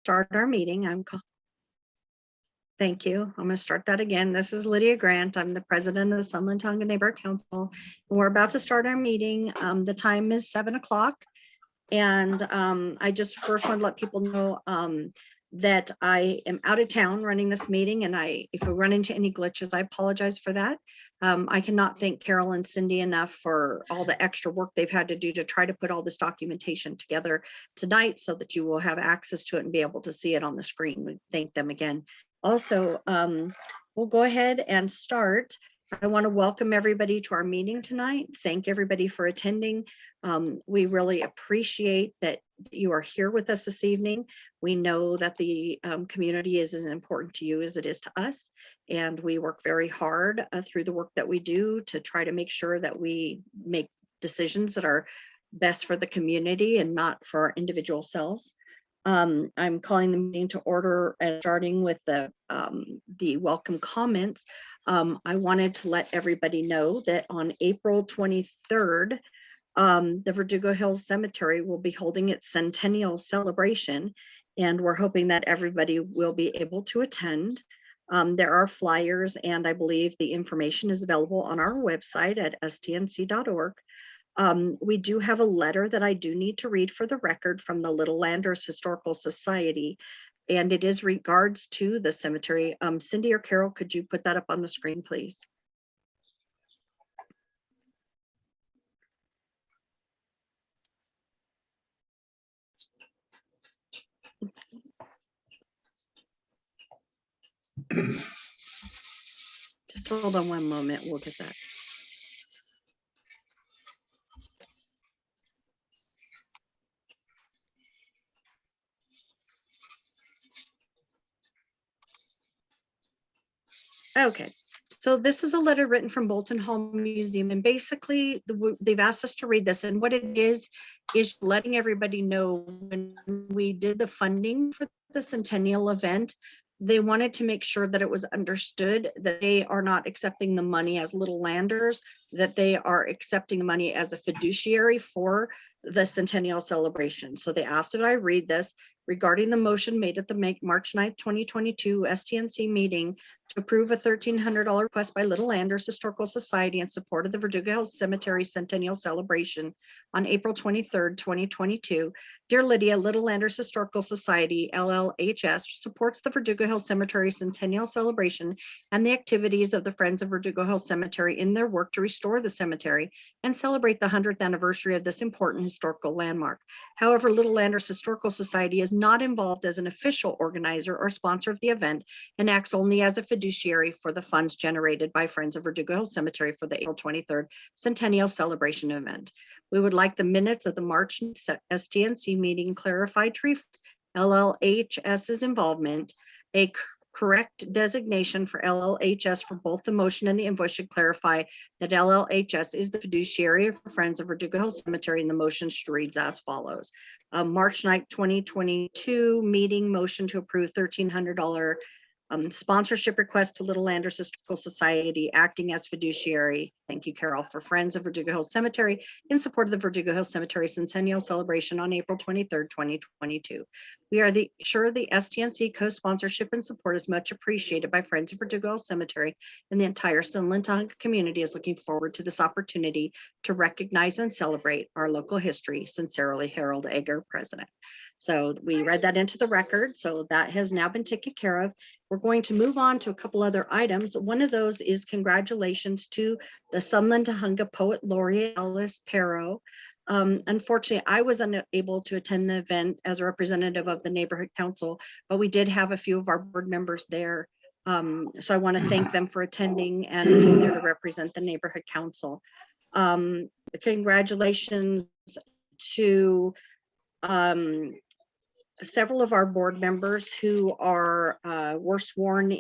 start our meeting. Thank you. I'm going to start that again. This is Lydia Grant. I'm the president of the Sunland Tonga Neighborhood Council. We're about to start our meeting. The time is 7 o'clock. And I just first want to let people know that I am out of town running this meeting. And if we run into any glitches, I apologize for that. I cannot thank Carol and Cindy enough for all the extra work they've had to do to try to put all this documentation together tonight so that you will have access to it and be able to see it on the screen. We thank them again. Also, we'll go ahead and start. I want to welcome everybody to our meeting tonight. Thank everybody for attending. We really appreciate that you are here with us this evening. We know that the community is as important to you as it is to us, and we work very hard through the work that we do to try to make sure that we make decisions that are best for the community and not for our individual selves. I'm calling the meeting to order and starting with the welcome comments. I wanted to let everybody know that on April 23rd, the Verdugo Hills Cemetery will be holding its centennial celebration, and we're hoping that everybody will be able to attend. There are flyers, and I believe the information is available on our website at stnc.org. We do have a letter that I do need to read for the record from the Little Landers Historical Society, and it is regards to the cemetery. Cindy or Carol, could you put that up on the screen, please? Just hold on one moment, we'll get that. Okay, so this is a letter written from Bolton Hall Museum, and basically they've asked us to read this, and what it is letting everybody know when we did the funding for the centennial event, they wanted to make sure that it was understood that they are not accepting the money as Little Landers, that they are accepting the money as a fiduciary for the centennial celebration. So they asked that I read this regarding the motion made at the March 9th, 2022 STNC meeting to approve a $1,300 request by Little Landers Historical Society in support of the Verdugo Hills Cemetery Centennial Celebration on April 23rd, 2022. Dear Lydia, Little Landers Historical Society, LLHS, supports the Verdugo Hills Cemetery Centennial Celebration and the activities of the Friends of Verdugo Hills Cemetery in their work to restore the cemetery and celebrate the 100th anniversary of this important historical landmark. However, Little Landers Historical Society is not involved as an official organizer or sponsor of the event and acts only as a fiduciary for the funds generated by Friends of Verdugo Hills Cemetery for the April 23rd Centennial Celebration event. We would like the minutes of the March STNC meeting clarified to reflect LLHS's involvement. A correct designation for LLHS for both the motion and the invoice should clarify that LLHS is the fiduciary for Friends of Verdugo Hills Cemetery, and the motion should read as follows. March 9th, 2022 meeting motion to approve $1,300 sponsorship request to Little Landers Historical Society acting as fiduciary. Thank you, Carol, for Friends of Verdugo Hills Cemetery in support of the Verdugo Hills Cemetery Centennial Celebration on April 23rd, 2022. We are sure the STNC co-sponsorship and support is much appreciated by Friends of Verdugo Hills Cemetery, and the entire Sunland Tonga community is looking forward to this opportunity to recognize and celebrate our local history. Sincerely, Harold Egger, President. So we read that into the record, so that has now been taken care of. We're going to move on to a couple other items. One of those is congratulations to the Sunland Tonga Poet Laureate Alice Pero. Unfortunately, I was unable to attend the event as a representative of the neighborhood council, but we did have a few of our board members there. So I want to thank them for attending and being there to represent the neighborhood council. Congratulations to several of our board members who were sworn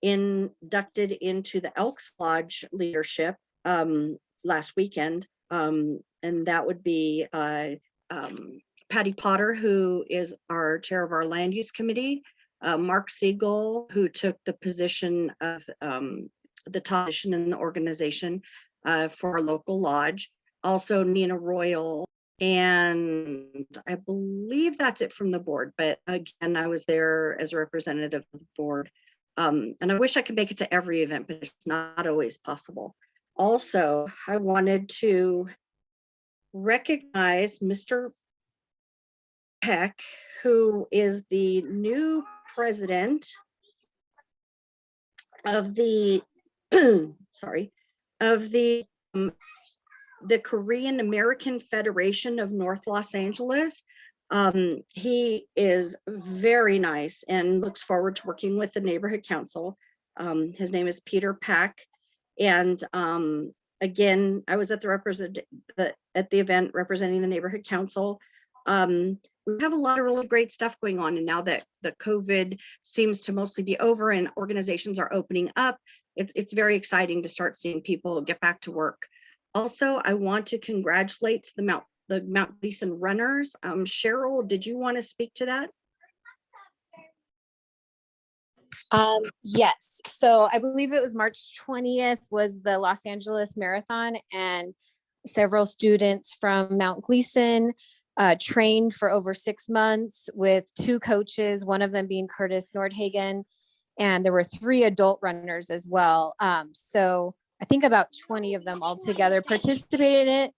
inducted into the Elks Lodge leadership last weekend. And that would be Patty Potter, who is our chair of our land use committee, Mark Siegel, who took the position of the top position in the organization for our local lodge, also Nina Royal, And I believe that's it from the board, but again, I was there as a representative of the board. And I wish I could make it to every event, but it's not always possible. Also, I wanted to recognize Mr. Peck, who is the new president of the, sorry, of the Korean American Federation of North Los Angeles. He is very nice and looks forward to working with the neighborhood council. His name is Peter Pack. And again, I was at the event representing the neighborhood council. We have a lot of really great stuff going on. And now that the COVID seems to mostly be over and organizations are opening up, it's very exciting to start seeing people get back to work. Also, I want to congratulate the Mount Gleason runners. Cheryl, did you want to speak to that? Yes. So I believe it was March 20th was the Los Angeles Marathon, and several students from Mount Gleason trained for over 6 months with 2 coaches, one of them being Curtis Nordhagen, and there were 3 adult runners as well. So I think about 20 of them altogether participated in it.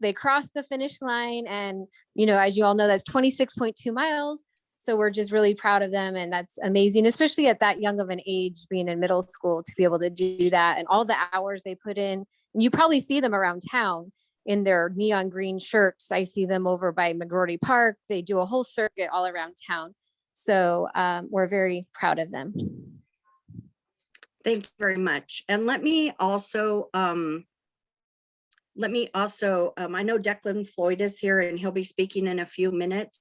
They crossed the finish line, and as you all know, that's 26.2 miles. So we're just really proud of them, and that's amazing, especially at that young of an age, being in middle school, to be able to do that and all the hours they put in. And you probably see them around town in their neon green shirts. I see them over by McGroarty Park. They do a whole circuit all around town. So we're very proud of them. Thank you very much. And let me also, I know Declan Floyd is here and he'll be speaking in a few minutes.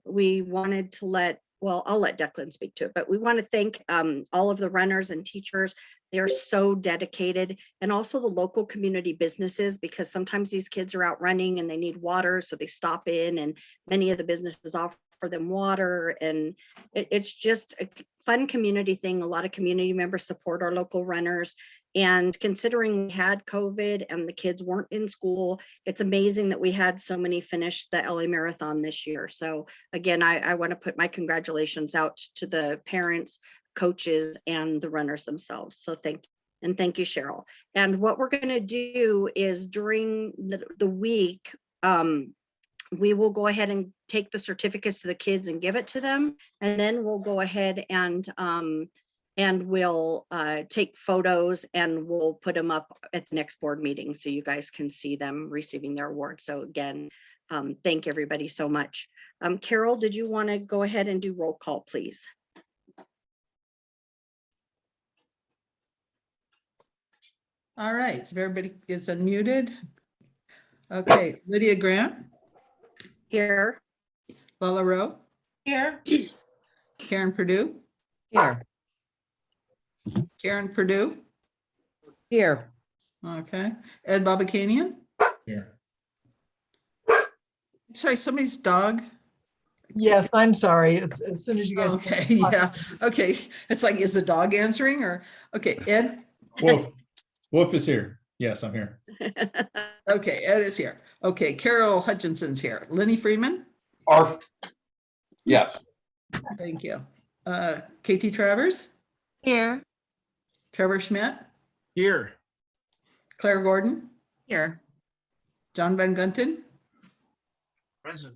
We wanted to I'll let Declan speak to it, but we want to thank all of the runners and teachers. They are so dedicated, and also the local community businesses, because sometimes these kids are out running and they need water, so they stop in, and many of the businesses offer them water, and it's just a fun community thing. A lot of community members support our local runners. And considering we had COVID and the kids weren't in school, it's amazing that we had so many finish the LA Marathon this year. So again, I want to put my congratulations out to the parents, coaches, and the runners themselves. So thank you, Cheryl. And what we're going to do is during the week, we will go ahead and take the certificates to the kids and give it to them. And then we'll go ahead and we'll take photos and we'll put them up at the next board meeting so you guys can see them receiving their award. So again, thank everybody so much. Carol, did you want to go ahead and do roll call, please? All right, so everybody is unmuted. Okay, Lydia Grant. Here. Lala Rowe. Here. Karen Purdue. Here. Karen Purdue. Here. Okay. Ed Babakanian. Here. Sorry, somebody's dog. Yes, I'm sorry. It's as soon as you guys. Okay, yeah. Okay. It's like, is the dog answering or? Okay, Ed. Wolf is here. Yes, I'm here. Okay, Ed is here. Okay, Carol Hutchinson's here. Lenny Freeman. Yes. Thank you. KT Travers. Here. Trevor Schmidt. Here. Claire Gordon. Here. John Van Gunten. Present.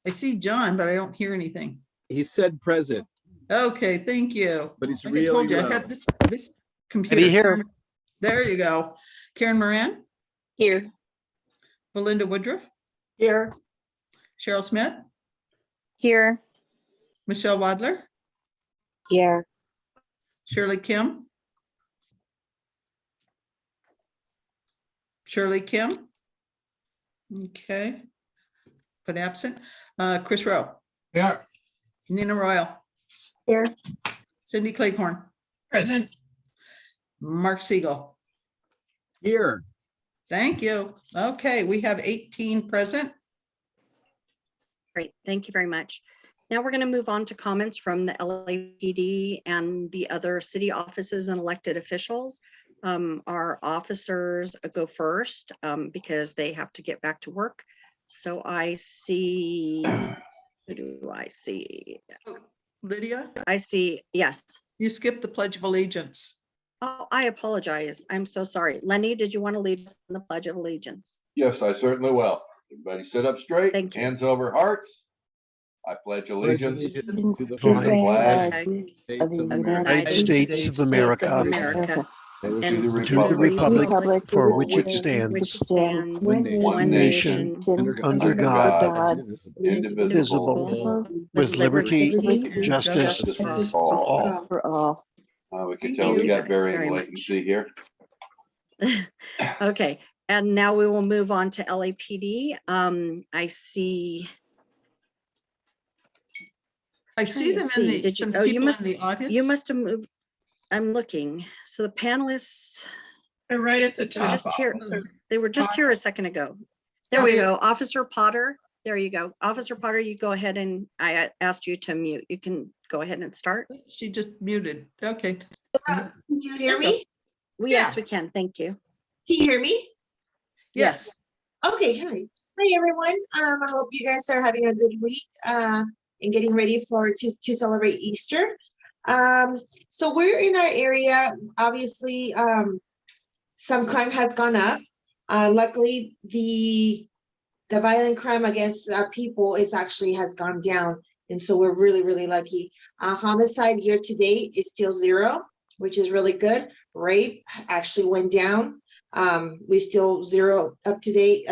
I see John, but I don't hear anything. He said present, Okay, thank you. but he's Like I told really you, I low. had this computer. here. There you go. Karen Moran. Here. Belinda Woodruff. Here. Cheryl Smith. Here. Michelle Wadler. Here. Shirley Kim. Shirley Kim. Okay. But absent. Chris Rowe. Yeah. Nina Royal. Here. Cindy Cleghorn. Present. Mark Siegel. Here. Thank you. Okay, we have 18 present. Great, thank you very much. Now we're going to move on to comments from the LAPD and the other city offices and elected officials. Our officers go first because they have to get back to work. So I see, who do I see? Lydia, I see, yes. you skipped the Pledge of Allegiance. Oh, I apologize. I'm so sorry. Lenny, did you want to lead us in the Pledge of Allegiance? Yes, I certainly will. Everybody sit up straight, Thank you. hands over hearts. I pledge allegiance allegiance to the flag flag States of of the America, United States of America, America, and and to the to the republic republic for which it stands, which stands one nation, one nation, under God, indivisible, indivisible, with liberty, justice for all. For all. We can Thank tell we you. got Very varying much. latency here. Okay, and now we will move on to LAPD. I see. I see Trying to them in see. the, Did you- some oh, you people must- in the audience. You must have moved. I'm looking. So the panelists, They're right at the they were top. just here. Oh, They were just here a second ago. There we Okay. go. Officer Potter. There you go. Officer Potter, you go ahead and I asked you to mute. You can go ahead and start. She just muted. Okay. Can you hear me? Yes, Yeah. we can. Thank you. Can you hear me? Yes. Okay, hi. Hi, everyone. I hope you guys are having a good week and getting ready to celebrate Easter. So we're in our area, obviously, some crime has gone up. Luckily, the violent crime against people has gone down. And so we're really, really lucky. Homicide year to date is still 0, which is really good. Rape actually went down. We still 0 up to date.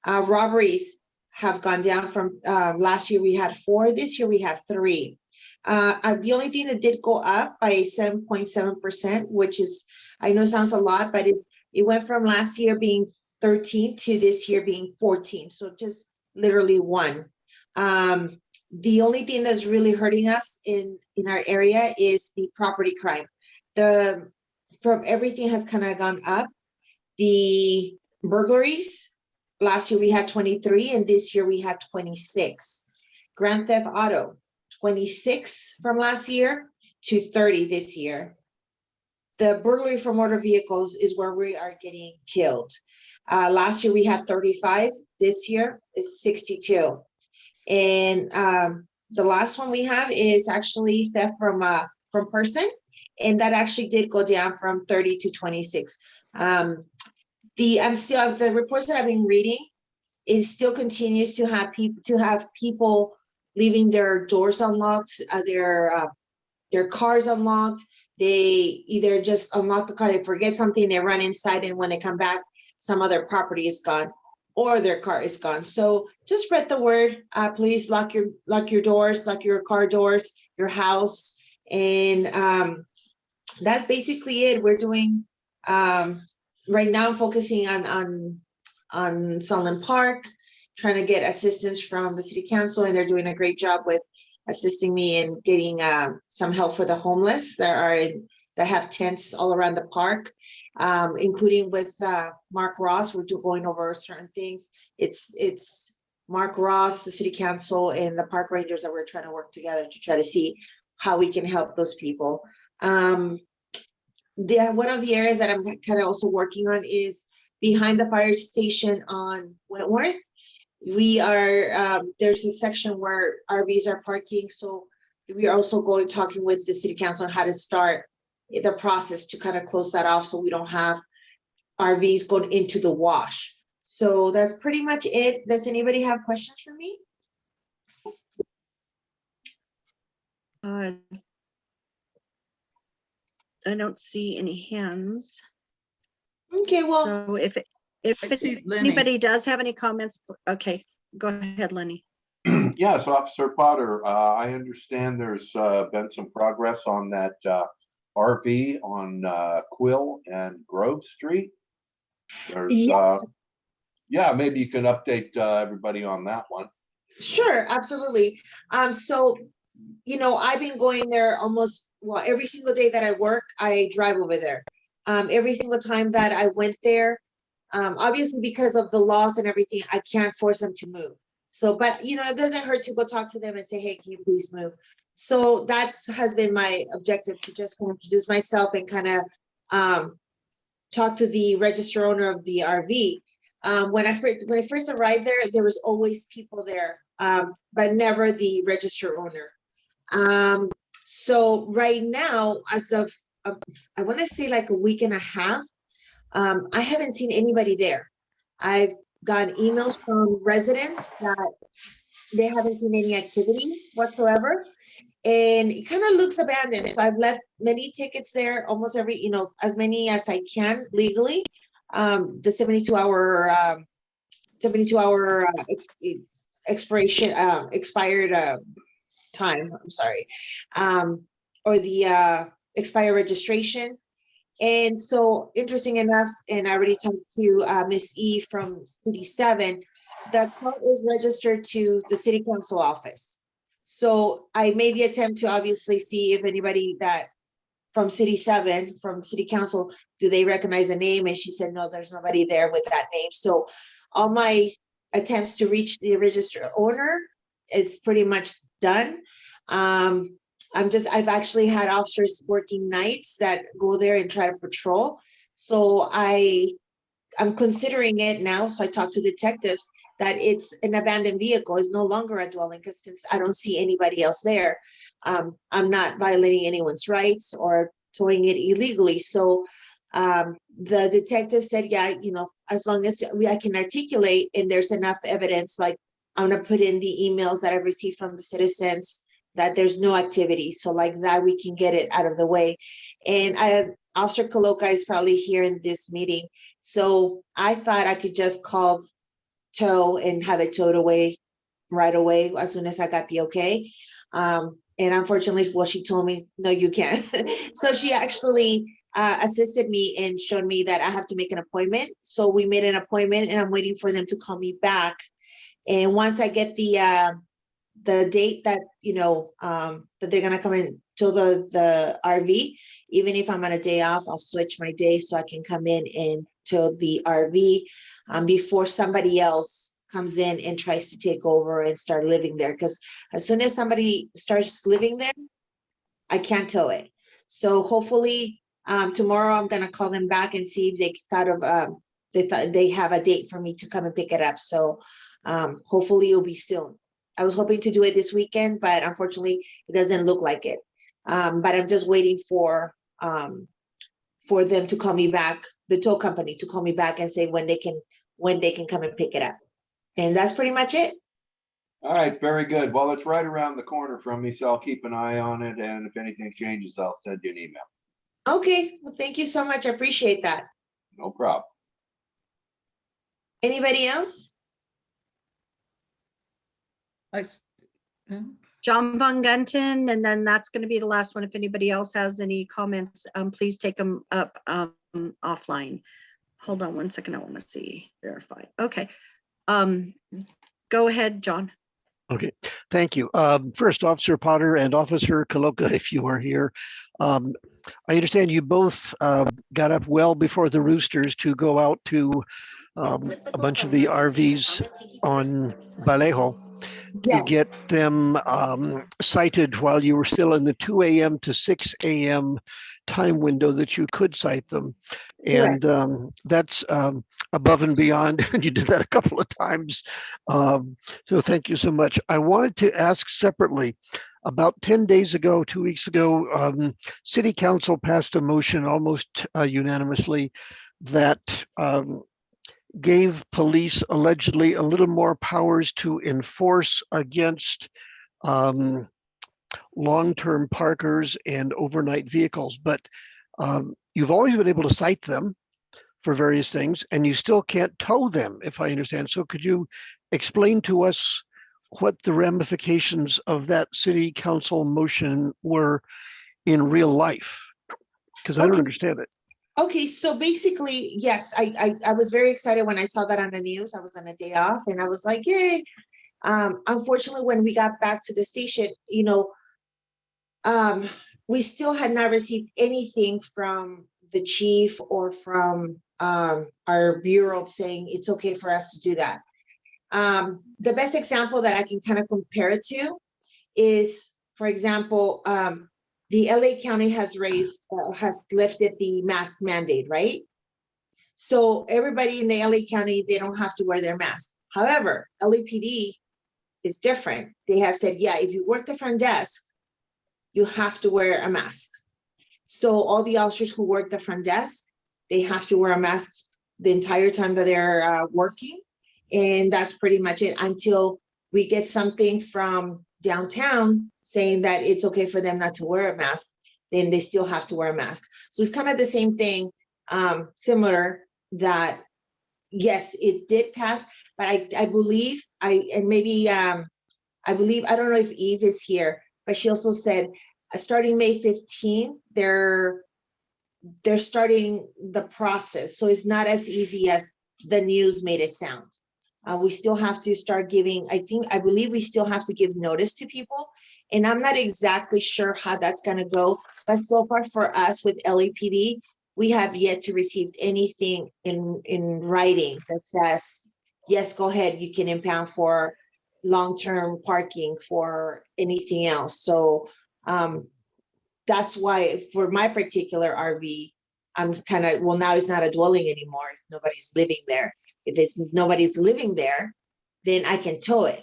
Robberies have gone down from last year we had 4, this year we have 3. The only thing that did go up by 7.7%, which is, I know sounds a lot, but it went from last year being 13 to this year being 14. So just literally 1. The only thing that's really hurting us in our area is the property crime. From everything has kind of gone up. The burglaries, last year we had 23 and this year we had 26. Grand theft auto, 26 from last year to 30 this year. The burglary for motor vehicles is where we are getting killed. Last year we had 35, this year is 62. And the last one we have is actually theft from person, and that actually did go down from 30 to 26. The reports that I've been reading, it still continues to have people leaving their doors unlocked, their cars unlocked. They either just unlock the car, they forget something, they run inside, and when they come back, some other property is gone or their car is gone. So just spread the word. Please lock your doors, lock your car doors, your house, and that's basically it. We're doing right now. I'm focusing on Sunland Park, trying to get assistance from the city council, and they're doing a great job with assisting me in getting some help for the homeless that have tents all around the park, including with Mark Ross. We're going over certain things. It's Mark Ross, the city council, and the park rangers that we're trying to work together to try to see how we can help those people. One of the areas that I'm kind of also working on is behind the fire station on Wentworth. We are, there's a section where RVs are parking. So we are also talking with the city council on how to start the process to kind of close that off so we don't have RVs going into the wash. So that's pretty much it. Does anybody have questions for me? I don't see any hands. Okay, well, So if I see Lenny. anybody does have any comments, okay, go ahead, Lenny. Yes, Officer Potter, I understand there's been some progress on that RV on Quill and Grove Street. There's, Yes. yeah, maybe you can update everybody on that one. Sure, absolutely. So, I've been going there every single day that I work, I drive over there. Every single time that I went there, obviously because of the laws and everything, I can't force them to move. So, but it doesn't hurt to go talk to them and say, hey, can you please move? So has been my objective, to just kind of introduce myself and kind of talk to the register owner of the RV. When I first arrived there, there was always people there, but never the register owner. So right now, as of I want to say like a week and a half, I haven't seen anybody there. I've gotten emails from residents that they haven't seen any activity whatsoever. And it kind of looks abandoned. So I've left many tickets there, almost every, as many as I can legally. The 72-hour expiration, expired time, I'm sorry, or the expired registration. And so interesting enough, and I already talked to Miss E from City 7, the car is registered to the City Council office. So I made the attempt to obviously see if anybody that from City 7, from City Council, do they recognize the name? And she said, no, there's nobody there with that name. So all my attempts to reach the register owner is pretty much done. I've actually had officers working nights that go there and try to patrol. So I'm considering it now. So I talked to detectives that it's an abandoned vehicle. It's no longer a dwelling, because since I don't see anybody else there, I'm not violating anyone's rights or towing it illegally. So the detective said, yeah, as long as I can articulate and there's enough evidence, like I'm gonna put in the emails that I've received from the citizens that there's no activity. So like that, we can get it out of the way. And Officer Coloca is probably here in this meeting. So I thought I could just call tow and have it towed away right away as soon as I got the okay. And unfortunately, well, she told me, no, you can't. So she actually assisted me and showed me that I have to make an appointment. So we made an appointment and I'm waiting for them to call me back. And once I get the date that, that they're gonna come in to the RV, even if I'm on a day off, I'll switch my day so I can come in and to the RV before somebody else comes in and tries to take over and start living there. Because as soon as somebody starts living there, I can't tow it. So hopefully tomorrow I'm gonna call them back and see if they thought of they have a date for me to come and pick it up. So hopefully it'll be soon. I was hoping to do it this weekend, but unfortunately it doesn't look like it. But I'm just waiting for them to call me back, the tow company to call me back and say when they can come and pick it up. And that's pretty much it. All right, very good. Well, it's right around the corner from me, so I'll keep an eye on it. And if anything changes, I'll send you an email. Okay, well, thank you so much. I appreciate that. No problem. Anybody else? John Von Gunton, and then that's going to be the last one. If anybody else has any comments, please take them up offline. Hold on one second. I want to see, verify. Okay. Go ahead, John. Okay, thank you. First, Officer Potter and Officer Coloca, if you are here. I understand you both got up well before the roosters to go out to a bunch of the RVs on Vallejo to get them cited while you were still in the 2 a.m. to 6 a.m. time window that you could cite them. And that's above and beyond. And you did that a couple of times. So thank you so much. I wanted to ask separately, about 10 days ago, 2 weeks ago, City Council passed a motion almost unanimously that gave police allegedly a little more powers to enforce against long-term parkers and overnight vehicles. But you've always been able to cite them for various things, and you still can't tow them, if I understand. So could you explain to us what the ramifications of that City Council motion were in real life? Because I don't understand it. Okay, so basically, yes, I was very excited when I saw that on the news. I was on a day off and I was like, yay. Unfortunately, when we got back to the station, we still had not received anything from the chief or from our bureau saying it's okay for us to do that. The best example that I can kind of compare it to is, for example, the LA County has has lifted the mask mandate, right? So everybody in the LA County, they don't have to wear their mask. However, LAPD is different. They have said, yeah, if you work the front desk, you have to wear a mask. So all the officers who work the front desk, they have to wear a mask the entire time that they're working. And that's pretty much it until we get something from downtown saying that it's okay for them not to wear a mask, then they still have to wear a mask. So it's kind of the same thing, similar that, yes, it did pass, but I believe, I believe, I don't know if Eve is here, but she also said, starting May 15th, they're starting the process. So it's not as easy as the news made it sound. We still have to start giving, I believe we still have to give notice to people. And I'm not exactly sure how that's gonna go, but so far for us with LAPD, we have yet to receive anything in writing that says, yes, go ahead, you can impound for long-term parking, for anything else. So that's why for my particular RV, I'm kind of, well, now it's not a dwelling anymore if nobody's living there. If nobody's living there, then I can tow it.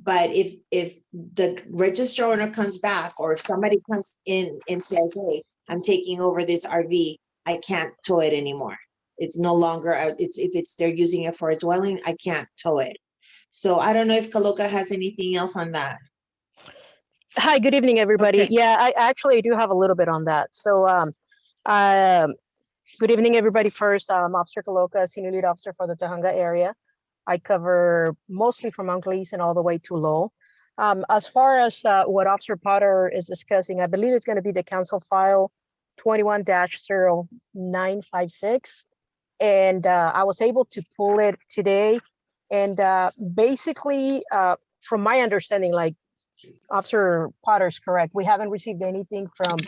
But if the register owner comes back, or if somebody comes in and says, hey, I'm taking over this RV, I can't tow it anymore. It's no longer, if they're using it for a dwelling, I can't tow it. So I don't know if Kaloka has anything else on that. Hi, good evening, everybody. Okay. Yeah, I actually do have a little bit on that. So, good evening, everybody. First, I'm Officer Kaloka, Senior Lead Officer for the Tujunga area. I cover mostly from Mount Gleason all the way to Lowell. As far as what Officer Potter is discussing, I believe it's going to be the Council File 21-0956. And I was able to pull it today. And basically, from my understanding, like Officer Potter's correct, we haven't received anything from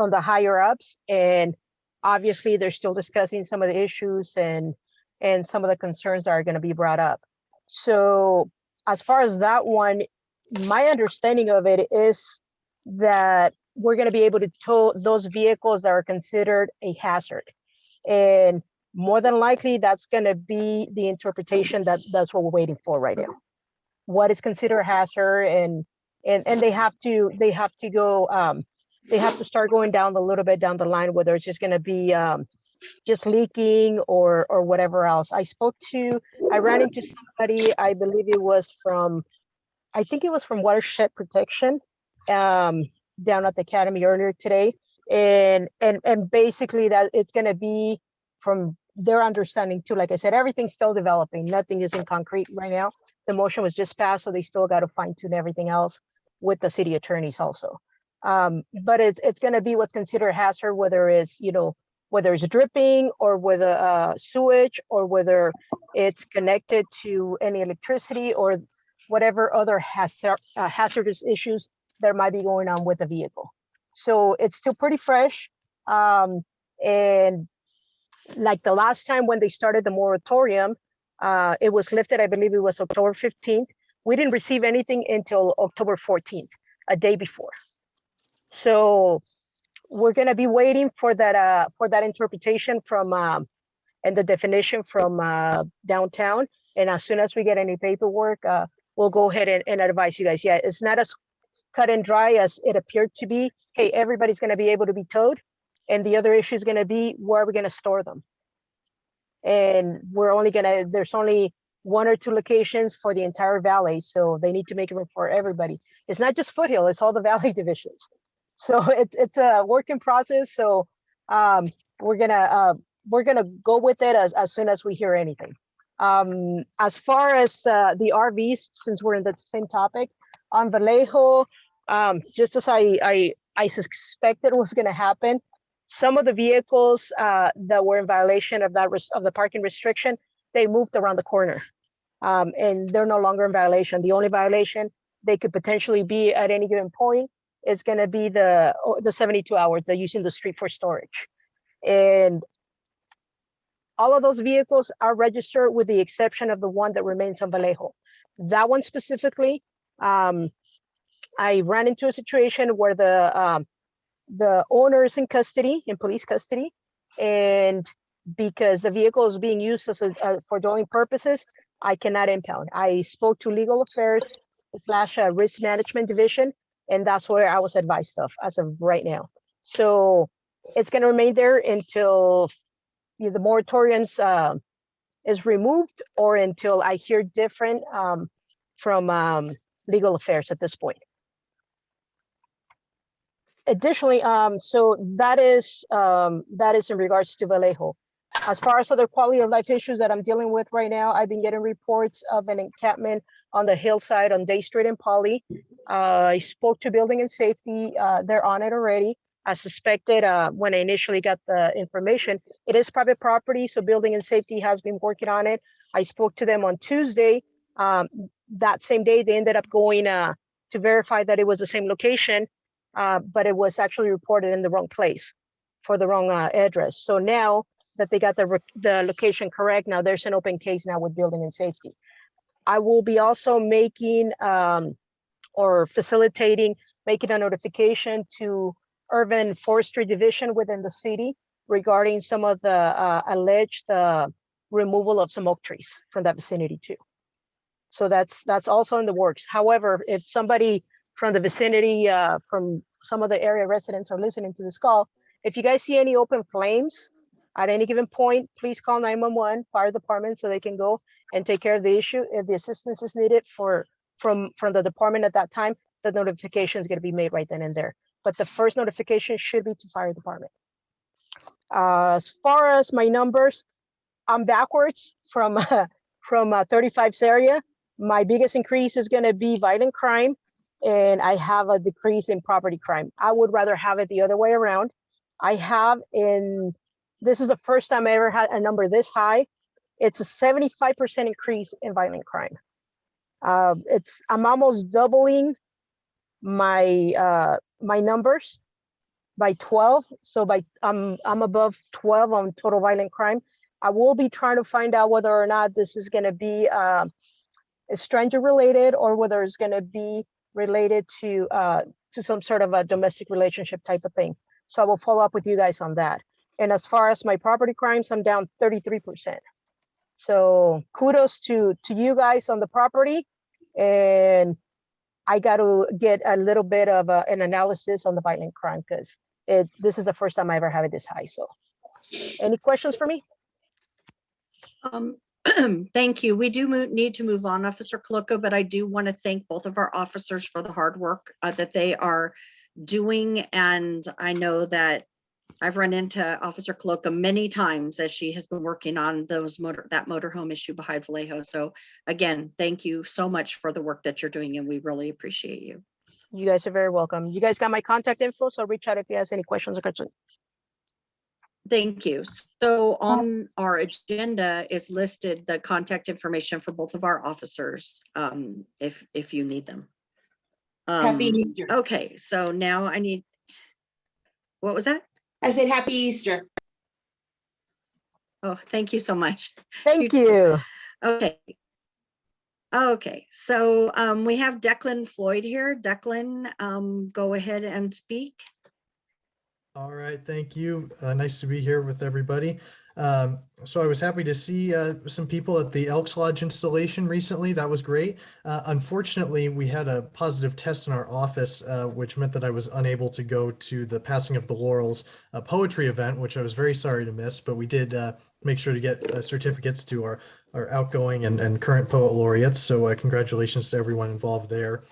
the higher ups, and obviously they're still discussing some of the issues and some of the concerns that are going to be brought up. So as far as that one, my understanding of it is that we're going to be able to tow those vehicles that are considered a hazard, and more than likely that's going to be the interpretation that's what we're waiting for right now. What is considered a hazard, and they have to go, they have to start going down a little bit down the line, whether it's just going to be just leaking or whatever else. I ran into somebody, I believe it was from, I think it was from Watershed Protection, down at the Academy earlier today. And basically that it's going to be from their understanding too. Like I said, everything's still developing. Nothing is in concrete right now. The motion was just passed, so they still got to fine tune everything else with the city attorneys also. But it's going to be what's considered a hazard, whether it's, whether it's dripping or whether sewage, or whether it's connected to any electricity or whatever other hazardous issues that might be going on with the vehicle. So it's still pretty fresh. And like the last time when they started the moratorium, it was lifted, I believe it was October 15th. We didn't receive anything until October 14th, a day before. So we're going to be waiting for that interpretation from and the definition from downtown. And as soon as we get any paperwork, we'll go ahead and advise you guys. Yeah, it's not as cut and dry as it appeared to be. Hey, everybody's going to be able to be towed. And the other issue is going to be, where are we going to store them? And there's only 1 or 2 locations for the entire valley. So they need to make room for everybody. It's not just Foothill, it's all the valley divisions. So it's a working process. So we're gonna go with it as soon as we hear anything. As far as the RVs, since we're in the same topic, on Vallejo, just as I suspected was gonna happen, some of the vehicles that were in violation of the parking restriction, they moved around the corner, and they're no longer in violation. The only violation they could potentially be at any given point is going to be the 72 hours. They're using the street for storage, and all of those vehicles are registered with the exception of the one that remains on Vallejo. That one specifically, I ran into a situation where the owner is in custody, in police custody, and because the vehicle is being used as for dwelling purposes, I cannot impound. I spoke to legal affairs / risk management division, and that's where I was advised of as of right now. So it's going to remain there until the moratoriums is removed or until I hear different from legal affairs at this point. Additionally, so that is in regards to Vallejo. As far as other quality of life issues that I'm dealing with right now, I've been getting reports of an encampment on the hillside on Day Street and Poly. I spoke to Building and Safety. They're on it already. I suspected when I initially got the information, it is private property, so Building and Safety has been working on it. I spoke to them on Tuesday. That same day, they ended up going to verify that it was the same location, but it was actually reported in the wrong place for the wrong address. So now that they got the location correct, now there's an open case now with Building and Safety. I will be also making or facilitating, making a notification to Urban Forestry Division within the city regarding some of the alleged removal of some oak trees from that vicinity too. So that's also in the works. However, if somebody from the vicinity, from some of the area residents are listening to this call, if you guys see any open flames at any given point, please call 911 fire department so they can go and take care of the issue. If the assistance is needed from the department at that time, the notification is going to be made right then and there. But the first notification should be to fire department. As far as my numbers, I'm backwards from 35's area. My biggest increase is going to be violent crime, and I have a decrease in property crime. I would rather have it the other way around. This is the first time I ever had a number this high. It's a 75% increase in violent crime. I'm almost doubling my my numbers by 12. So I'm above 12 on total violent crime. I will be trying to find out whether or not this is going to be stranger related or whether it's going to be related to some sort of a domestic relationship type of thing. So I will follow up with you guys on that. And as far as my property crimes, I'm down 33%. So kudos to you guys on the property. And I got to get a little bit of an analysis on the violent crime because this is the first time I ever have it this high. So any questions for me? Thank you. We do need to move on, Officer Coloco, but I do want to thank both of our officers for the hard work that they are doing. And I know that I've run into Officer Coloco many times as she has been working on that motorhome issue behind Vallejo. So again, thank you so much for the work that you're doing, and we really appreciate you. You guys are very welcome. You guys got my contact info, so reach out if you have any questions or concerns. Thank you. So on our agenda is listed the contact information for both of our officers, if you need them. Happy Easter. Okay, so now I need, what was that? I said happy Easter. Oh, thank you so much. Thank you. Okay. Okay, so we have Declan Floyd here. Declan, go ahead and speak. All right, thank you. Nice to be here with everybody. So I was happy to see some people at the Elks Lodge installation recently. That was great. Unfortunately, we had a positive test in our office, which meant that I was unable to go to the Passing of the Laurels poetry event, which I was very sorry to miss, but we did make sure to get certificates to our outgoing and current poet laureates. So congratulations to everyone involved there.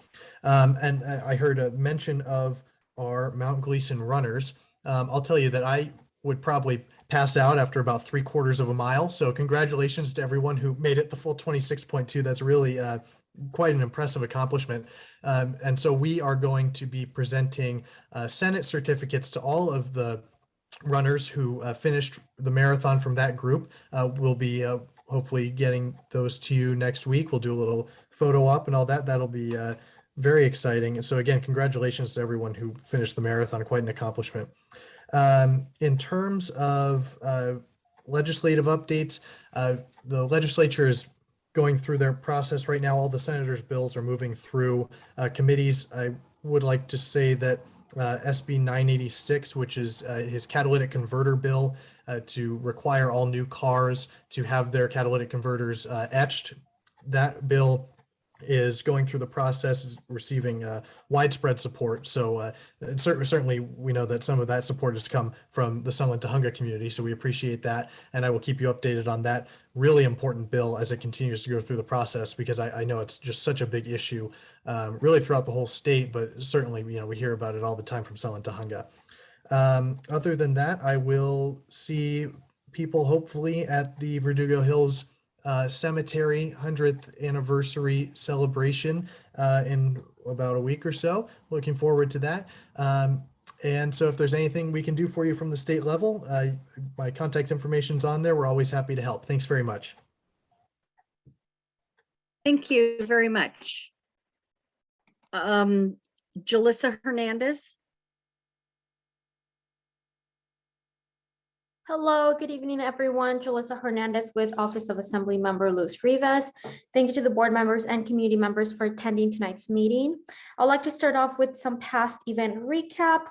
And I heard a mention of our Mount Gleason runners. I'll tell you that I would probably pass out after about 3/4 of a mile. So congratulations to everyone who made it the full 26.2. That's really quite an impressive accomplishment. And so we are going to be presenting Senate certificates to all of the runners who finished the marathon from that group. We'll be hopefully getting those to you next week. We'll do a little photo op and all that. That'll be very exciting. And so again, congratulations to everyone who finished the marathon, quite an accomplishment. In terms of legislative updates, the legislature is going through their process right now. All the senators' bills are moving through committees. I would like to say that SB 986, which is his catalytic converter bill to require all new cars to have their catalytic converters etched. That bill is going through the process, is receiving widespread support. So certainly we know that some of that support has come from the Sunland Tujunga community. So we appreciate that. And I will keep you updated on that really important bill as it continues to go through the process, because I know it's just such a big issue really throughout the whole state, but certainly, we hear about it all the time from Sunland Tujunga. Other than that, I will see people hopefully at the Verdugo Hills Cemetery 100th anniversary celebration in about a week or so. Looking forward to that. And so if there's anything we can do for you from the state level, my contact information's on there. We're always happy to help. Thanks very much. Thank you very much. Jalissa Hernandez. Hello, good evening, everyone. Jalissa Hernandez with Office of Assembly Member Luz Rivas. Thank you to the board members and community members for attending tonight's meeting. I'd like to start off with some past event recap.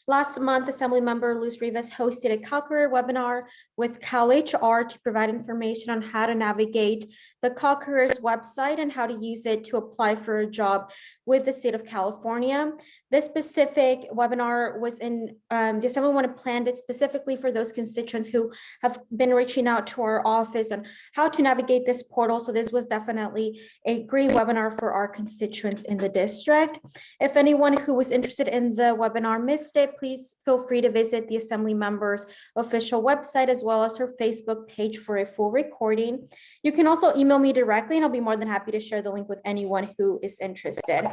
Last month, Assembly Member Luz Rivas hosted a CalCareer webinar with CalHR to provide information on how to navigate the CalCareers website and how to use it to apply for a job with the state of California. This specific webinar was in, the Assemblywoman planned it specifically for those constituents who have been reaching out to our office on how to navigate this portal. So this was definitely a great webinar for our constituents in the district. If anyone who was interested in the webinar missed it, please feel free to visit the Assembly Members official website as well as her Facebook page for a full recording. You can also email me directly and I'll be more than happy to share the link with anyone who is interested.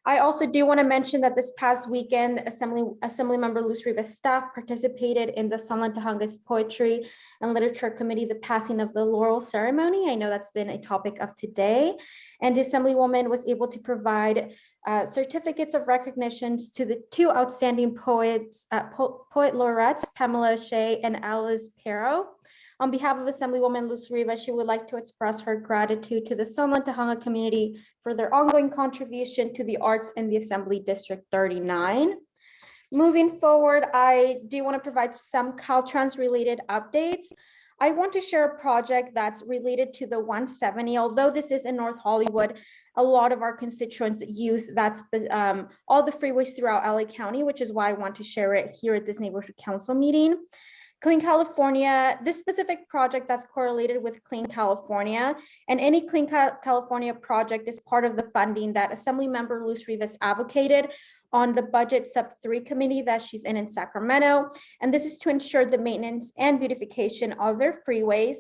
I also do want to mention that this past weekend, Assembly Member Luz Rivas staff participated in the Sunland Tujunga's Poetry and Literature Committee, the passing of the Laurel Ceremony. I know that's been a topic of today. And the Assemblywoman was able to provide certificates of recognitions to the two outstanding poets, poet laureates, Pamela Shea and Alice Pero. On behalf of Assemblywoman Luz Rivas, she would like to express her gratitude to the Sunland Tujunga community for their ongoing contribution to the arts in the Assembly District 39. Moving forward, I do want to provide some Caltrans related updates. I want to share a project that's related to the 170. Although this is in North Hollywood, a lot of our constituents use all the freeways throughout LA County, which is why I want to share it here at this neighborhood council meeting. Clean California, this specific project that's correlated with Clean California, and any Clean California project is part of the funding that Assembly Member Luz Rivas advocated on the budget sub 3 committee that she's in Sacramento. And this is to ensure the maintenance and beautification of their freeways.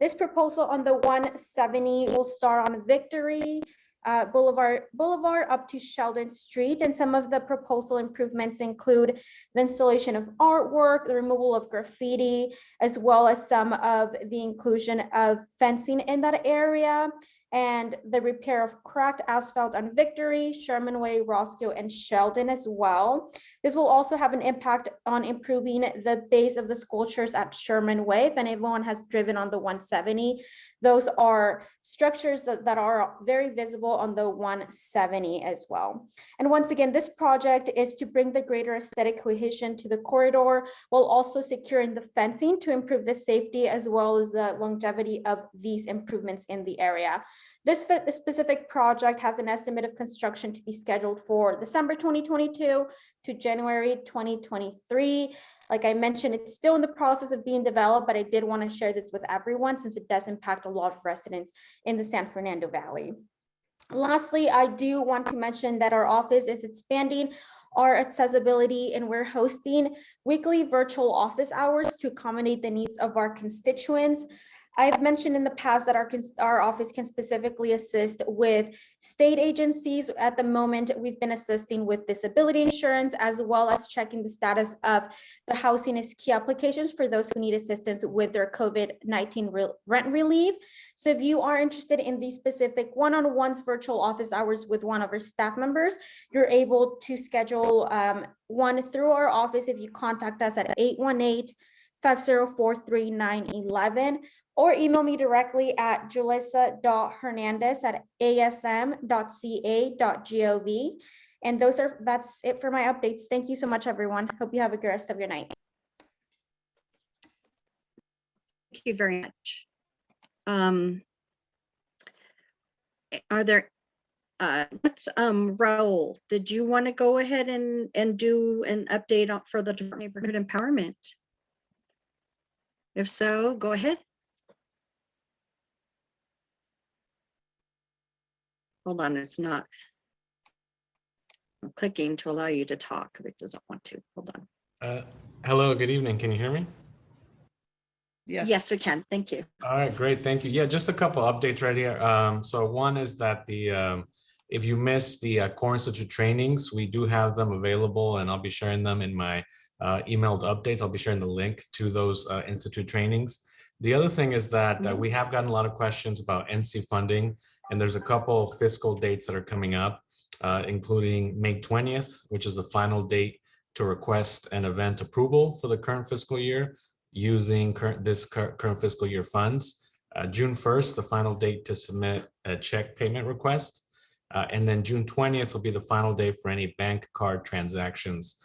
This proposal on the 170 will start on Victory Boulevard up to Sheldon Street. And some of the proposal improvements include the installation of artwork, the removal of graffiti, as well as some of the inclusion of fencing in that area, and the repair of cracked asphalt on Victory, Sherman Way, Roscoe, and Sheldon as well. This will also have an impact on improving the base of the sculptures at Sherman Way. If anyone has driven on the 170, those are structures that are very visible on the 170 as well. And once again, this project is to bring the greater aesthetic cohesion to the corridor while also securing the fencing to improve the safety as well as the longevity of these improvements in the area. This specific project has an estimate of construction to be scheduled for December 2022 to January 2023. Like I mentioned, it's still in the process of being developed, but I did want to share this with everyone since it does impact a lot of residents in the San Fernando Valley. Lastly, I do want to mention that our office is expanding our accessibility, and we're hosting weekly virtual office hours to accommodate the needs of our constituents. I've mentioned in the past that our office can specifically assist with state agencies. At the moment, we've been assisting with disability insurance, as well as checking the status of the Housing is Key applications for those who need assistance with their COVID-19 rent relief. So if you are interested in these specific one-on-ones virtual office hours with one of our staff members, you're able to schedule one through our office if you contact us at 818-504-3911, or email me directly at julissa.hernandez@asm.ca.gov. And that's it for my updates. Thank you so much, everyone. Hope you have a good rest of your night. Thank you very much. Are there, Raul, did you want to go ahead and do an update for the neighborhood empowerment? If so, go ahead. Hold on, it's not. I'm clicking to allow you to talk, but it doesn't want to. Hold on. Hello, good evening. Can you hear me? Yes, we can. Thank you. All right, great. Thank you. Yeah, just a couple updates right here. So one is that if you missed the Core Institute trainings, we do have them available, and I'll be sharing them in my emailed updates. I'll be sharing the link to those Institute trainings. The other thing is that we have gotten a lot of questions about NC funding, and there's a couple fiscal dates that are coming up, including May 20th, which is the final date to request an event approval for the current fiscal year using current fiscal year funds. June 1st, the final date to submit a check payment request. And then June 20th will be the final day for any bank card transactions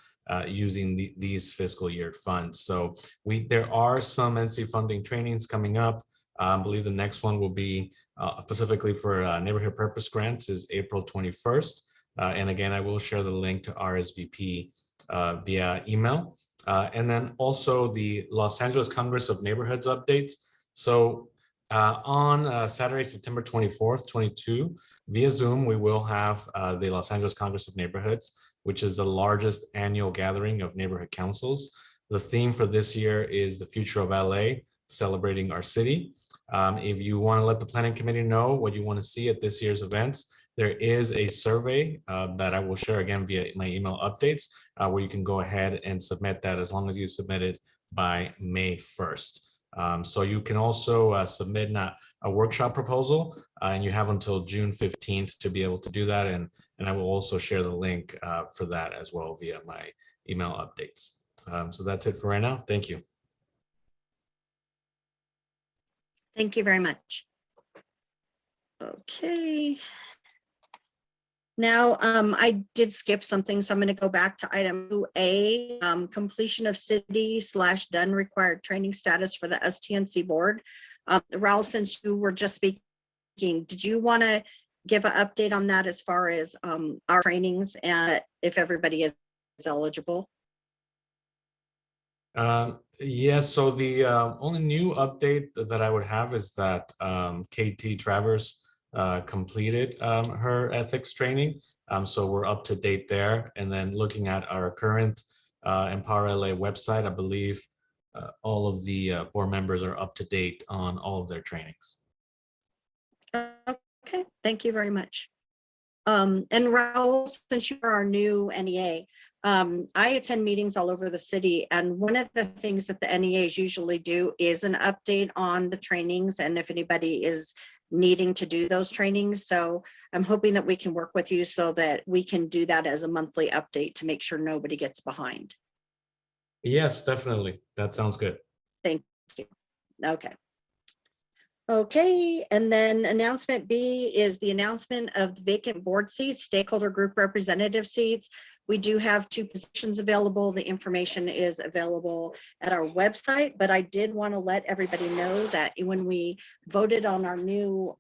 using these fiscal year funds. So there are some NC funding trainings coming up. I believe the next one will be specifically for neighborhood purpose grants is April 21st. And again, I will share the link to RSVP via email. And then also the Los Angeles Congress of Neighborhoods updates. So on Saturday, September 24th, 22, via Zoom, we will have the Los Angeles Congress of Neighborhoods, which is the largest annual gathering of neighborhood councils. The theme for this year is the future of LA, celebrating our city. If you want to let the planning committee know what you want to see at this year's events, there is a survey that I will share again via my email updates, where you can go ahead and submit that as long as you submit it by May 1st. So you can also submit a workshop proposal, and you have until June 15th to be able to do that. And I will also share the link for that as well via my email updates. So that's it for right now. Thank you. Thank you very much. Okay. Now, I did skip something, so I'm going to go back to item 2A, completion of city/done required training status for the STNC board. Raul, since you were just speaking, did you want to give an update on that as far as our trainings and if everybody is eligible? Yes, so the only new update that I would have is that KT Travers completed her ethics training. So we're up to date there. And then looking at our current Empower LA website, I believe all of the board members are up to date on all of their trainings. Okay, thank you very much. And Raul, since you are our new NEA, I attend meetings all over the city, and one of the things that the NEAs usually do is an update on the trainings and if anybody is needing to do those trainings. So I'm hoping that we can work with you so that we can do that as a monthly update to make sure nobody gets behind. Yes, definitely. That sounds good. Thank you. Okay. Okay, and then announcement B is the announcement of the vacant board seats, stakeholder group representative seats. We do have 2 positions available. The information is available at our website, but I did want to let everybody know that when we voted on our new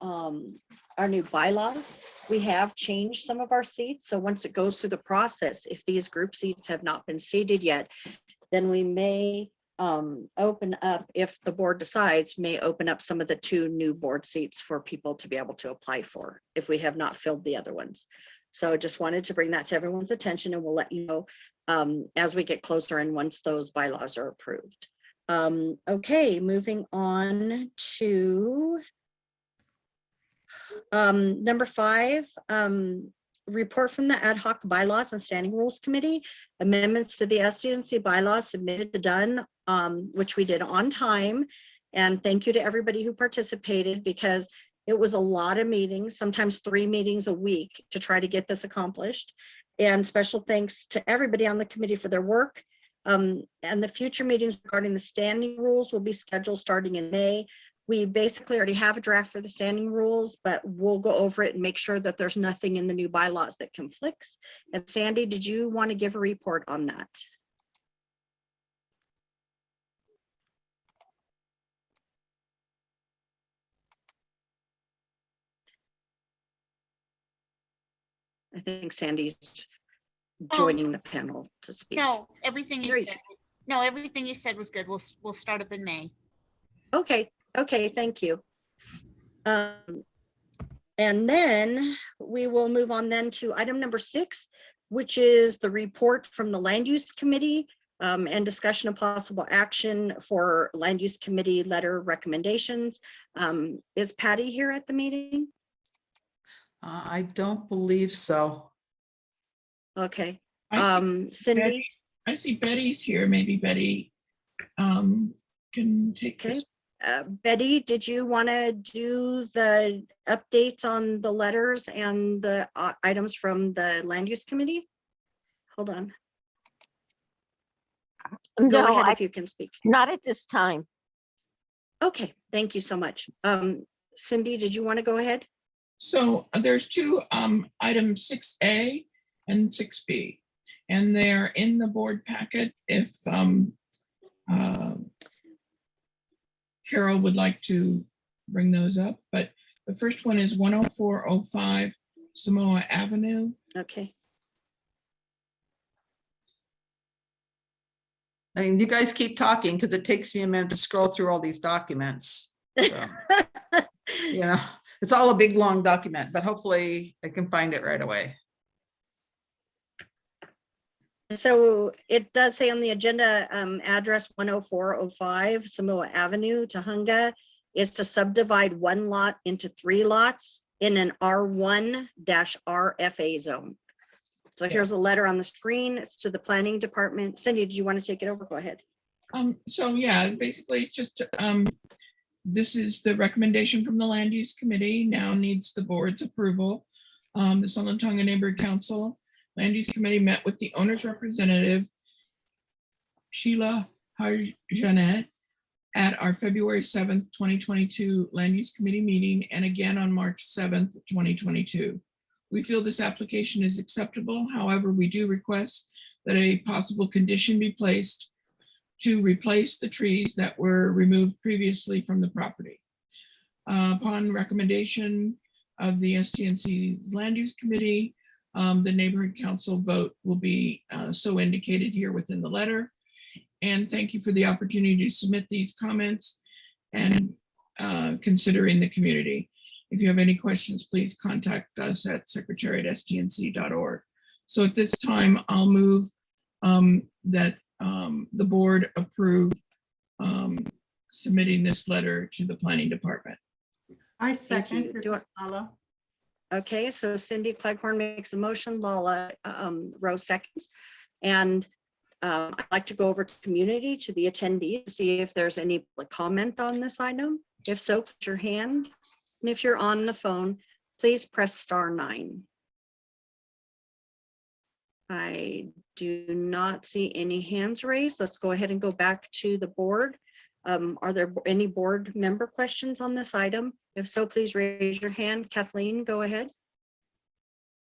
bylaws, we have changed some of our seats. So once it goes through the process, if these group seats have not been seated yet, then we may open up, if the board decides, may open up some of the 2 new board seats for people to be able to apply for if we have not filled the other ones. So just wanted to bring that to everyone's attention, and we'll let you know as we get closer and once those bylaws are approved. Okay, moving on to number 5, report from the Ad Hoc Bylaws and Standing Rules Committee. Amendments to the SDNC bylaws submitted to done, which we did on time. And thank you to everybody who participated, because it was a lot of meetings, sometimes 3 meetings a week to try to get this accomplished. And special thanks to everybody on the committee for their work. And the future meetings regarding the standing rules will be scheduled starting in May. We basically already have a draft for the standing rules, but we'll go over it and make sure that there's nothing in the new bylaws that conflicts. And Sandy, did you want to give a report on that? I think Sandy's joining the panel to speak. No, everything you There you said. No, everything you said was good. We'll start up in May. Okay, thank you. And then we will move on then to item number 6, which is the report from the Land Use Committee and discussion of possible action for Land Use Committee letter recommendations. Is Patty here at the meeting? I don't believe so. Okay, Cindy? Cindy? I see Betty's here. Maybe Betty can take Okay. this. Betty, did you want to do the updates on the letters and the items from the Land Use Committee? Hold on. Go No, ahead if you can speak. not at this time. Okay, thank you so much. Cindy, did you want to go ahead? So there's two items 6A and 6B, and they're in the board packet if Carol would like to bring those up. But the first one is 10405 Samoa Avenue. Okay. I mean, you guys keep talking because it takes me a minute to scroll through all these documents. So, you know, it's all a big, long document, but hopefully I can find it right away. So it does say on the agenda, address 10405 Samoa Avenue, Tahunga, is to subdivide one lot into 3 lots in an R1-RFA zone. So here's a letter on the screen. It's to the planning department. Cindy, did you want to take it over? Go ahead. So yeah, basically it's just, this is the recommendation from the Land Use Committee, now needs the board's approval. The Sunland Tonga Neighborhood Council Land Use Committee met with the owner's representative, Sheila Harjanet, at our February 7th, 2022 Land Use Committee meeting, and again on March 7th, 2022. We feel this application is acceptable. However, we do request that a possible condition be placed to replace the trees that were removed previously from the property. Upon recommendation of the STNC Land Use Committee, the Neighborhood Council vote will be so indicated here within the letter. And thank you for the opportunity to submit these comments and considering the community. If you have any questions, please contact us at secretary@stnc.org. So at this time, I'll move that the board approve submitting this letter to the planning department. I second. This is Lala. Okay, so Cindy Cleghorn makes a motion, Lala Rose seconds. And I'd like to go over to community, to the attendees, see if there's any public comment on this item. If so, put your hand. And if you're on the phone, please press *9. I do not see any hands raised. Let's go ahead and go back to the board. Are there any board member questions on this item? If so, please raise your hand. Kathleen, go ahead.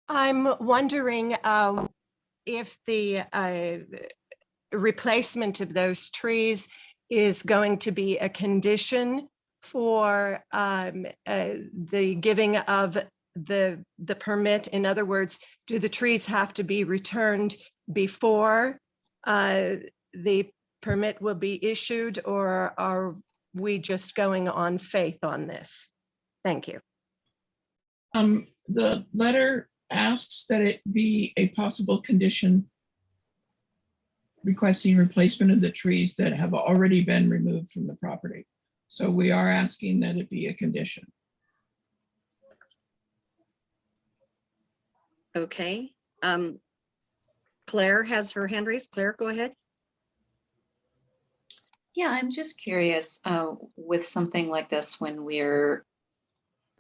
I'm wondering if the replacement of those trees is going to be a condition for the giving of the permit. In other words, do the trees have to be returned before the permit will be issued, or are we just going on faith on this? Thank you. The letter asks that it be a possible condition requesting replacement of the trees that have already been removed from the property. So we are asking that it be a condition. Okay. Claire has her hand raised. Claire, go ahead. Yeah, I'm just curious with something like this, when we're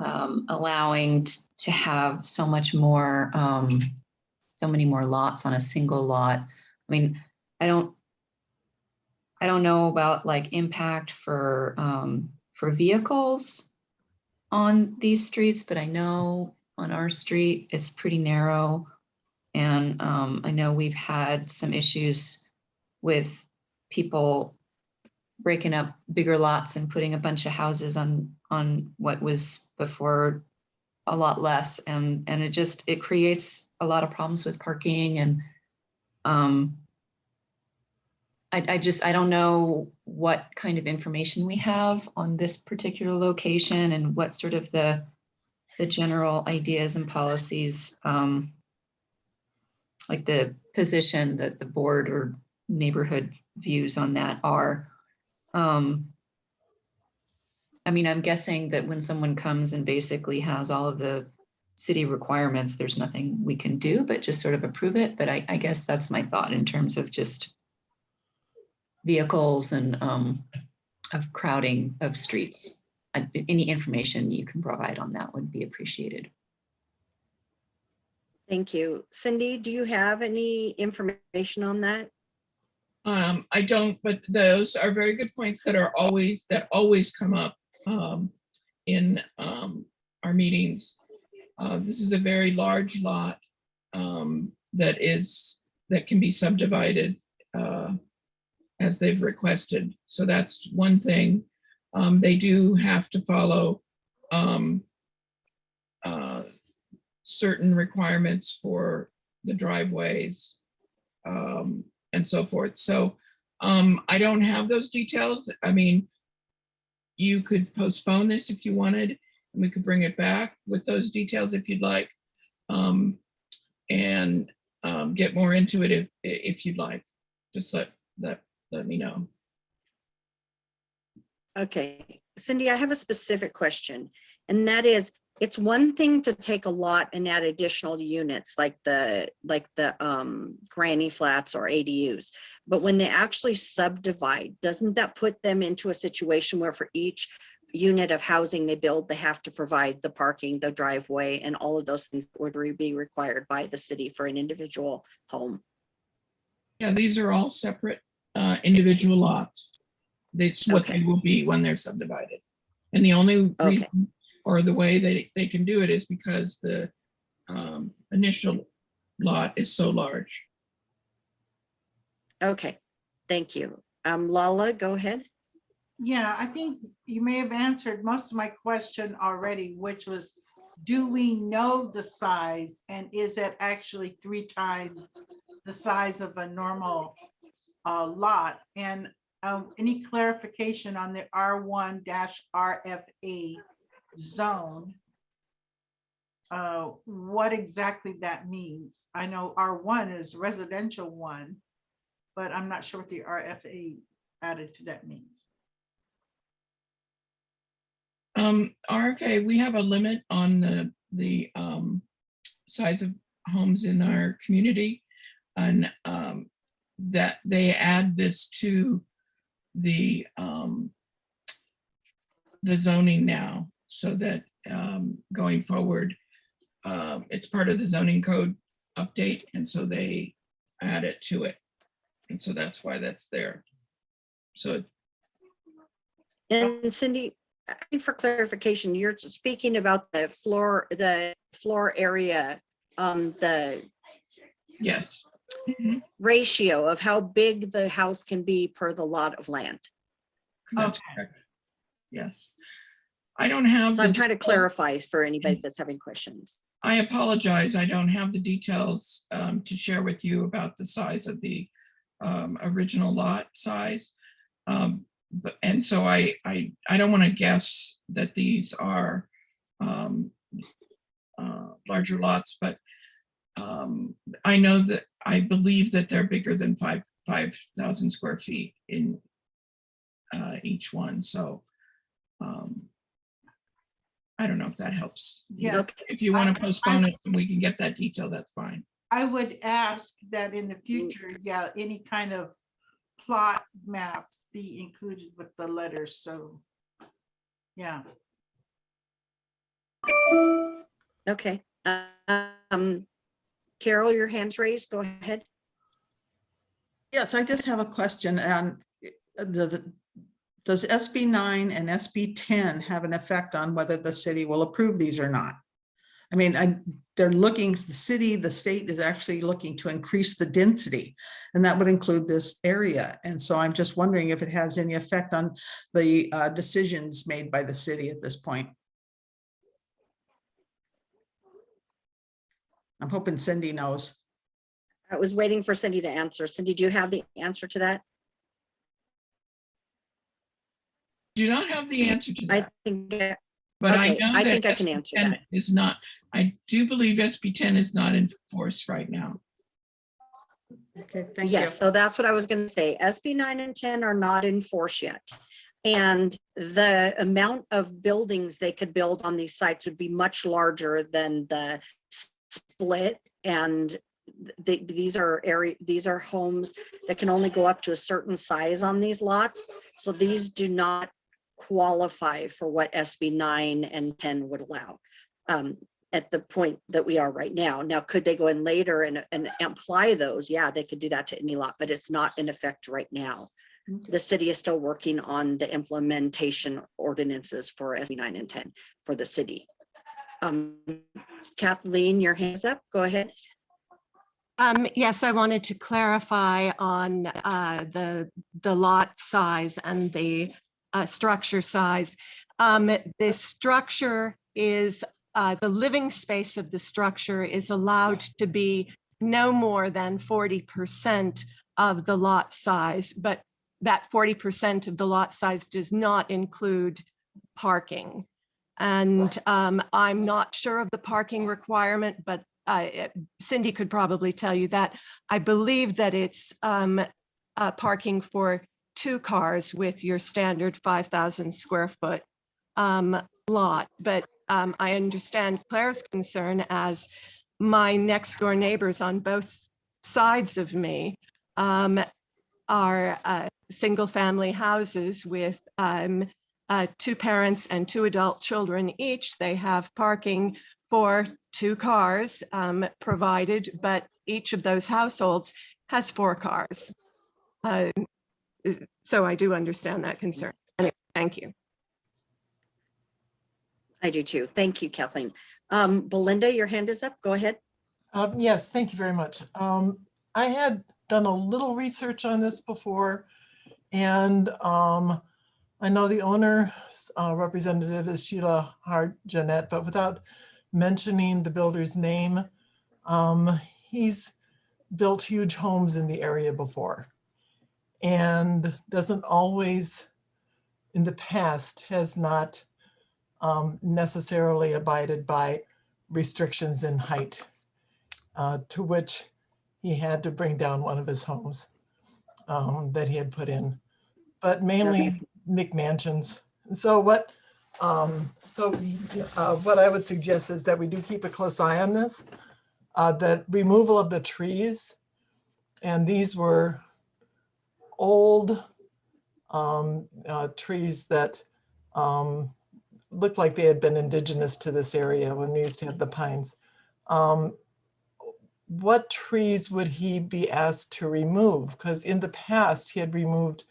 allowing to have so much more, so many more lots on a single lot. I mean, I don't know about like impact for for vehicles on these streets, but I know on our street, it's pretty narrow. And I know we've had some issues with people breaking up bigger lots and putting a bunch of houses on what was before a lot less. And it creates a lot of problems with parking. And I don't know what kind of information we have on this particular location and what sort of the general ideas and policies, like the position that the board or neighborhood views on that are. I mean, I'm guessing that when someone comes and basically has all of the city requirements, there's nothing we can do, but just sort of approve it. But I guess that's my thought in terms of just vehicles and of crowding of streets. Any information you can provide on that would be appreciated. Thank you. Cindy, do you have any information on that? I don't, but those are very good points that always come up in our meetings. This is a very large lot that can be subdivided as they've requested. So that's one thing. They do have to follow certain requirements for the driveways and so forth. So I don't have those details. I mean, you could postpone this if you wanted, and we could bring it back with those details if you'd like, and get more into it if you'd like. Just let me know. Okay, Cindy, I have a specific question, and that is, it's one thing to take a lot and add additional units like the granny flats or ADUs, but when they actually subdivide, doesn't that put them into a situation where for each unit of housing they build, they have to provide the parking, the driveway, and all of those things that would be required by the city for an individual home? Yeah, these are all separate individual lots. That's what they will be when they're subdivided. And the only reason or the way that they can do it is because the initial lot is so large. Okay, thank you. Lala, go ahead. Yeah, I think you may have answered most of my question already, which was, do we know the size, and is it actually 3 times the size of a normal lot? And any clarification on the R1-RFA zone, what exactly that means? I know R1 is residential 1, but I'm not sure what the RFA added to that means. RFA, we have a limit on the size of homes in our community, and that they add this to the zoning now, so that going forward, it's part of the zoning code update, and so they add it to it, and so that's why that's there. So, and Cindy, I think for clarification, you're speaking about the floor area, the yes, ratio of how big the house can be per the lot of land. that's correct. Yes, I don't have. So I'm trying to clarify for anybody that's having questions. I apologize. I don't have the details to share with you about the size of the original lot size. And so I don't want to guess that these are larger lots, but I know that I believe that they're bigger than 5,000 square feet in each one. So I don't know if that helps. Yes. If you want to postpone it and we can get that detail, that's fine. I would ask that in the future, yeah, any kind of plot maps be included with the letters. So, yeah. Okay. Carol, your hand's raised. Go ahead. Yes, I just have a question. And does SB 9 and SB 10 have an effect on whether the city will approve these or not? I mean, they're looking, the city, the state is actually looking to increase the density, and that would include this area. And so I'm just wondering if it has any effect on the decisions made by the city at this point. I'm hoping Cindy knows. I was waiting for Cindy to answer. Cindy, do you have the answer to that? Do not have the answer to I that, think, but I okay, know I that think I can SB answer 10 that. is not, I do believe SB 10 is not in force right now. Okay, thank you. Yes, so that's what I was going to say. SB 9 and 10 are not in force yet. And the amount of buildings they could build on these sites would be much larger than the split. And these are homes that can only go up to a certain size on these lots. So these do not qualify for what SB 9 and 10 would allow at the point that we are right now. Now, could they go in later and apply those? Yeah, they could do that to any lot, but it's not in effect right now. The city is still working on the implementation ordinances for SB 9 and 10 for the city. Kathleen, your hand's up. Go ahead. Yes, I wanted to clarify on the lot size and the structure size. The structure is, the living space of the structure is allowed to be no more than 40% of the lot size, but that 40% of the lot size does not include parking. And I'm not sure of the parking requirement, but Cindy could probably tell you that. I believe that it's parking for 2 cars with your standard 5,000 square foot lot. But I understand Claire's concern, as my next door neighbors on both sides of me are single family houses with 2 parents and 2 adult children each. They have parking for 2 cars provided, but each of those households has 4 cars. So I do understand that concern. Anyway, thank you. I do too. Thank you, Kathleen. Belinda, your hand is up. Go ahead. Yes, thank you very much. I had done a little research on this before, and I know the owner representative is Sheila Hart Jeanette, but without mentioning the builder's name, he's built huge homes in the area before, and doesn't always, in the past, has not necessarily abided by restrictions in height, to which he had to bring down one of his homes that he had put in, but mainly McMansions. So what I would suggest is that we do keep a close eye on this, that removal of the trees, and these were old trees that looked like they had been indigenous to this area when we used to have the pines. What trees would he be asked to remove? Because in the past he had removed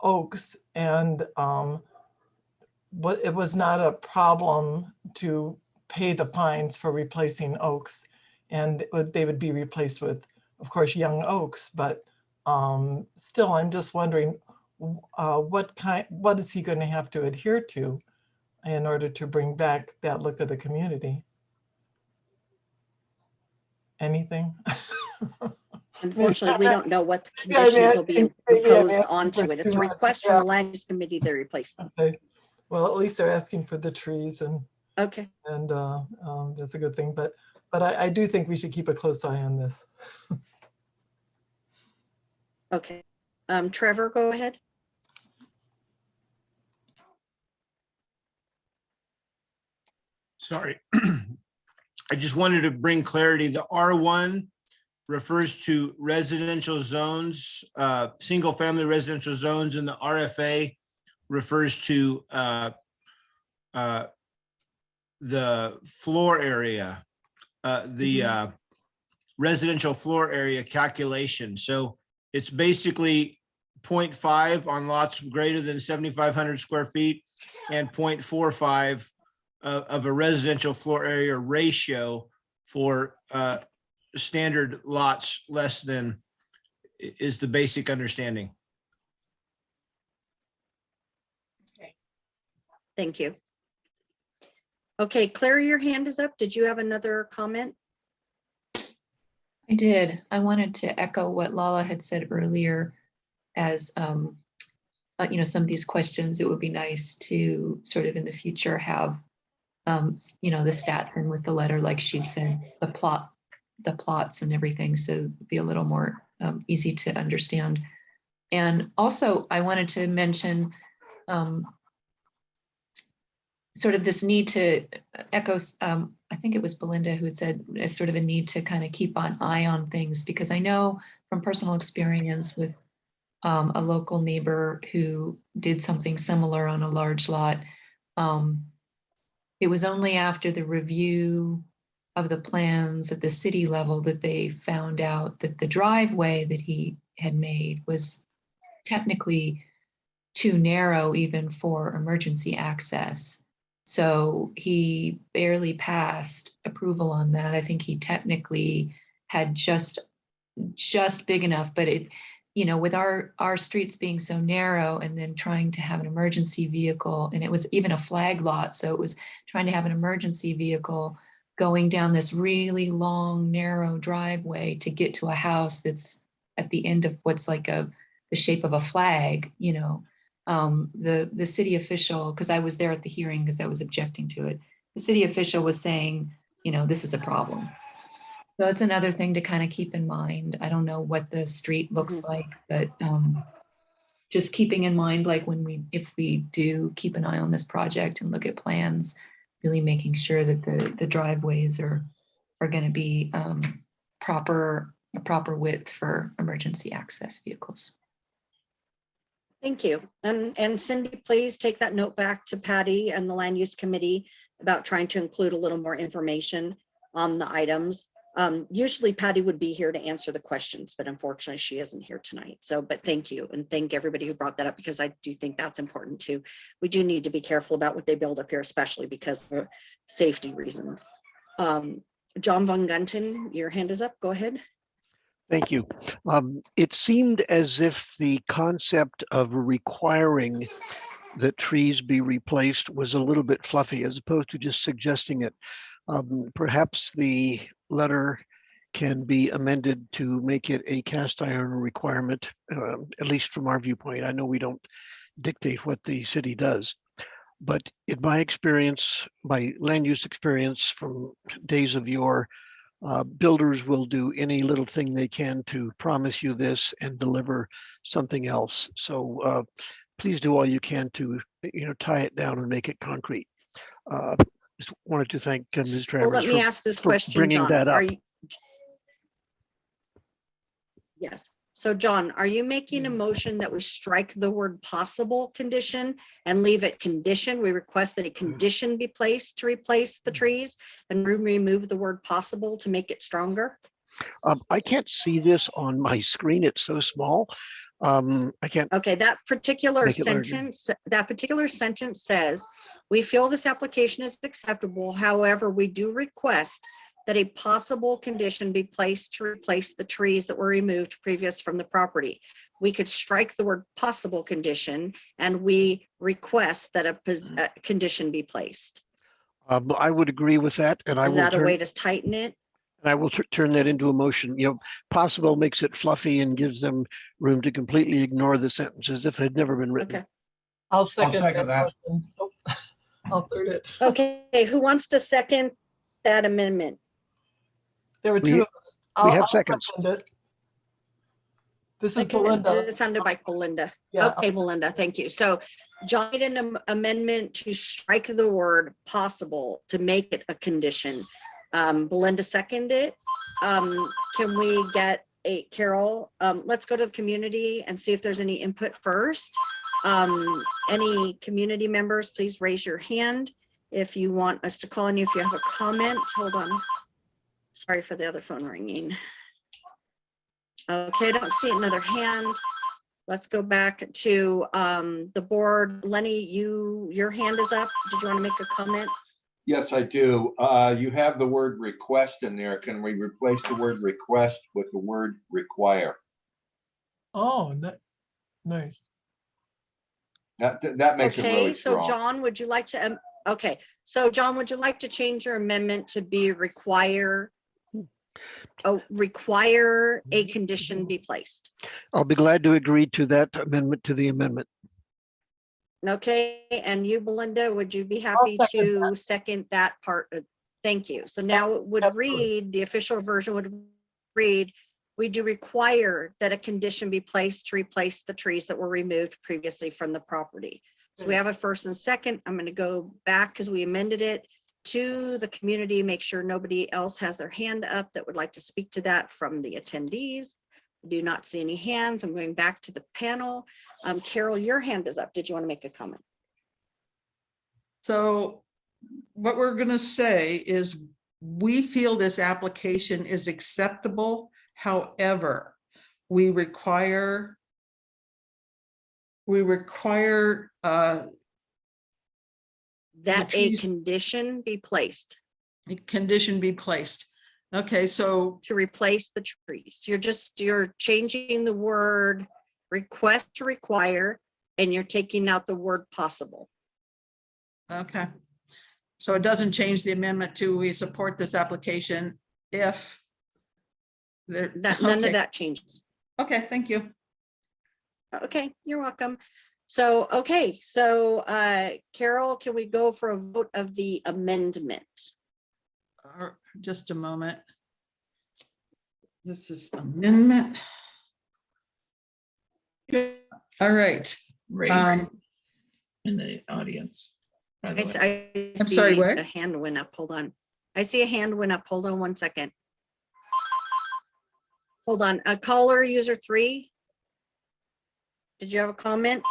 oaks, and it was not a problem to pay the fines for replacing oaks, and they would be replaced with, of course, young oaks. But still, I'm just wondering what is he going to have to adhere to in order to bring back that look of the community? Anything? Unfortunately, we don't know what the conditions will be imposed onto it. It's a request from the land use committee to replace them. Okay. Well, at least they're asking for the trees, and okay, and that's a good thing. But I do think we should keep a close eye on this. Okay, Trevor, go ahead. Sorry. I just wanted to bring clarity. The R1 refers to residential zones, single family residential zones, and the RFA refers to the floor area, residential floor area calculation. So it's basically 0.5 on lots greater than 7,500 square feet and 0.45 of a residential floor area ratio for standard lots less than is the basic understanding. Thank you. Okay, Claire, your hand is up. Did you have another comment? I did. I wanted to echo what Lala had said earlier as, you know, some of these questions, it would be nice to sort of in the future have, you know, the stats in with the letter, like she'd said, the plots and everything. So it'd be a little more easy to understand. And also I wanted to mention sort of this need to echo, I think it was Belinda who had said sort of a need to kind of keep an eye on things, because I know from personal experience with a local neighbor who did something similar on a large lot. It was only after the review of the plans at the city level that they found out that the driveway that he had made was technically too narrow even for emergency access. So he barely passed approval on that. I think he technically had just big enough, but it, you know, with our streets being so narrow and then trying to have an emergency vehicle, and it was even a flag lot. So it was trying to have an emergency vehicle going down this really long, narrow driveway to get to a house that's at the end of what's like the shape of a flag, you know. The city official, because I was there at the hearing because I was objecting to it, the city official was saying, you know, this is a problem. So it's another thing to kind of keep in mind. I don't know what the street looks like, but just keeping in mind, like if we do keep an eye on this project and look at plans, really making sure that the driveways are going to be a proper width for emergency access vehicles. Thank you. And Cindy, please take that note back to Patty and the Land Use Committee about trying to include a little more information on the items. Usually Patty would be here to answer the questions, but unfortunately she isn't here tonight. So, but thank you. And thank everybody who brought that up, because I do think that's important too. We do need to be careful about what they build up here, especially because of safety reasons. John Von Gunten, your hand is up. Go ahead. Thank you. It seemed as if the concept of requiring that trees be replaced was a little bit fluffy as opposed to just suggesting it. Perhaps the letter can be amended to make it a cast iron requirement, at least from our viewpoint. I know we don't dictate what the city does, but in my experience, my land use experience from days of yore, builders will do any little thing they can to promise you this and deliver something else. So please do all you can to, you know, tie it down and make it concrete. Just wanted to thank Ms. Travers. Well, let me ask this question, bringing John. that up. Yes. So John, are you making a motion that we strike the word possible condition and leave it condition? We request that a condition be placed to replace the trees and remove the word possible to make it stronger? I can't see this on my screen. It's so small. I can't. Okay, that particular make it larger. sentence says, we feel this application is acceptable. However, we do request that a possible condition be placed to replace the trees that were removed previous from the property. We could strike the word possible condition and we request that a condition be placed. I would agree with that. And I Is will that a way to tighten it? And I will turn that into a motion. You know, possible makes it fluffy and gives them room to completely ignore the sentence as if it had never been written. Okay. I'll second that. that. motion. Oh, I'll third it. Okay, who wants to second that amendment? There were We- two of us. we have I'll seconds. second it. This is Okay, Belinda. it sounded like Belinda. Yeah, Okay, Belinda, thank you. So John made an amendment to strike the word possible to make it a condition. Belinda seconded it. Can we get a Carol? Let's go to the community and see if there's any input first. Any community members, please raise your hand if you want us to call on you. If you have a comment, hold on. Sorry for the other phone ringing. Okay, I don't see another hand. let's go back to the board. Lenny, your hand is up. Did you want to make a comment? Yes, I do. You have the word request in there. Can we replace the word request with the word require? Oh, nice. That makes it Okay, really so strong. John, would you like to, okay, so John, would you like to change your amendment to be require a condition be placed? I'll be glad to agree to that amendment to the amendment. Okay, and you, Belinda, would you be happy to second that part? Thank you. So now it would read, the official version would read, we do require that a condition be placed to replace the trees that were removed previously from the property. So we have a first and second. I'm going to go back because we amended it to the community, make sure nobody else has their hand up that would like to speak to that from the attendees. I do not see any hands. I'm going back to the panel. Carol, your hand is up. Did you want to make a comment? So what we're going to say is we feel this application is acceptable. However, we require that a trees- condition be placed a condition be placed. Okay, so to replace the trees. You're changing the word request to require, and you're taking out the word possible. okay. So it doesn't change the amendment to we support this application if there, None okay. of that changes. Okay, thank you. Okay, you're welcome. So, okay, so Carol, can we go for a vote of the amendment? Just a moment. This is amendment. All right. Raise hand in the audience. By the way. I'm sorry, see what? A hand went up. Hold on. I see a hand went up. Hold on 1 second. Hold on. Caller user 3. Did you have a comment?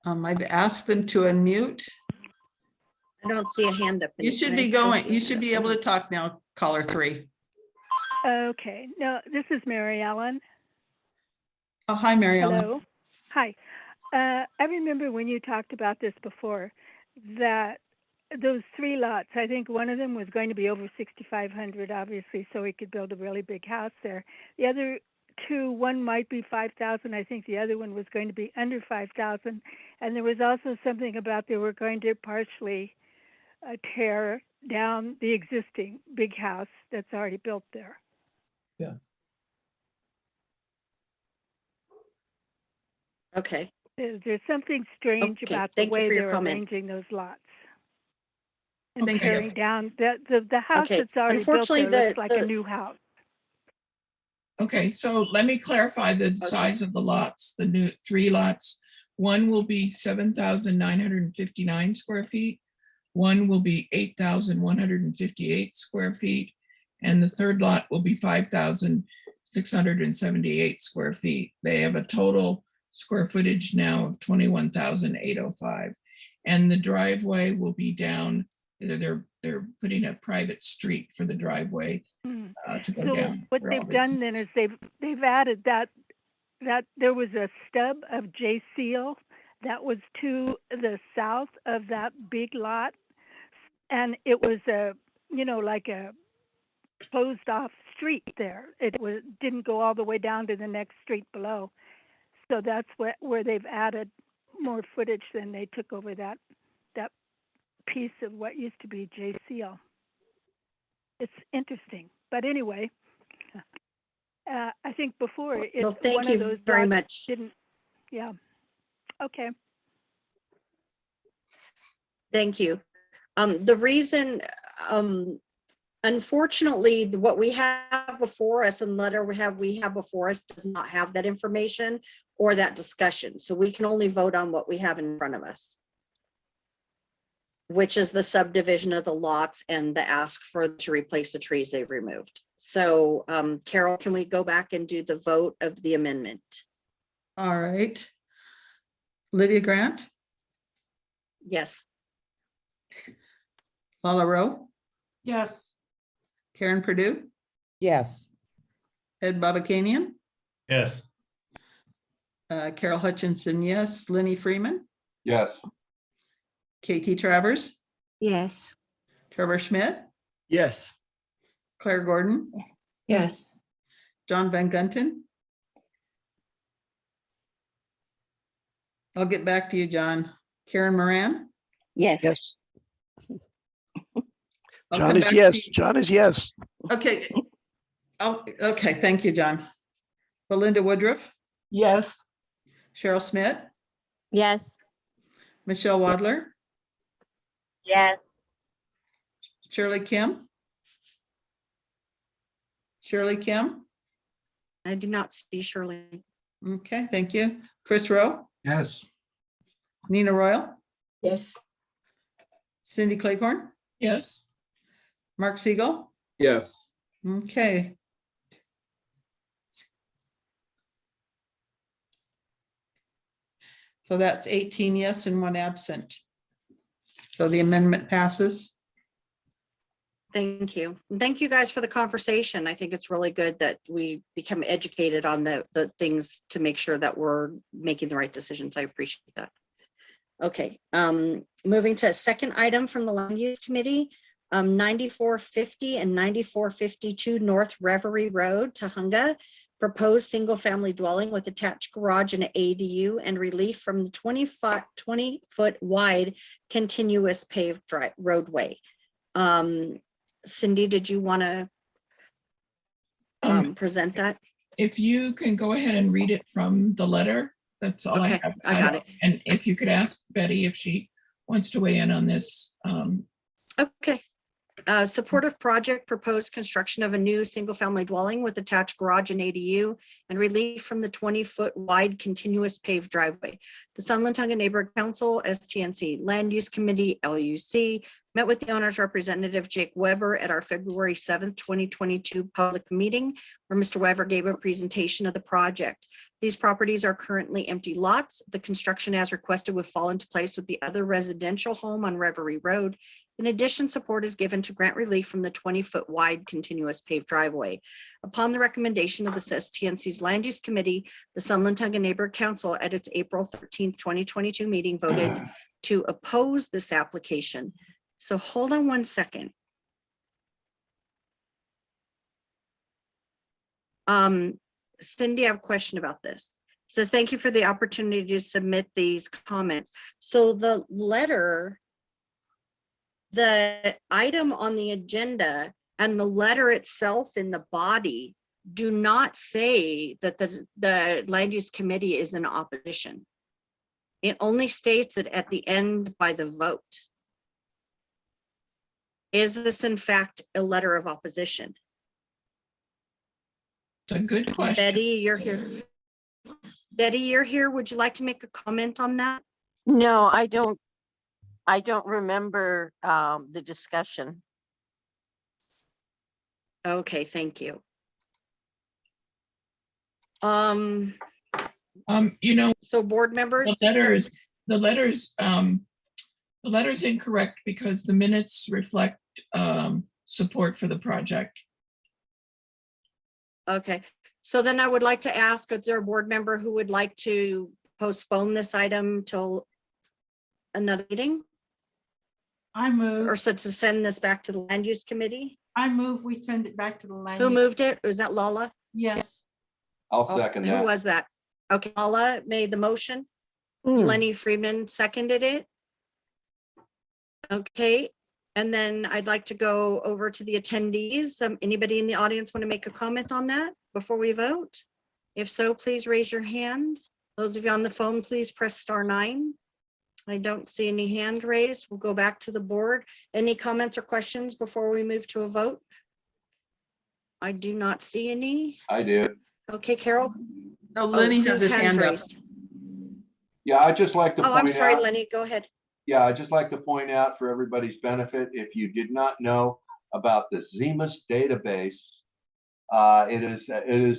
I've asked them to unmute. I don't see a hand up. You should I be don't going, see a you hand should up. be able to talk now, caller 3. Okay, no, this is Mary Ellen. Oh, hi, Mary Ellen. Hello. Hi. I remember when you talked about this before, that those 3 lots, I think one of them was going to be over 6,500, obviously, so we could build a really big house there. The other 2, one might be 5,000. I think the other one was going to be under 5,000. And there was also something about they were going to partially tear down the existing big house that's already built there. Yeah. Okay. There's something strange Okay, about the thank you way for your they're comment. arranging those lots. And Thank you. tearing down the house Okay, that's already built unfortunately, there looks the- like a the- new house. Okay, so let me clarify the size of the lots, the new 3 lots. One will be 7,959 square feet. One will be 8,158 square feet. And the third lot will be 5,678 square feet. They have a total square footage now of 21,805. And the driveway will be down, they're putting a private street for the driveway to go So down. what for all they've this. done then is they've added that there was a stub of J Seal that was to the south of that big lot, and it was like a closed off street there. It didn't go all the way down to the next street below. So that's where they've added more footage than they took over that piece of what used to be J Seal. It's interesting, but anyway, I think before Well, thank one you of those very lots much. didn't. Yeah. Okay. Thank you. The reason, unfortunately, what we have before us and letter we have before us does not have that information or that discussion. So we can only vote on what we have in front of us, which is the subdivision of the lots and the ask to replace the trees they've removed. So Carol, can we go back and do the vote of the amendment? All right. Lydia Grant, Yes. Lala Rowe, Yes. Karen Purdue, Yes. Ed Babakanian, Yes. Carol Hutchinson, yes. Lenny Freeman, Yes. KT Travers, Yes. Trevor Schmidt, Yes. Claire Gordon, Yes. John Van Gunten. I'll get back to you, John. Karen Moran. Yes. Yes. I'll John come is back to yes. you. John is yes. Okay. Oh, okay. Thank you, John. Belinda Woodruff, Yes. Cheryl Smith, Yes. Michelle Wadler, Yes. Shirley Kim. Shirley Kim. I do not see Shirley. Okay, thank you. Chris Rowe, Yes. Nina Royal, Yes. Cindy Claycorn, Yes. Mark Siegel. Yes. Okay. So that's 18 yes and 1 absent. So the amendment passes. Thank you. And thank you guys for the conversation. I think it's really good that we become educated on the things to make sure that we're making the right decisions. I appreciate that. Okay, moving to a second item from the Land Use Committee, 9450 and 9452 North Reverie Road, Tahunga. Proposed single-family dwelling with attached garage and ADU and relief from the 20-foot wide continuous paved roadway. Cindy, did you want to present that? If you can go ahead and read it from the letter, that's all I Okay, have. I got it. And if you could ask Betty if she wants to weigh in on this. Okay. Supportive project, proposed construction of a new single-family dwelling with attached garage and ADU and relief from the 20-foot wide continuous paved driveway. The Sunland Tonga Neighborhood Council, STNC Land Use Committee, LUC, met with the owner's representative, Jake Weber, at our February 7th, 2022 public meeting, where Mr. Weber gave a presentation of the project. These properties are currently empty lots. The construction as requested would fall into place with the other residential home on Reverie Road. In addition, support is given to grant relief from the 20-foot wide continuous paved driveway. Upon the recommendation of the STNC's Land Use Committee, the Sunland Tonga Neighborhood Council at its April 13th, 2022 meeting voted to oppose this application. So hold on one second. Cindy, I have a question about this. It says, thank you for the opportunity to submit these comments. So the letter, the item on the agenda and the letter itself in the body do not say that the Land Use Committee is in opposition. It only states it at the end by the vote. Is this in fact a letter of opposition? It's a good question. Betty, you're here. Betty, you're here. Would you like to make a comment on that? No, I don't remember the discussion. Okay, thank you. You know, so board members, the letter's incorrect because the minutes reflect support for the project. Okay, so then I would like to ask if there a board member who would like to postpone this item till another meeting? I move. Or so to send this back to the Land Use Committee? I move we send it back to the land. Who use- moved it? Was that Lala? Yes. I'll second Who that. was that? Okay, Lala made the motion. Lenny Freeman seconded it. Okay, and then I'd like to go over to the attendees. Anybody in the audience want to make a comment on that before we vote? If so, please raise your hand. Those of you on the phone, please press *9. I don't see any hand raised. We'll go back to the board. Any comments or questions before we move to a vote? I do not see any. I did. Okay, Carol? No, Lenny has whose his hand's hand up. raised? Yeah, I'd just like to Oh, I'm point sorry, out, Lenny, go ahead. yeah, I'd just like to point out for everybody's benefit, if you did not know about the ZEMAS database,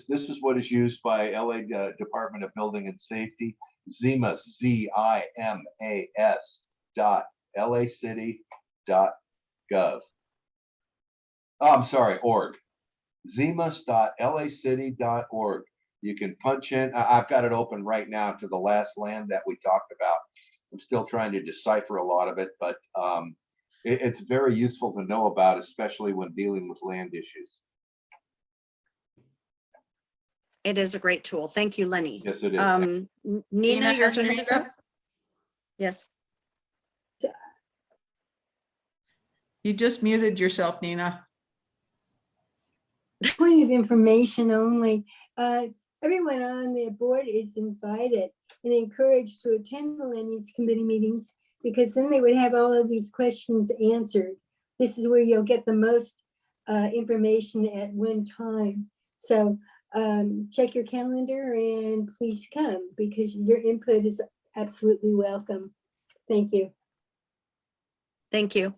this is what is used by LA Department of Building and Safety, ZEMAS, ZIMAS.lacity.gov. Oh, I'm sorry, org. zemus.lacity.org. You can punch in, I've got it open right now to the last land that we talked about. I'm still trying to decipher a lot of it, but it's very useful to know about, especially when dealing with land issues. It is a great tool. Thank you, Lenny. Yes, it is. Nina, your has her hand hand is up? up? Yes. You just muted yourself, Nina. Point of information only. Everyone on the board is invited and encouraged to attend the land use committee meetings, because then they would have all of these questions answered. This is where you'll get the most information at one time. So check your calendar and please come, because your input is absolutely welcome. Thank you. Thank you.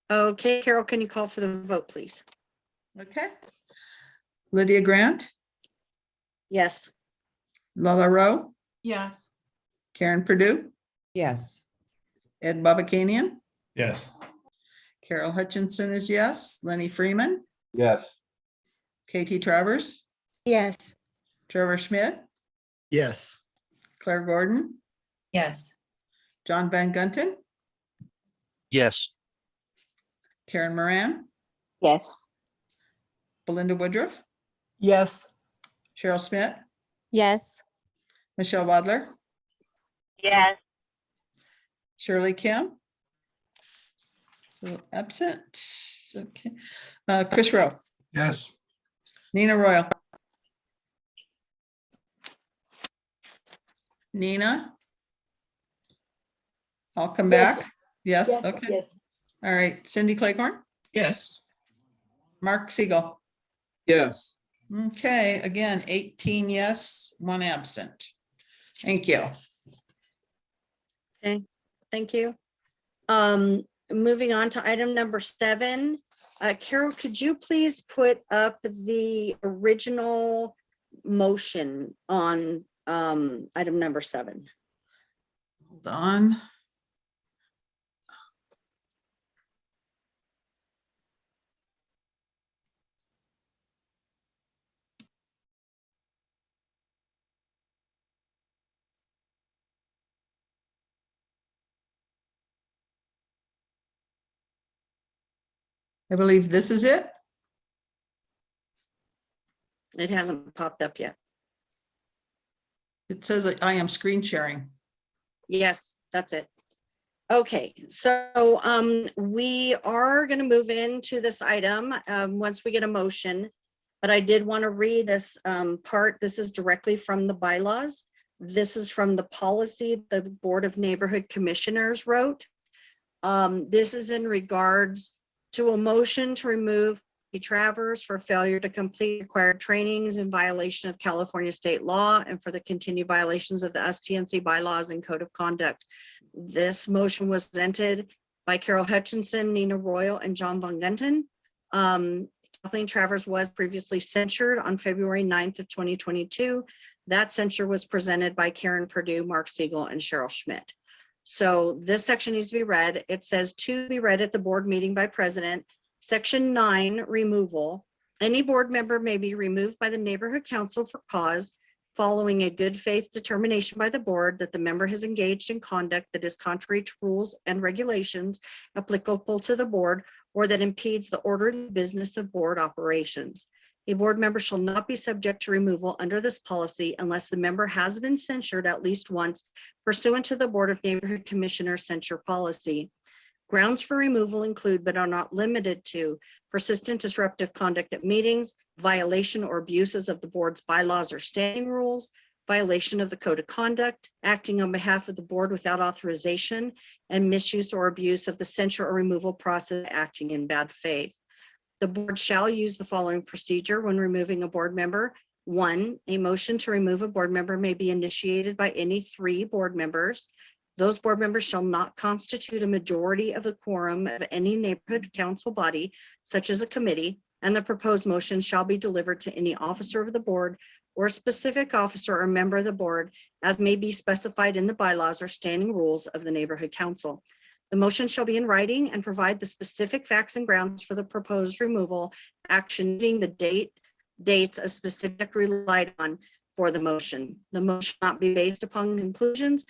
Okay, Carol, can you call for the vote, please? Okay. Lydia Grant, Yes. Lala Rowe, Yes. Karen Purdue, Yes. Ed Babakanian, Yes. Carol Hutchinson is yes, Lenny Freeman, Yes. Katie Travers, Yes. Trevor Schmidt, Yes. Claire Gordon, Yes. John Van Gunten, Yes. Karen Moran, Yes. Belinda Woodruff, Yes. Cheryl Schmidt, Yes. Michelle Wadler, Yes. Shirley Kim. Absent. Okay. Chris Rowe, Yes. Nina Royal. Nina? I'll come back. Yes, Yes, okay. yes. All right, Cindy Claycorn, Yes. Mark Siegel. Yes. Okay, again, 18 yes, 1 absent. Thank you. Okay, thank you. Moving on to item number 7. Carol, could you please put up the original motion on item number 7? Hold on. I believe this is it. It hasn't popped up yet. It says that I am screen sharing. Yes, that's it. Okay, so we are going to move into this item once we get a motion, but I did want to read this part. This is directly from the bylaws. This is from the policy the Board of Neighborhood Commissioners wrote. This is in regards to a motion to remove Travers for failure to complete required trainings in violation of California state law and for the continued violations of the STNC bylaws and code of conduct. This motion was presented by Carol Hutchinson, Nina Royal, and John Von Gunten. Kathleen Travers was previously censured on February 9th of 2022. That censure was presented by Karen Purdue, Mark Siegel, and Cheryl Schmidt. So this section needs to be read. It says to be read at the board meeting by president. Section 9, removal. Any board member may be removed by the neighborhood council for cause following a good faith determination by the board that the member has engaged in conduct that is contrary to rules and regulations applicable to the board or that impedes the orderly business of board operations. A board member shall not be subject to removal under this policy unless the member has been censured at least once pursuant to the Board of Neighborhood Commissioners censure policy. Grounds for removal include, but are not limited to, persistent disruptive conduct at meetings, violation or abuses of the board's bylaws or standing rules, violation of the code of conduct, acting on behalf of the board without authorization, and misuse or abuse of the censure or removal process, acting in bad faith. The board shall use the following procedure when removing a board member. 1, a motion to remove a board member may be initiated by any 3 board members. Those board members shall not constitute a majority of the quorum of any neighborhood council body, such as a committee, and the proposed motion shall be delivered to any officer of the board or specific officer or member of the board as may be specified in the bylaws or standing rules of the neighborhood council. The motion shall be in writing and provide the specific facts and grounds for the proposed removal action, being the dates of specific relied on for the motion. The motion not be based upon conclusions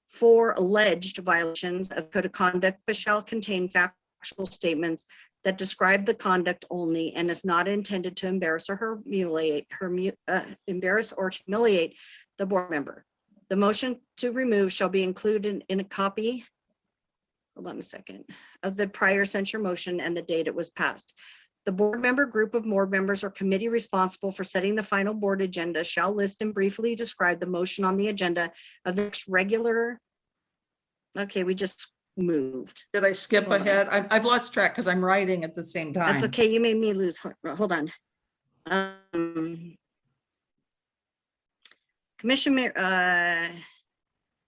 for alleged violations of code of conduct, but shall contain factual statements that describe the conduct only and is not intended to embarrass or humiliate the board member. The motion to remove shall be included in a copy, hold on a second, of the prior censure motion and the date it was passed. The board member, group of board members, or committee responsible for setting the final board agenda shall list and briefly describe the motion on the agenda of the next regular. Okay, we just moved. Did I skip Hold on. ahead? I've lost track because I'm writing at the same time. That's okay, you made me lose, hold on. Commission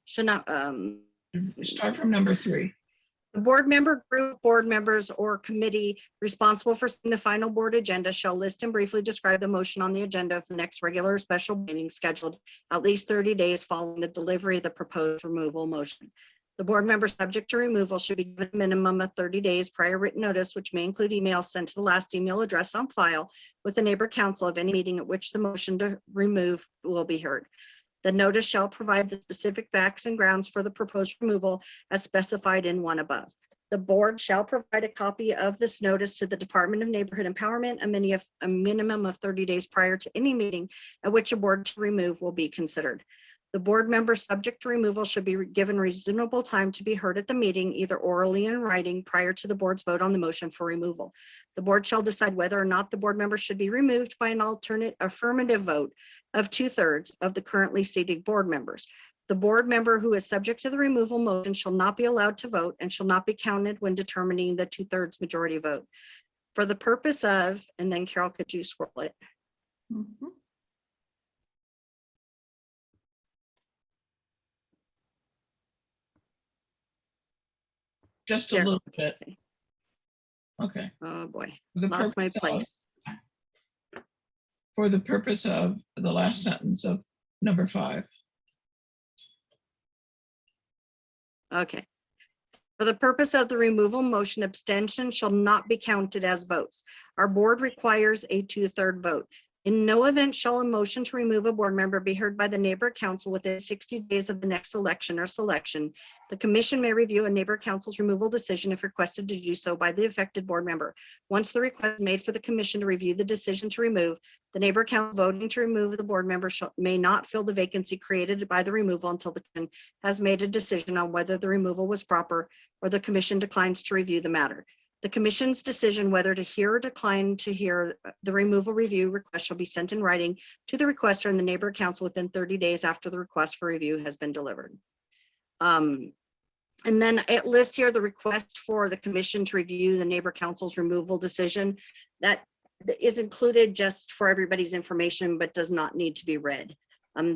should not, Start from number 3. the board member, group, board members, or committee responsible for setting the final board agenda shall list and briefly describe the motion on the agenda of the next regular or special meeting scheduled at least 30 days following the delivery of the proposed removal motion. The board member subject to removal should be given a minimum of 30 days prior written notice, which may include emails sent to the last email address on file with the neighbor council of any meeting at which the motion to remove will be heard. The notice shall provide the specific facts and grounds for the proposed removal as specified in one above. The board shall provide a copy of this notice to the Department of Neighborhood Empowerment a minimum of 30 days prior to any meeting at which a board to remove will be considered. The board member subject to removal should be given reasonable time to be heard at the meeting, either orally or in writing, prior to the board's vote on the motion for removal. The board shall decide whether or not the board member should be removed by an alternate affirmative vote of 2/3 of the currently seated board members. The board member who is subject to the removal motion shall not be allowed to vote and shall not be counted when determining the 2/3 majority vote. For the purpose of, and then Carol, could you scroll it? Mhm. Just a There. little bit. Okay. Oh, boy, The lost my purpose of- place. For the purpose of the last sentence of number 5. Okay. For the purpose of the removal motion, abstention shall not be counted as votes. Our board requires a 2/3 vote. In no event shall a motion to remove a board member be heard by the neighbor council within 60 days of the next election or selection. The commission may review a neighbor council's removal decision if requested to do so by the affected board member. Once the request is made for the commission to review the decision to remove, the neighbor council voting to remove the board member may not fill the vacancy created by the removal until the commission has made a decision on whether the removal was proper or the commission declines to review the matter. The commission's decision whether to hear or decline to hear the removal review request shall be sent in writing to the requester and the neighbor council within 30 days after the request for review has been delivered. And then it lists here the request for the commission to review the neighbor council's removal decision. That is included just for everybody's information, but does not need to be read.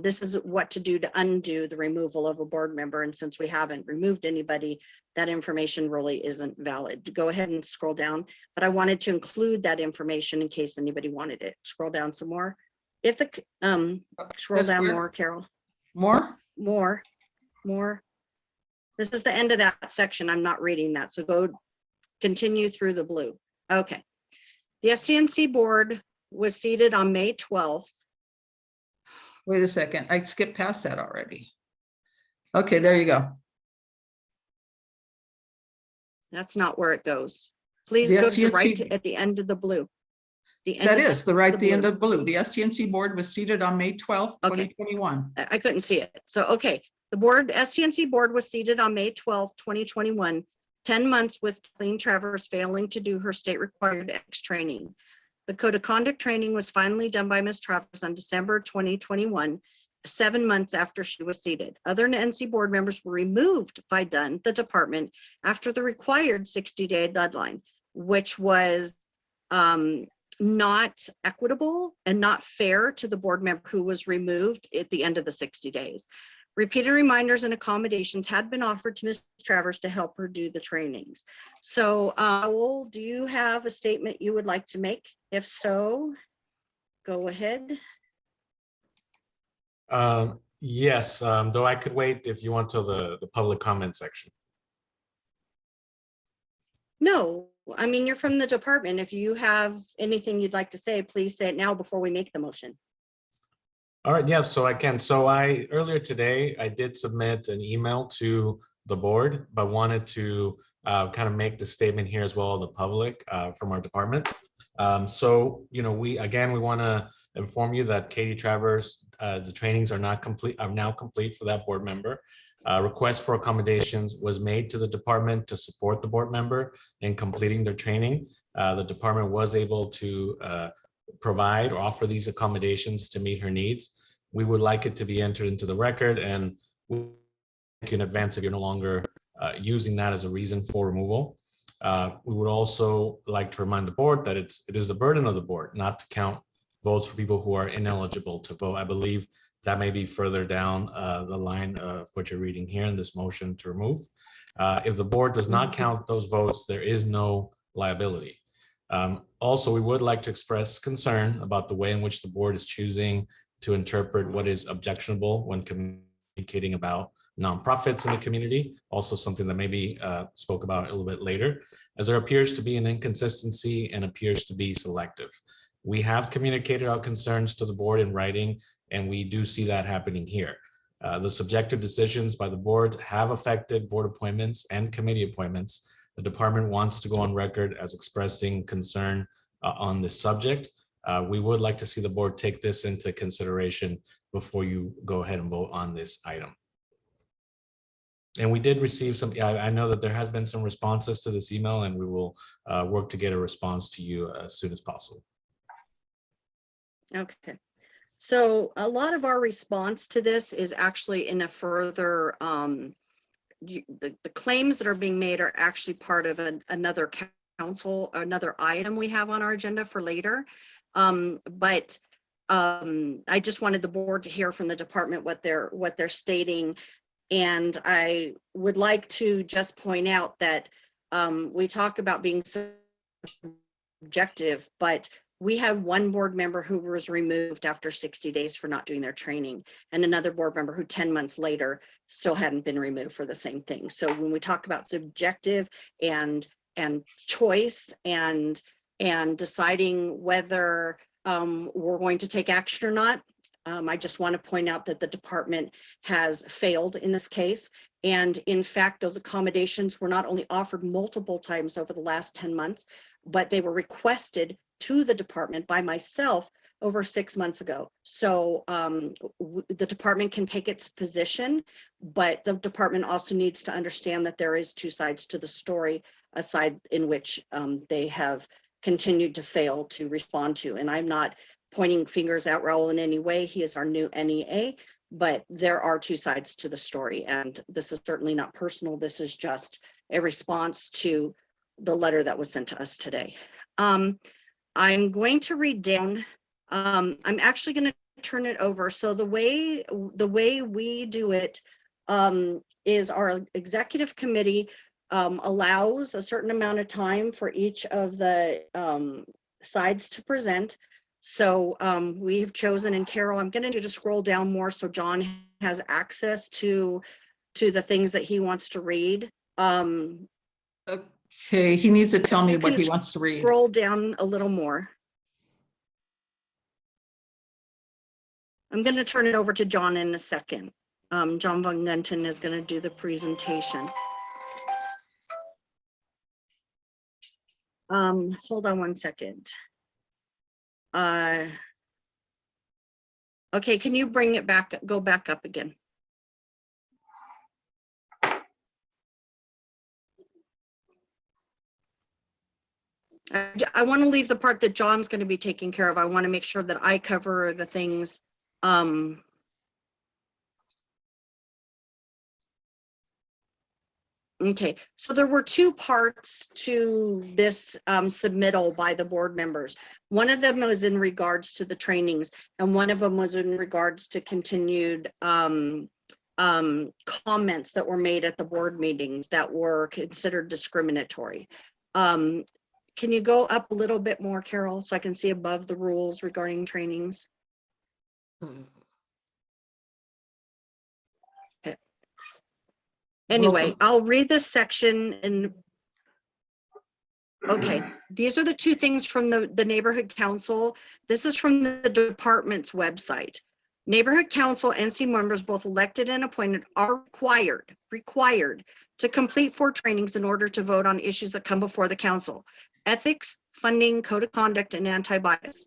This is what to do to undo the removal of a board member. And since we haven't removed anybody, that information really isn't valid. Go ahead and scroll down, but I wanted to include that information in case anybody wanted it. Scroll down some more. If the, scroll This down where- more, Carol. More? More. This is the end of that section. I'm not reading that. So go continue through the blue. Okay. The SCNC board was seated on May 12th. Wait a second, I skipped past that already. Okay, there you go. That's not where it goes. Please The go to the SDNC right at the end of the blue. The end That of is the end blue. of blue. The STNC board was seated on May 12th, Okay. 2021. I couldn't see it. So, okay, the STNC board was seated on May 12th, 2021, 10 months with Kathleen Travers failing to do her state required ethics training. The code of conduct training was finally done by Ms. Travers on December 2021, 7 months after she was seated. Other NC board members were removed by Dunn, the department, after the required 60-day deadline, which was not equitable and not fair to the board member who was removed at the end of the 60 days. Repeated reminders and accommodations had been offered to Ms. Travers to help her do the trainings. So, Raul, do you have a statement you would like to make? If so, go ahead. Yes, though I could wait if you want till the public comment section. No, I mean, you're from the department. If you have anything you'd like to say, please say it now before we make the motion. All right, yeah, so I can. So earlier today, I did submit an email to the board, but wanted to kind of make the statement here as well, the public from our department. So, we want to inform you that Katie Travers, the trainings are now complete for that board member. Request for accommodations was made to the department to support the board member in completing their training. The department was able to provide or offer these accommodations to meet her needs. We would like it to be entered into the record, and we thank you in advance if you're no longer using that as a reason for removal. We would also like to remind the board that it is the burden of the board not to count votes for people who are ineligible to vote. I believe that may be further down the line of what you're reading here in this motion to remove. If the board does not count those votes, there is no liability. Also, we would like to express concern about the way in which the board is choosing to interpret what is objectionable when communicating about nonprofits in the community. Also something that maybe spoke about a little bit later, as there appears to be an inconsistency and appears to be selective. We have communicated our concerns to the board in writing, and we do see that happening here. The subjective decisions by the board have affected board appointments and committee appointments. The department wants to go on record as expressing concern on this subject. We would like to see the board take this into consideration before you go ahead and vote on this item. And we did receive some, I know that there has been some responses to this email, and we will work to get a response to you as soon as possible. Okay. So a lot of our response to this is actually in a further, the claims that are being made are actually part of another council, another item we have on our agenda for later. But I just wanted the board to hear from the department what they're stating. And I would like to just point out that we talk about being subjective, but we had one board member who was removed after 60 days for not doing their training, and another board member who 10 months later still hadn't been removed for the same thing. So when we talk about subjective and choice and deciding whether we're going to take action or not, I just want to point out that the department has failed in this case. And in fact, those accommodations were not only offered multiple times over the last 10 months, but they were requested to the department by myself over 6 months ago. So the department can take its position, but the department also needs to understand that there is two sides to the story, a side in which they have continued to fail to respond to. And I'm not pointing fingers at Raul in any way. He is our new NEA, but there are two sides to the story. And this is certainly not personal. This is just a response to the letter that was sent to us today. I'm going to read down, I'm actually going to turn it over. So the way we do it is our executive committee allows a certain amount of time for each of the sides to present. So we've chosen, and Carol, I'm going to just scroll down more so John has access to the things that he wants to read. Okay, he needs to tell me what he wants to read. Scroll down a little more. I'm going to turn it over to John in a second. John Van Gunten is going to do the presentation. Hold on one second. Okay, can you bring it back, go back up again? I want to leave the part that John's going to be taking care of. I want to make sure that I cover the things. Okay, so there were two parts to this submittal by the board members. One of them was in regards to the trainings, and one of them was in regards to continued comments that were made at the board meetings that were considered discriminatory. Can you go up a little bit more, Carol, so I can see above the rules regarding trainings? Okay. Anyway, I'll read this section and Okay, these are the two things from the neighborhood council. This is from the department's website. Neighborhood council NC members, both elected and appointed, are required to complete 4 trainings in order to vote on issues that come before the council: ethics, funding, code of conduct, and anti-bias.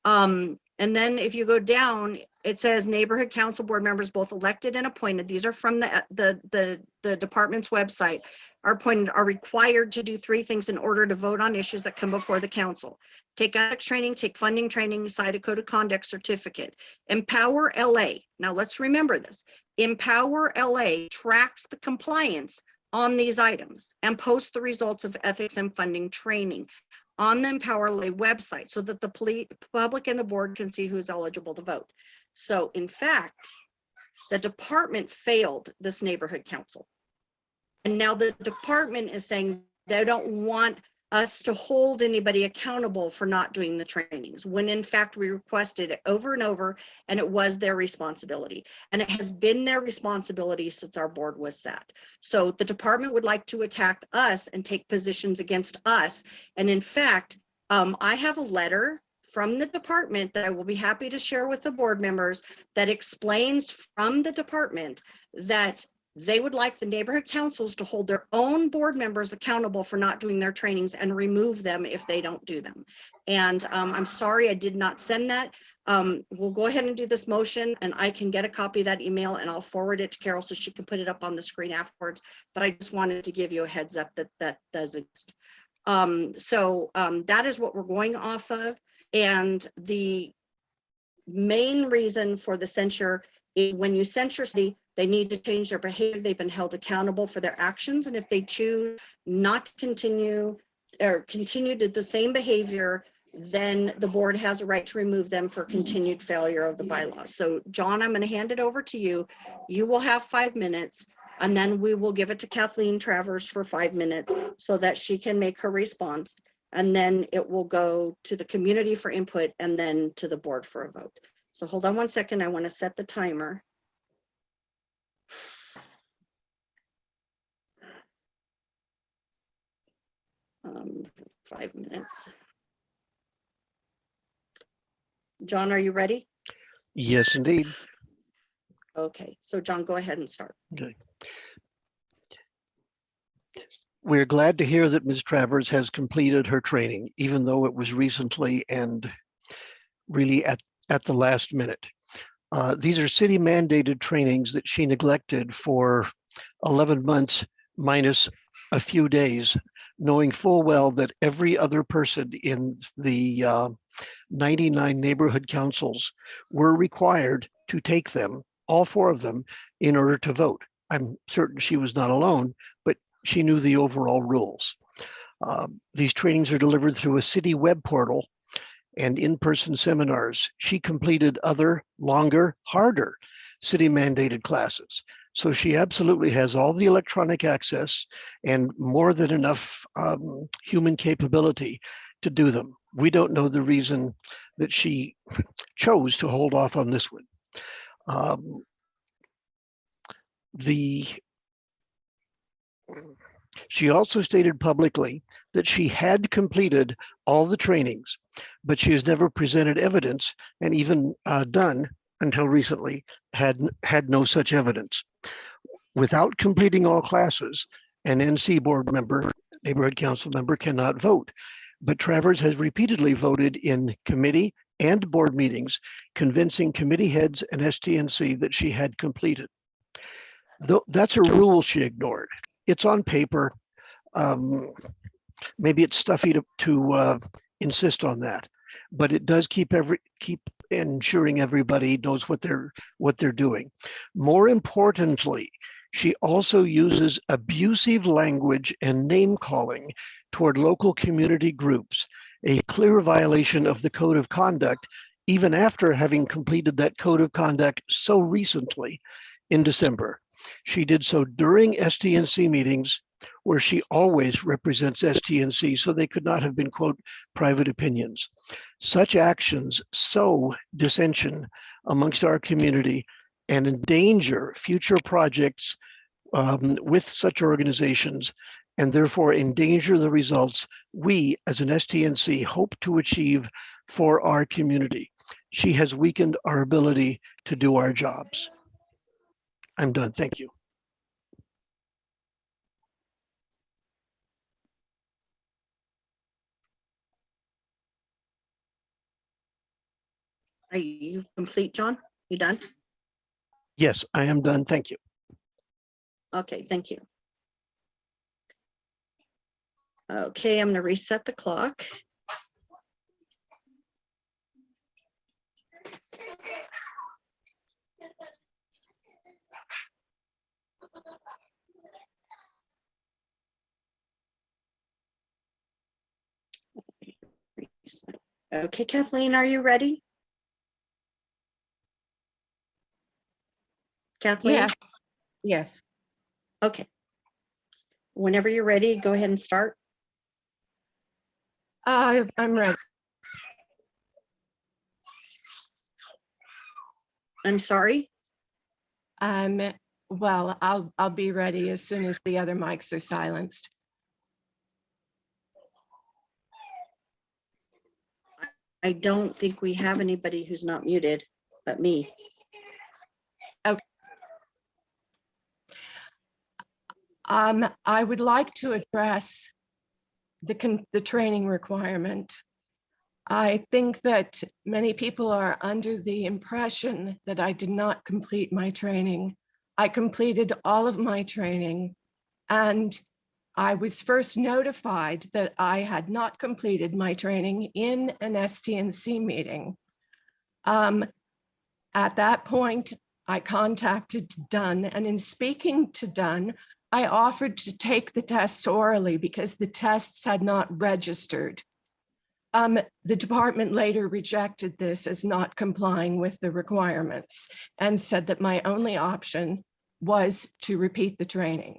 And then if you go down, it says neighborhood council board members, both elected and appointed, these are from the department's website, are appointed, are required to do 3 things in order to vote on issues that come before the council: take ethics training, take funding training, cite a code of conduct certificate. Empower LA. Now let's remember this. Empower LA tracks the compliance on these items and posts the results of ethics and funding training on the Empower LA website so that the public and the board can see who's eligible to vote. So in fact, the department failed this neighborhood council. And now the department is saying they don't want us to hold anybody accountable for not doing the trainings, when in fact we requested it over and over, and it was their responsibility. And it has been their responsibility since our board was set. So the department would like to attack us and take positions against us. And in fact, I have a letter from the department that I will be happy to share with the board members that explains from the department that they would like the neighborhood councils to hold their own board members accountable for not doing their trainings and remove them if they don't do them. And I'm sorry I did not send that. We'll go ahead and do this motion, and I can get a copy of that email and I'll forward it to Carol so she can put it up on the screen afterwards. But I just wanted to give you a heads up that that does exist. That is what we're going off of. And the main reason for the censure is when you censure city, they need to change their behavior. They've been held accountable for their actions. And if they choose not to continue to the same behavior, then the board has a right to remove them for continued failure of the bylaws. So John, I'm going to hand it over to you. You will have 5 minutes, and then we will give it to Kathleen Travers for 5 minutes so that she can make her response. And then it will go to the community for input and then to the board for a vote. So hold on 1 second. I want to set the timer. Um, 5 minutes. John, are you ready? Yes, indeed. Okay, so John, go ahead and start. Okay. We're glad to hear that Ms. Travers has completed her training, even though it was recently and really at the last minute. These are city mandated trainings that she neglected for 11 months minus a few days, knowing full well that every other person in the 99 neighborhood councils were required to take them, all 4 of them, in order to vote. I'm certain she was not alone, but she knew the overall rules. These trainings are delivered through a city web portal and in-person seminars. She completed other, longer, harder city mandated classes. So she absolutely has all the electronic access and more than enough human capability to do them. We don't know the reason that she chose to hold off on this one. She also stated publicly that she had completed all the trainings, but she has never presented evidence, and even done until recently had no such evidence. Without completing all classes, an NC board member, neighborhood council member, cannot vote. But Travers has repeatedly voted in committee and board meetings, convincing committee heads and STNC that she had completed. Though that's a rule she ignored. It's on paper. Maybe it's stuffy to insist on that, but it does keep ensuring everybody knows what they're doing. More importantly, she also uses abusive language and name calling toward local community groups, a clear violation of the code of conduct, even after having completed that code of conduct so recently in December. She did so during STNC meetings where she always represents STNC, so they could not have been, quote, private opinions. Such actions sow dissension amongst our community and endanger future projects with such organizations and therefore endanger the results we as an STNC hope to achieve for our community. She has weakened our ability to do our jobs. I'm done. Thank you. Are you complete, John? You done? Yes, I am done. Thank you. Okay, thank you. Okay, I'm going to reset the clock. Okay, Kathleen, are you ready? Kathleen? Yes, yes. Okay. Whenever you're ready, go ahead and start. I'm ready. I'm sorry. Well, I'll be ready as soon as the other mics are silenced. I don't think we have anybody who's not muted, but me. Okay. I would like to address the training requirement. I think that many people are under the impression that I did not complete my training. I completed all of my training, and I was first notified that I had not completed my training in an STNC meeting. At that point, I contacted Dunn, and in speaking to Dunn, I offered to take the tests orally because the tests had not registered. The department later rejected this as not complying with the requirements and said that my only option was to repeat the training.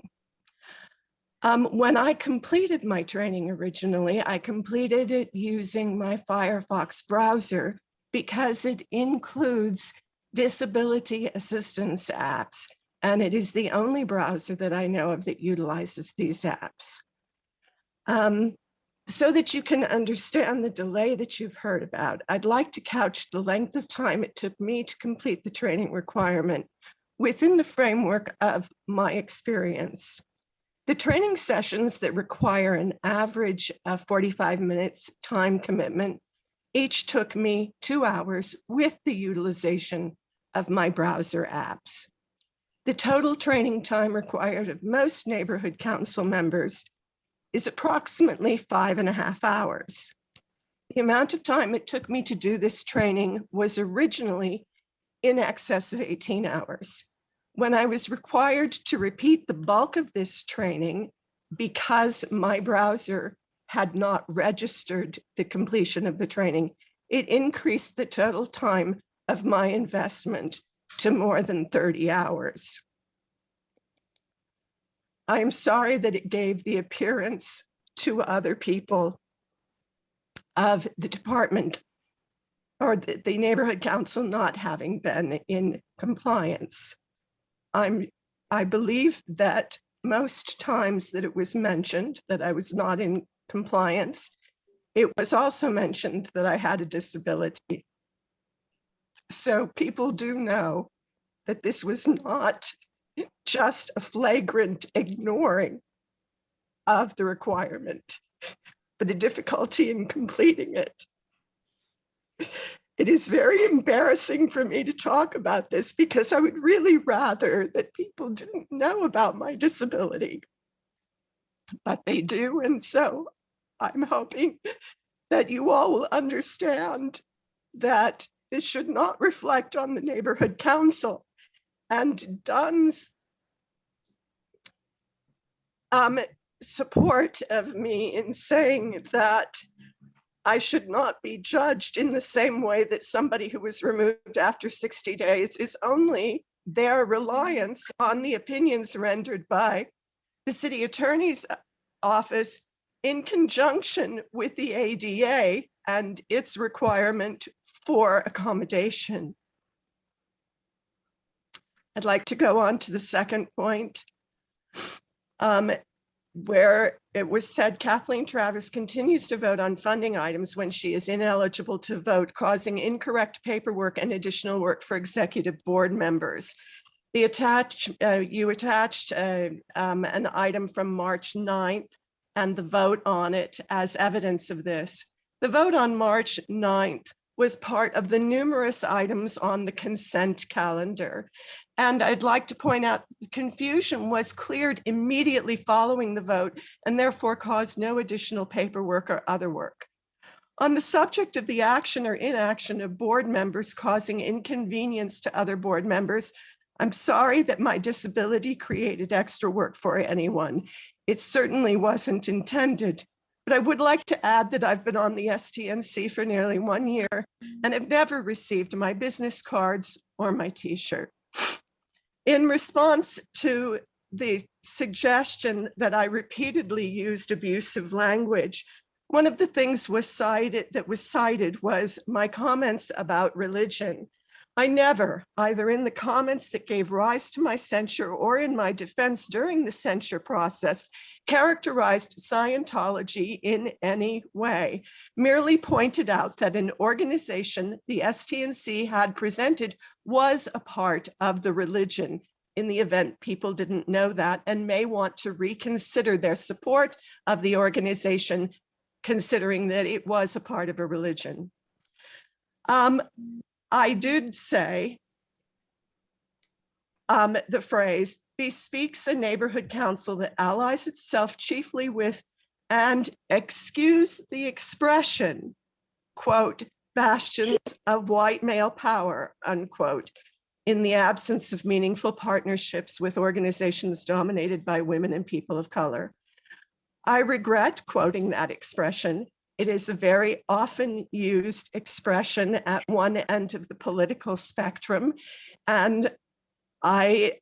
When I completed my training originally, I completed it using my Firefox browser because it includes disability assistance apps, and it is the only browser that I know of that utilizes these apps. So that you can understand the delay that you've heard about, I'd like to couch the length of time it took me to complete the training requirement within the framework of my experience. The training sessions that require an average of 45 minutes time commitment each took me 2 hours with the utilization of my browser apps. The total training time required of most neighborhood council members is approximately 5.5 hours. The amount of time it took me to do this training was originally in excess of 18 hours. When I was required to repeat the bulk of this training because my browser had not registered the completion of the training, it increased the total time of my investment to more than 30 hours. I'm sorry that it gave the appearance to other people of the department or the neighborhood council not having been in compliance. I believe that most times that it was mentioned that I was not in compliance, it was also mentioned that I had a disability. So people do know that this was not just a flagrant ignoring of the requirement, but a difficulty in completing it. It is very embarrassing for me to talk about this because I would really rather that people didn't know about my disability, but they do. And so I'm hoping that you all will understand that this should not reflect on the neighborhood council. And Dunn's support of me in saying that I should not be judged in the same way that somebody who was removed after 60 days is only their reliance on the opinions rendered by the city attorney's office in conjunction with the ADA and its requirement for accommodation. I'd like to go on to the second point. where it was said Kathleen Travers continues to vote on funding items when she is ineligible to vote, causing incorrect paperwork and additional work for executive board members. You attached an item from March 9th and the vote on it as evidence of this. The vote on March 9th was part of the numerous items on the consent calendar. And I'd like to point out the confusion was cleared immediately following the vote and therefore caused no additional paperwork or other work. On the subject of the action or inaction of board members causing inconvenience to other board members, I'm sorry that my disability created extra work for anyone. It certainly wasn't intended. But I would like to add that I've been on the STNC for nearly 1 year and have never received my business cards or my t-shirt. In response to the suggestion that I repeatedly used abusive language, one of the things that was cited was my comments about religion. I never, either in the comments that gave rise to my censure or in my defense during the censure process, characterized Scientology in any way, merely pointed out that an organization the STNC had presented was a part of the religion. In the event people didn't know that and may want to reconsider their support of the organization, considering that it was a part of a religion. I did say the phrase bespeaks a neighborhood council that allies itself chiefly with, and excuse the expression, quote, bastions of white male power, unquote, in the absence of meaningful partnerships with organizations dominated by women and people of color. I regret quoting that expression. It is a very often used expression at one end of the political spectrum. And I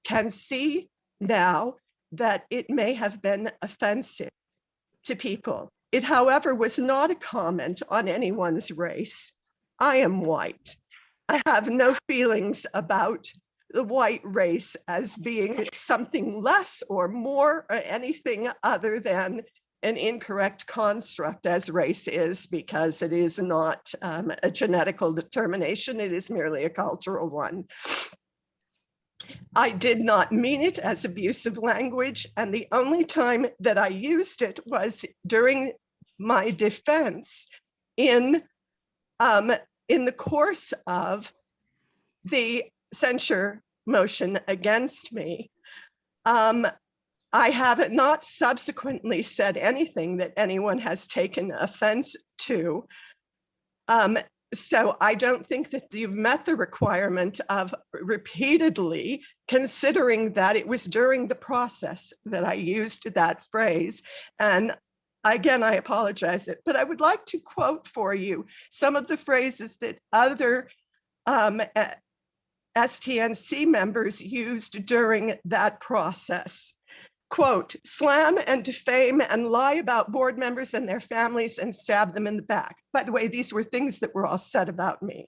can see now that it may have been offensive to people. It, however, was not a comment on anyone's race. I am white. I have no feelings about the white race as being something less or more or anything other than an incorrect construct as race is, because it is not a genetical determination, it is merely a cultural one. I did not mean it as abusive language, and the only time that I used it was during my defense in the course of the censure motion against me. I have not subsequently said anything that anyone has taken offense to. So I don't think that you've met the requirement of repeatedly considering that it was during the process that I used that phrase. And again, I apologize, but I would like to quote for you some of the phrases that other STNC members used during that process. Quote, slam and defame and lie about board members and their families and stab them in the back. By the way, these were things that were all said about me.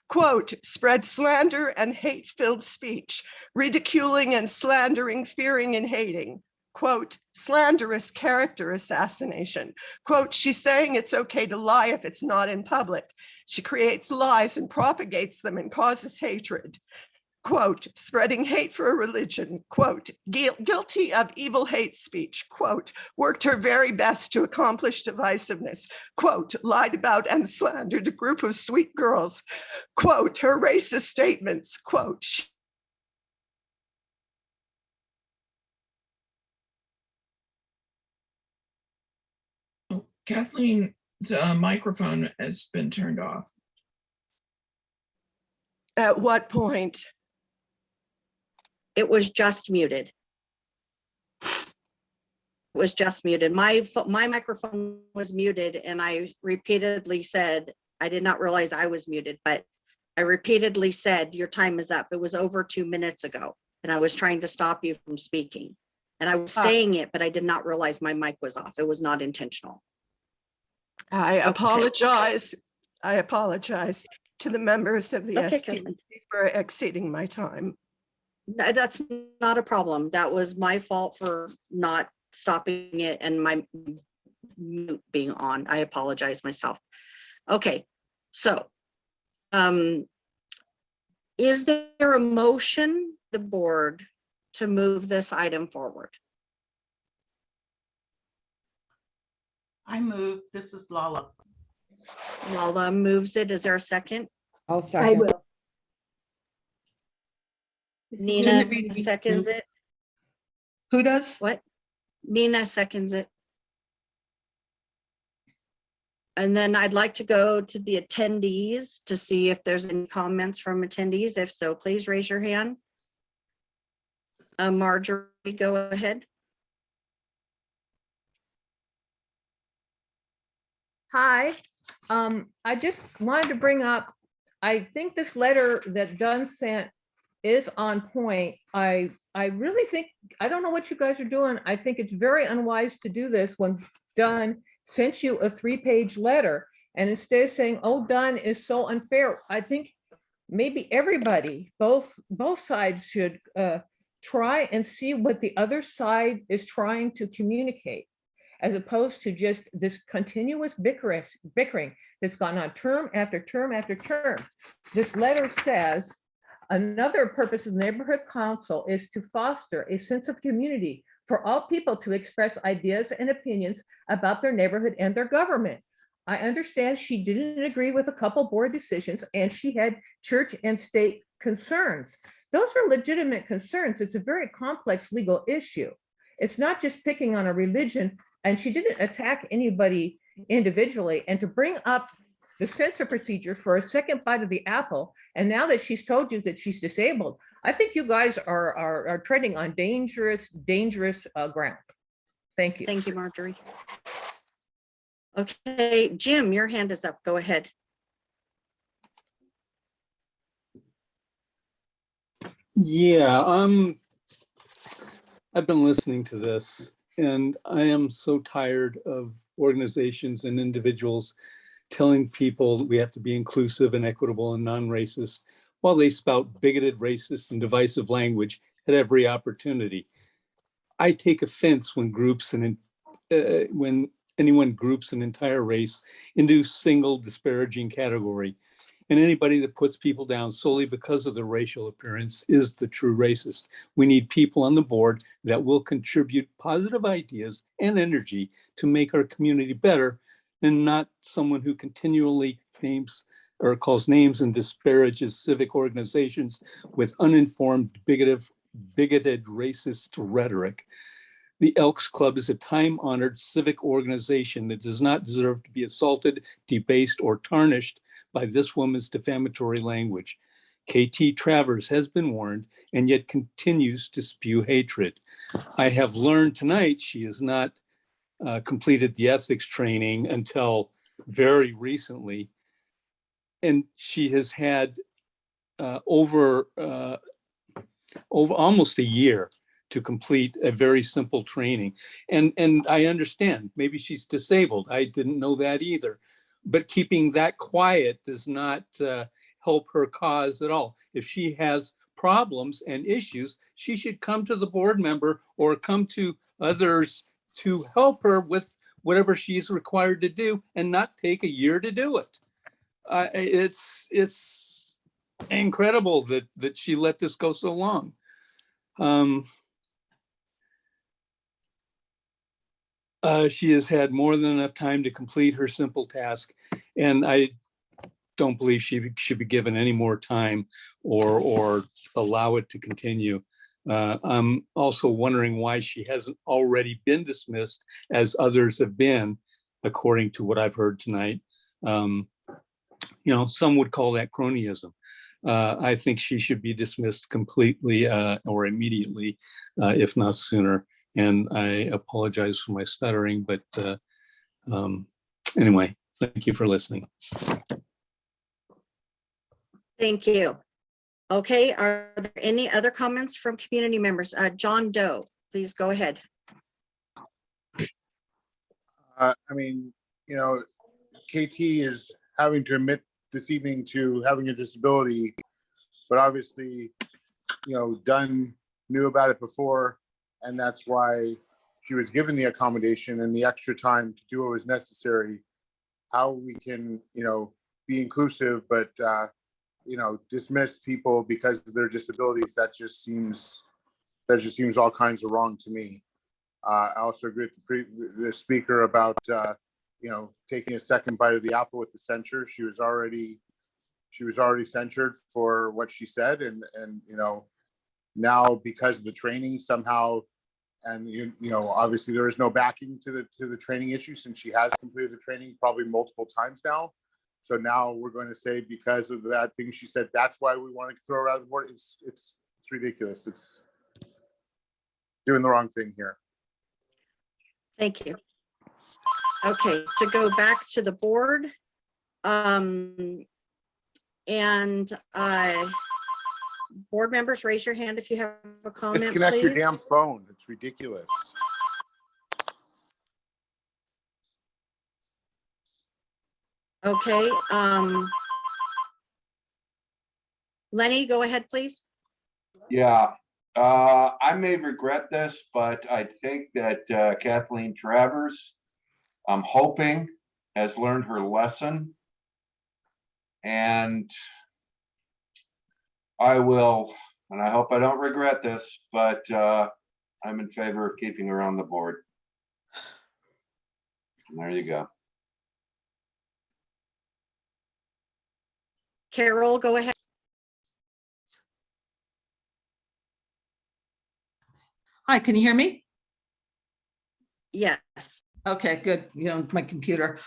Quote, spread slander and hate-filled speech, ridiculing and slandering, fearing and hating. Quote, slanderous character assassination. Quote, she's saying it's okay to lie if it's not in public. She creates lies and propagates them and causes hatred. Quote, spreading hate for a religion, quote, guilty of evil hate speech, quote, worked her very best to accomplish divisiveness, quote, lied about and slandered a group of sweet girls, quote, her racist statements, quote. Kathleen's microphone has been turned off. At what point? It was just muted. It was just muted. My microphone was muted and I repeatedly said, I did not realize I was muted, but I repeatedly said, your time is up. It was over 2 minutes ago and I was trying to stop you from speaking. And I was saying it, but I did not realize my mic was off. It was not intentional. I apologize. I apologize to the members of the STNC for exceeding my time. That's not a problem. That was my fault for not stopping it and my mute being on. I apologize myself. Okay, so is there a motion, the board, to move this item forward? I move, this is Lala. Lala moves it. Is there a second? I'll I second. will. Nina it be- seconds it. Who does? What? Nina seconds it. And then I'd like to go to the attendees to see if there's any comments from attendees. If so, please raise your hand. Marjorie, go ahead. Hi, I just wanted to bring up, I think this letter that Dunn sent is on point. I really think, I don't know what you guys are doing. I think it's very unwise to do this when Dunn sent you a 3-page letter. And instead of saying, oh, Dunn is so unfair, I think maybe everybody, both sides should try and see what the other side is trying to communicate, as opposed to just this continuous bickering that's gone on term after term after term. This letter says, another purpose of the neighborhood council is to foster a sense of community for all people to express ideas and opinions about their neighborhood and their government. I understand she didn't agree with a couple board decisions and she had church and state concerns. Those are legitimate concerns. It's a very complex legal issue. It's not just picking on a religion, and she didn't attack anybody individually. And to bring up the censor procedure for a second bite of the apple, and now that she's told you that she's disabled, I think you guys are treading on dangerous ground. Thank you. Thank you, Marjorie. Okay, Jim, your hand is up. Go ahead. Yeah, I've been listening to this and I am so tired of organizations and individuals telling people that we have to be inclusive and equitable and non-racist while they spout bigoted, racist, and divisive language at every opportunity. I take offense when when anyone groups an entire race into a single disparaging category. And anybody that puts people down solely because of their racial appearance is the true racist. We need people on the board that will contribute positive ideas and energy to make our community better, and not someone who continually names or calls names and disparages civic organizations with uninformed, bigoted, racist rhetoric. The Elks Club is a time-honored civic organization that does not deserve to be assaulted, debased, or tarnished by this woman's defamatory language. KT Travers has been warned and yet continues to spew hatred. I have learned tonight she has not completed the ethics training until very recently. And she has had over almost a year to complete a very simple training. And I understand, maybe she's disabled. I didn't know that either. But keeping that quiet does not help her cause at all. If she has problems and issues, she should come to the board member or come to others to help her with whatever she's required to do and not take a year to do it. It's incredible that she let this go so long. She has had more than enough time to complete her simple task, and I don't believe she should be given any more time or allow it to continue. I'm also wondering why she hasn't already been dismissed as others have been, according to what I've heard tonight. Some would call that cronyism. I think she should be dismissed completely or immediately, if not sooner. And I apologize for my stuttering, but anyway, thank you for listening. Thank you. Okay, are there any other comments from community members? John Doe, please go ahead. KT is having to admit this evening to having a disability, but obviously, Dunn knew about it before, and that's why she was given the accommodation and the extra time to do what was necessary, how we can, be inclusive, but, dismiss people because of their disabilities, that just seems all kinds of wrong to me. I also agree with the speaker about, taking a second bite of the apple with the censure. She was already censured for what she said. And now because of the training somehow, and, obviously there is no backing to the training issue since she has completed the training probably multiple times now. So now we're going to say because of that thing she said, that's why we want to throw her out of the board. It's ridiculous. It's doing the wrong thing here. Thank you. Okay, to go back to the board. Board members, raise your hand if you have a comment, Disconnect please. your damn phone. It's ridiculous. Okay, Lenny, go ahead, please. Yeah, I may regret this, but I think that Kathleen Travers, I'm hoping, has learned her lesson. And I will, and I hope I don't regret this, but I'm in favor of keeping her on the board. And there you go. Carol, go ahead. Hi, can you hear me? Yes. Okay, good. My computer.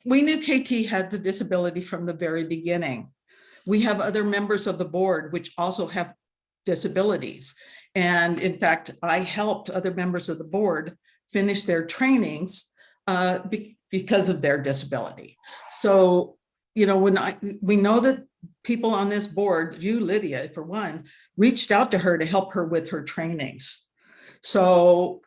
We knew KT had the disability from the very beginning. We have other members of the board which also have disabilities. And in fact, I helped other members of the board finish their trainings because of their disability. So, we know that people on this board, you, Lydia, for one, reached out to her to help her with her trainings. So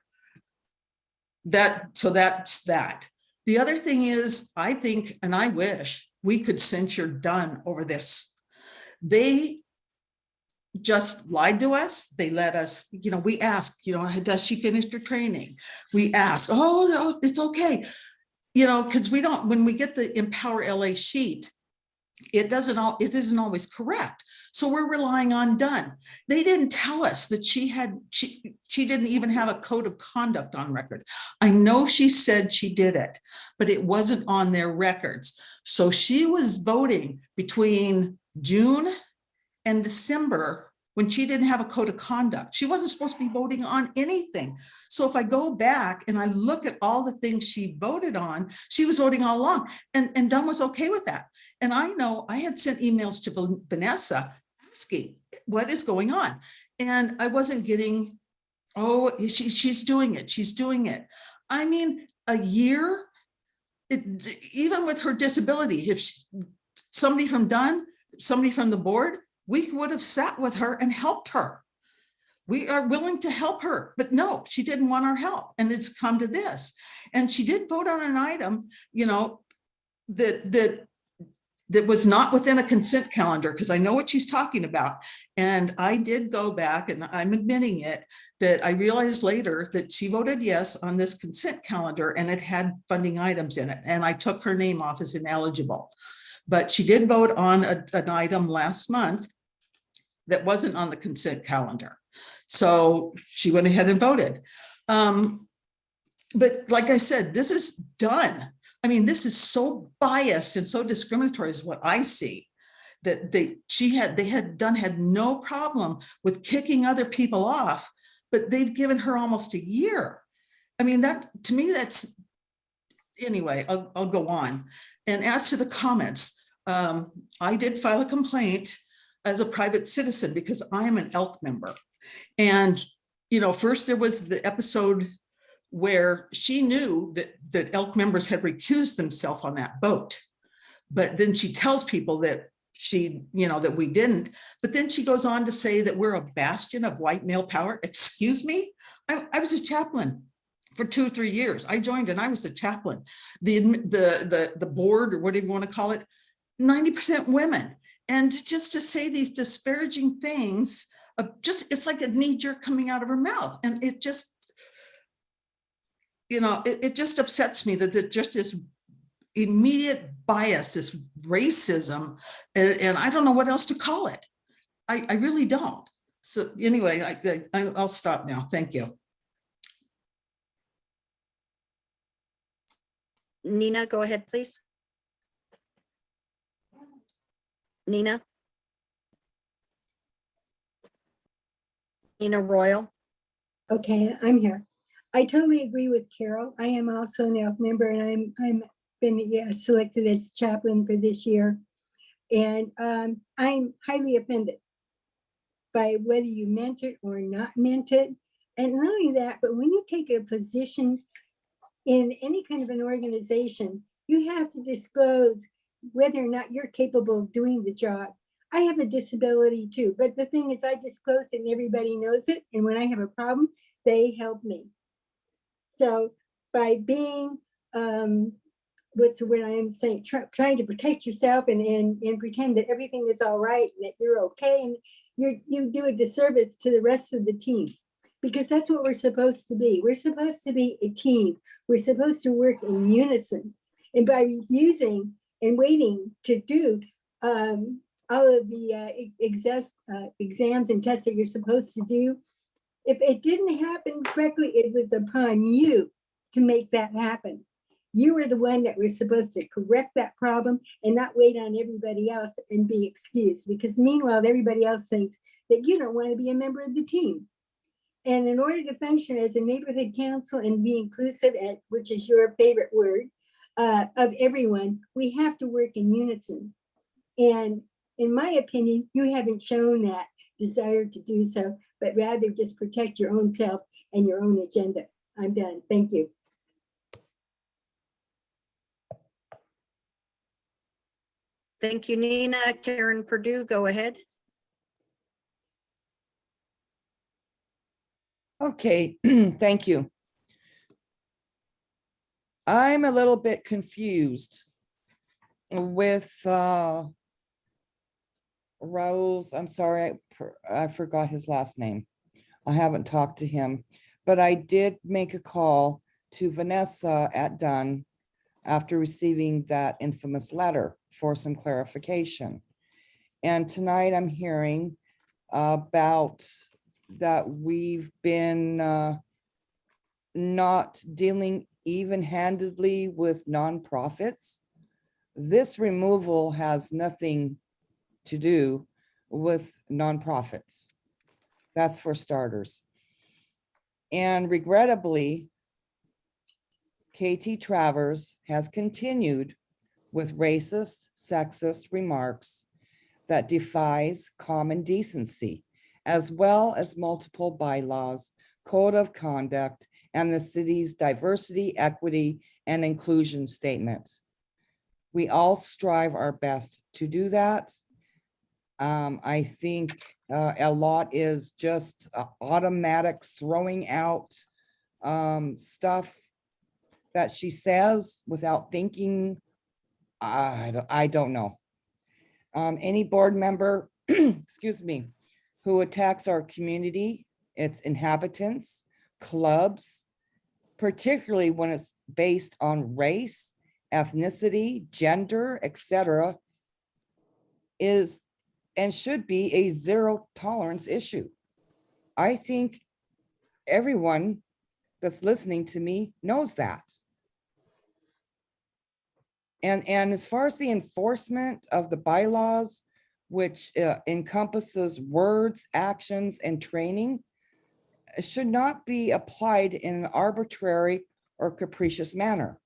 that's that. The other thing is, I think, and I wish we could censure Dunn over this. They just lied to us. They let us, we asked, does she finish her training? We asked, oh, no, it's okay. Because we don't, when we get the Empower LA sheet, it isn't always correct. So we're relying on Dunn. They didn't tell us that she didn't even have a code of conduct on record. I know she said she did it, but it wasn't on their records. So she was voting between June and December when she didn't have a code of conduct. She wasn't supposed to be voting on anything. So if I go back and I look at all the things she voted on, she was voting all along, and Dunn was okay with that. And I know I had sent emails to Vanessa asking what is going on. And I wasn't getting, oh, she's doing it. She's doing it. I mean, a year, even with her disability, if somebody from Dunn, somebody from the board, we would have sat with her and helped her. We are willing to help her, but no, she didn't want our help. And it's come to this. And she did vote on an item, that was not within a consent calendar, because I know what she's talking about. And I did go back, and I'm admitting it, that I realized later that she voted yes on this consent calendar and it had funding items in it. And I took her name off as ineligible. But she did vote on an item last month that wasn't on the consent calendar. So she went ahead and voted. But like I said, this is done. I mean, this is so biased and so discriminatory is what I see, that they had no problem with kicking other people off, but they've given her almost a year. I mean, that to me, that's, anyway, I'll go on. And as to the comments, I did file a complaint as a private citizen because I am an ELK member. And, first there was the episode where she knew that ELK members had recused themselves on that vote. But then she tells people that that we didn't. But then she goes on to say that we're a bastion of white male power. Excuse me? I was a chaplain for 2 or 3 years. I joined and I was a chaplain. The board, or whatever you want to call it, 90% women. And just to say these disparaging things, it's like a knee jerk coming out of her mouth. And it just, you know, it just upsets me that it just is immediate bias, this racism, and I don't know what else to call it. I really don't. So anyway, I'll stop now. Thank you. Nina, go ahead, please. Nina? Nina Royal? Okay, I'm here. I totally agree with Carol. I am also an ELF member, and I'm been selected as chaplain for this year. And I'm highly offended by whether you meant it or not meant it. And not only that, but when you take a position in any kind of an organization, you have to disclose whether or not you're capable of doing the job. I have a disability too, but the thing is I disclose it and everybody knows it. And when I have a problem, they help me. So by being, what's the word I am saying, trying to protect yourself and pretend that everything is all right and that you're okay, and you do a disservice to the rest of the team, because that's what we're supposed to be. We're supposed to be a team. We're supposed to work in unison. And by refusing and waiting to do all of the exams and tests that you're supposed to do, if it didn't happen correctly, it was upon you to make that happen. You were the one that was supposed to correct that problem and not wait on everybody else and be excused, because meanwhile, everybody else thinks that you don't want to be a member of the team. And in order to function as a neighborhood council and be inclusive, which is your favorite word, of everyone, we have to work in unison. And in my opinion, you haven't shown that desire to do so, but rather just protect your own self and your own agenda. I'm done. Thank you. Thank you, Nina. Karen Purdue, go ahead. Okay, thank you. I'm a little bit confused with Raul's, I'm sorry, I forgot his last name. I haven't talked to him, but I did make a call to Vanessa at Dunn after receiving that infamous letter for some clarification. And tonight I'm hearing about that we've been not dealing even-handedly with nonprofits. This removal has nothing to do with nonprofits. That's for starters. And regrettably, KT Travers has continued with racist, sexist remarks that defies common decency, as well as multiple bylaws, code of conduct, and the city's diversity, equity, and inclusion statement. We all strive our best to do that. I think a lot is just automatic throwing out stuff that she says without thinking. I don't know. Any board member, excuse me, who attacks our community, its inhabitants, clubs, particularly when it's based on race, ethnicity, gender, etc., is and should be a zero tolerance issue. I think everyone that's listening to me knows that. And as far as the enforcement of the bylaws, which encompasses words, actions, and training, should not be applied in an arbitrary or capricious manner.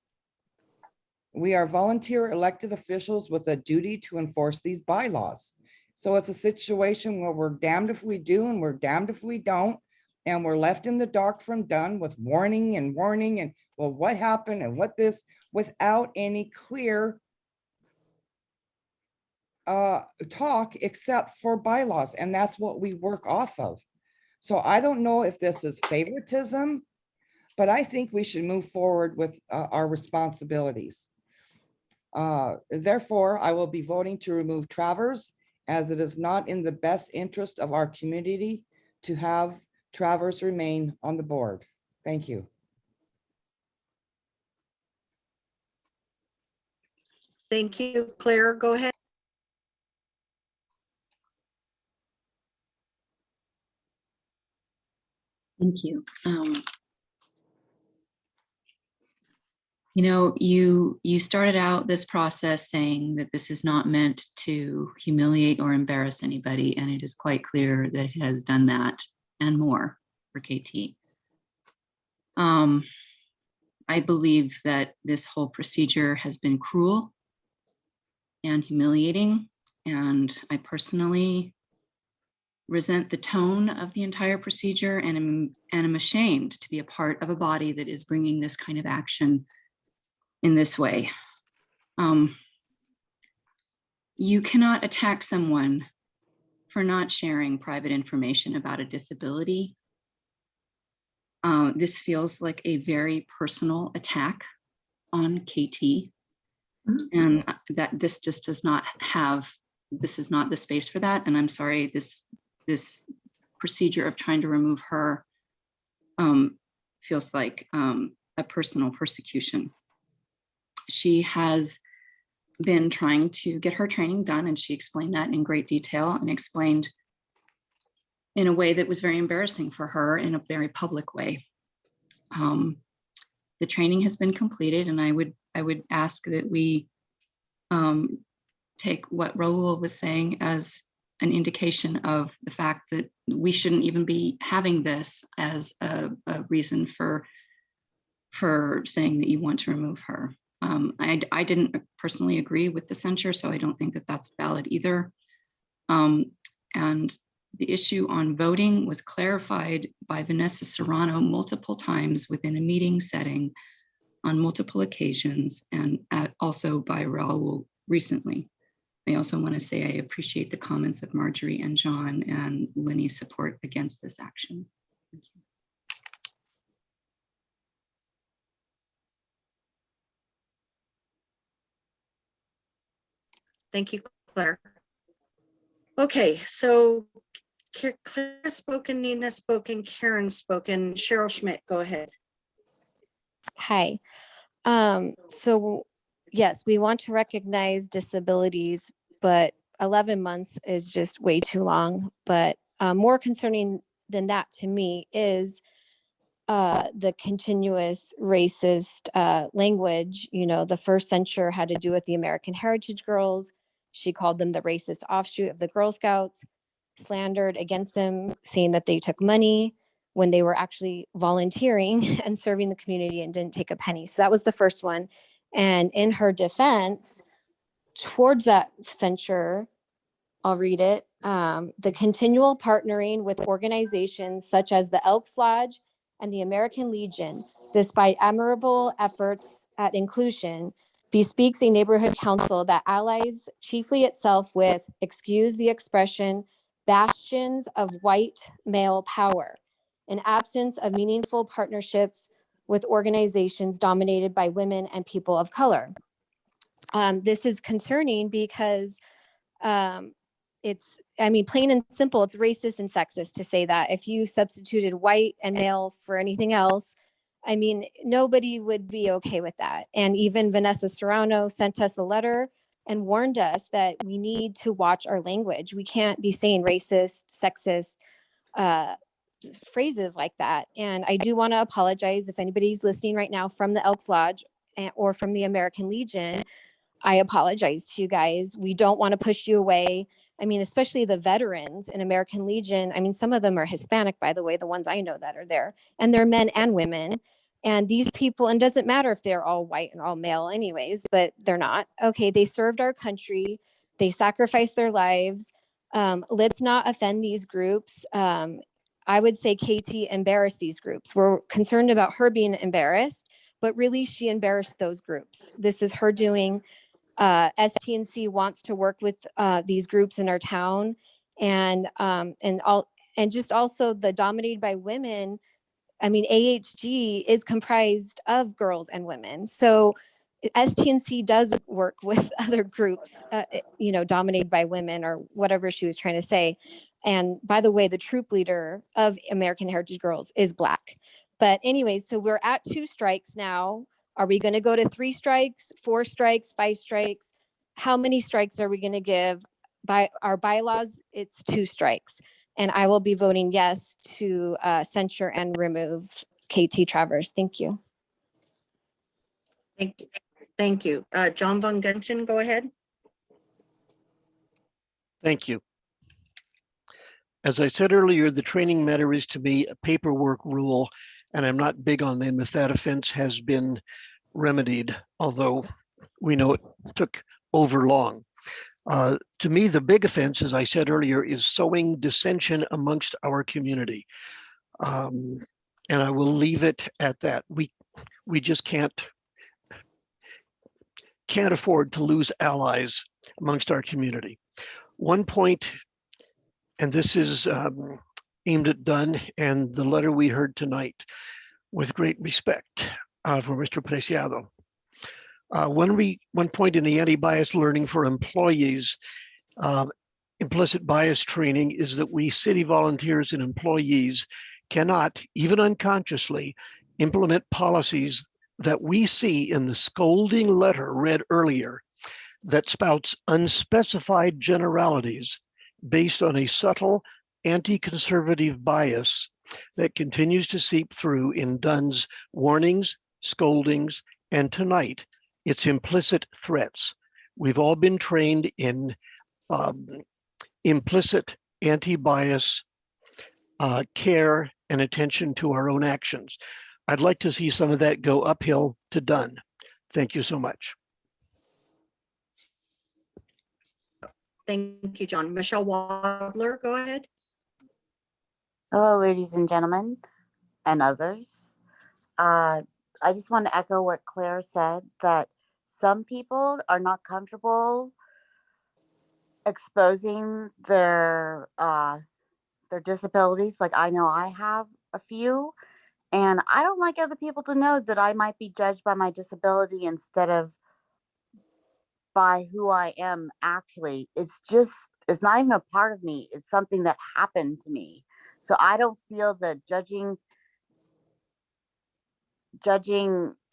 We are volunteer elected officials with a duty to enforce these bylaws. So it's a situation where we're damned if we do and we're damned if we don't. And we're left in the dark from Dunn with warning and well, what happened and what this, without any clear talk except for bylaws. And that's what we work off of. So I don't know if this is favoritism, but I think we should move forward with our responsibilities. Therefore, I will be voting to remove Travers, as it is not in the best interest of our community to have Travers remain on the board. Thank you. Thank you. Claire, go ahead. Thank you. You know, you started out this process saying that this is not meant to humiliate or embarrass anybody, and it is quite clear that it has done that and more for KT. I believe that this whole procedure has been cruel and humiliating, and I personally resent the tone of the entire procedure, and am ashamed to be a part of a body that is bringing this kind of action in this way. You cannot attack someone for not sharing private information about a disability. This feels like a very personal attack on KT, and that this just does not have, this is not the space for that. And I'm sorry, this procedure of trying to remove her feels like a personal persecution. She has been trying to get her training done, and she explained that in great detail, and explained in a way that was very embarrassing for her in a very public way. The training has been completed, and I would ask that we take what Raul was saying as an indication of the fact that we shouldn't even be having this as a reason for saying that you want to remove her. I didn't personally agree with the censure, so I don't think that that's valid either. And the issue on voting was clarified by Vanessa Serrano multiple times within a meeting setting on multiple occasions, and also by Raul recently. I also want to say I appreciate the comments of Marjorie and John and Lenny's support against this action. Thank you. Thank you, Claire. Okay, so Claire spoken, Nina spoken, Karen spoken, Cheryl Schmidt, go ahead. Hi. So yes, we want to recognize disabilities, but 11 months is just way too long. But more concerning than that to me is the continuous racist language. You know, the first censure had to do with the American Heritage Girls. She called them the racist offshoot of the Girl Scouts, slandered against them, saying that they took money when they were actually volunteering and serving the community and didn't take a penny. So that was the first one. And in her defense, towards that censure, I'll read it. The continual partnering with organizations such as the Elks Lodge and the American Legion, despite admirable efforts at inclusion, bespeaks a neighborhood council that allies chiefly itself with, excuse the expression, bastions of white male power, in absence of meaningful partnerships with organizations dominated by women and people of color. This is concerning because it's, I mean, plain and simple, it's racist and sexist to say that. If you substituted white and male for anything else, I mean, nobody would be okay with that. And even Vanessa Serrano sent us a letter and warned us that we need to watch our language. We can't be saying racist, sexist phrases like that. And I do want to apologize if anybody's listening right now from the Elks Lodge or from the American Legion. I apologize to you guys. We don't want to push you away. I mean, especially the veterans in American Legion. I mean, some of them are Hispanic, by the way, the ones I know that are there, and they're men and women. And these people, and doesn't matter if they're all white and all male anyways, but they're not. Okay, they served our country. They sacrificed their lives. Let's not offend these groups. I would say KT embarrassed these groups. We're concerned about her being embarrassed, but really she embarrassed those groups. This is her doing. STNC wants to work with these groups in our town, and just also the dominated by women. I mean, AHG is comprised of girls and women. So STNC does work with other groups, you know, dominated by women or whatever she was trying to say. And by the way, the troop leader of American Heritage Girls is Black. But anyways, so we're at 2 strikes now. Are we going to go to 3 strikes, 4 strikes, 5 strikes? how many strikes are we going to give? By our bylaws, it's 2 strikes. And I will be voting yes to censure and remove KT Travers. Thank you. Thank you. Thank you. John Von Gunchen, go ahead. Thank you. As I said earlier, the training matter is to me a paperwork rule, and I'm not big on them if that offense has been remedied, although we know it took over long. To me, the big offense, as I said earlier, is sowing dissension amongst our community. And I will leave it at that. We just can't afford to lose allies amongst our community. One point, and this is aimed at Dunn and the letter we heard tonight, with great respect for Mr. Preciado. One point in the anti-bias learning for employees, implicit bias training, is that we city volunteers and employees cannot, even unconsciously, implement policies that we see in the scolding letter read earlier that spouts unspecified generalities based on a subtle anti-conservative bias that continues to seep through in Dunn's warnings, scoldings, and tonight, its implicit threats. We've all been trained in implicit anti-bias care and attention to our own actions. I'd like to see some of that go uphill to Dunn. Thank you so much. Thank you, John. Michelle Wadler, go ahead. Hello, ladies and gentlemen, and others. I just want to echo what Claire said, that some people are not comfortable exposing their disabilities. Like I know I have a few, and I don't like other people to know that I might be judged by my disability instead of by who I am actually. It's not even a part of me. It's something that happened to me. So I don't feel that judging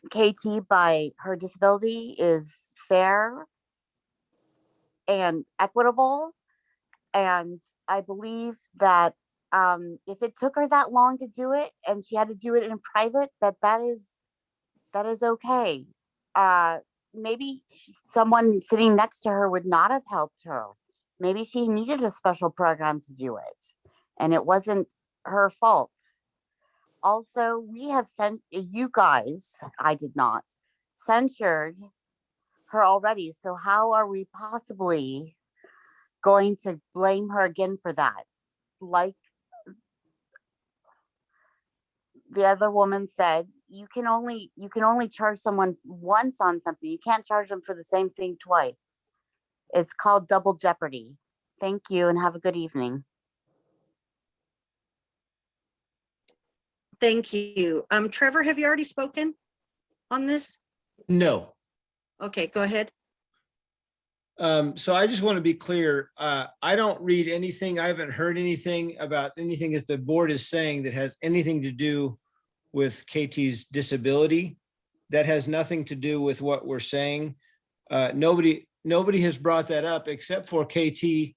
KT by her disability is fair and equitable. And I believe that if it took her that long to do it and she had to do it in private, that is okay. Maybe someone sitting next to her would not have helped her. Maybe she needed a special program to do it, and it wasn't her fault. Also, we have sent you guys, I did not, censured her already. So how are we possibly going to blame her again for that? Like the other woman said, you can only charge someone once on something. You can't charge them for the same thing twice. It's called double jeopardy. Thank you and have a good evening. Thank you. Trevor, have you already spoken on this? No. Okay, go ahead. So I just want to be clear. I don't read anything. I haven't heard anything about anything that the board is saying that has anything to do with KT's disability. That has nothing to do with what we're saying. Nobody has brought that up except for KT.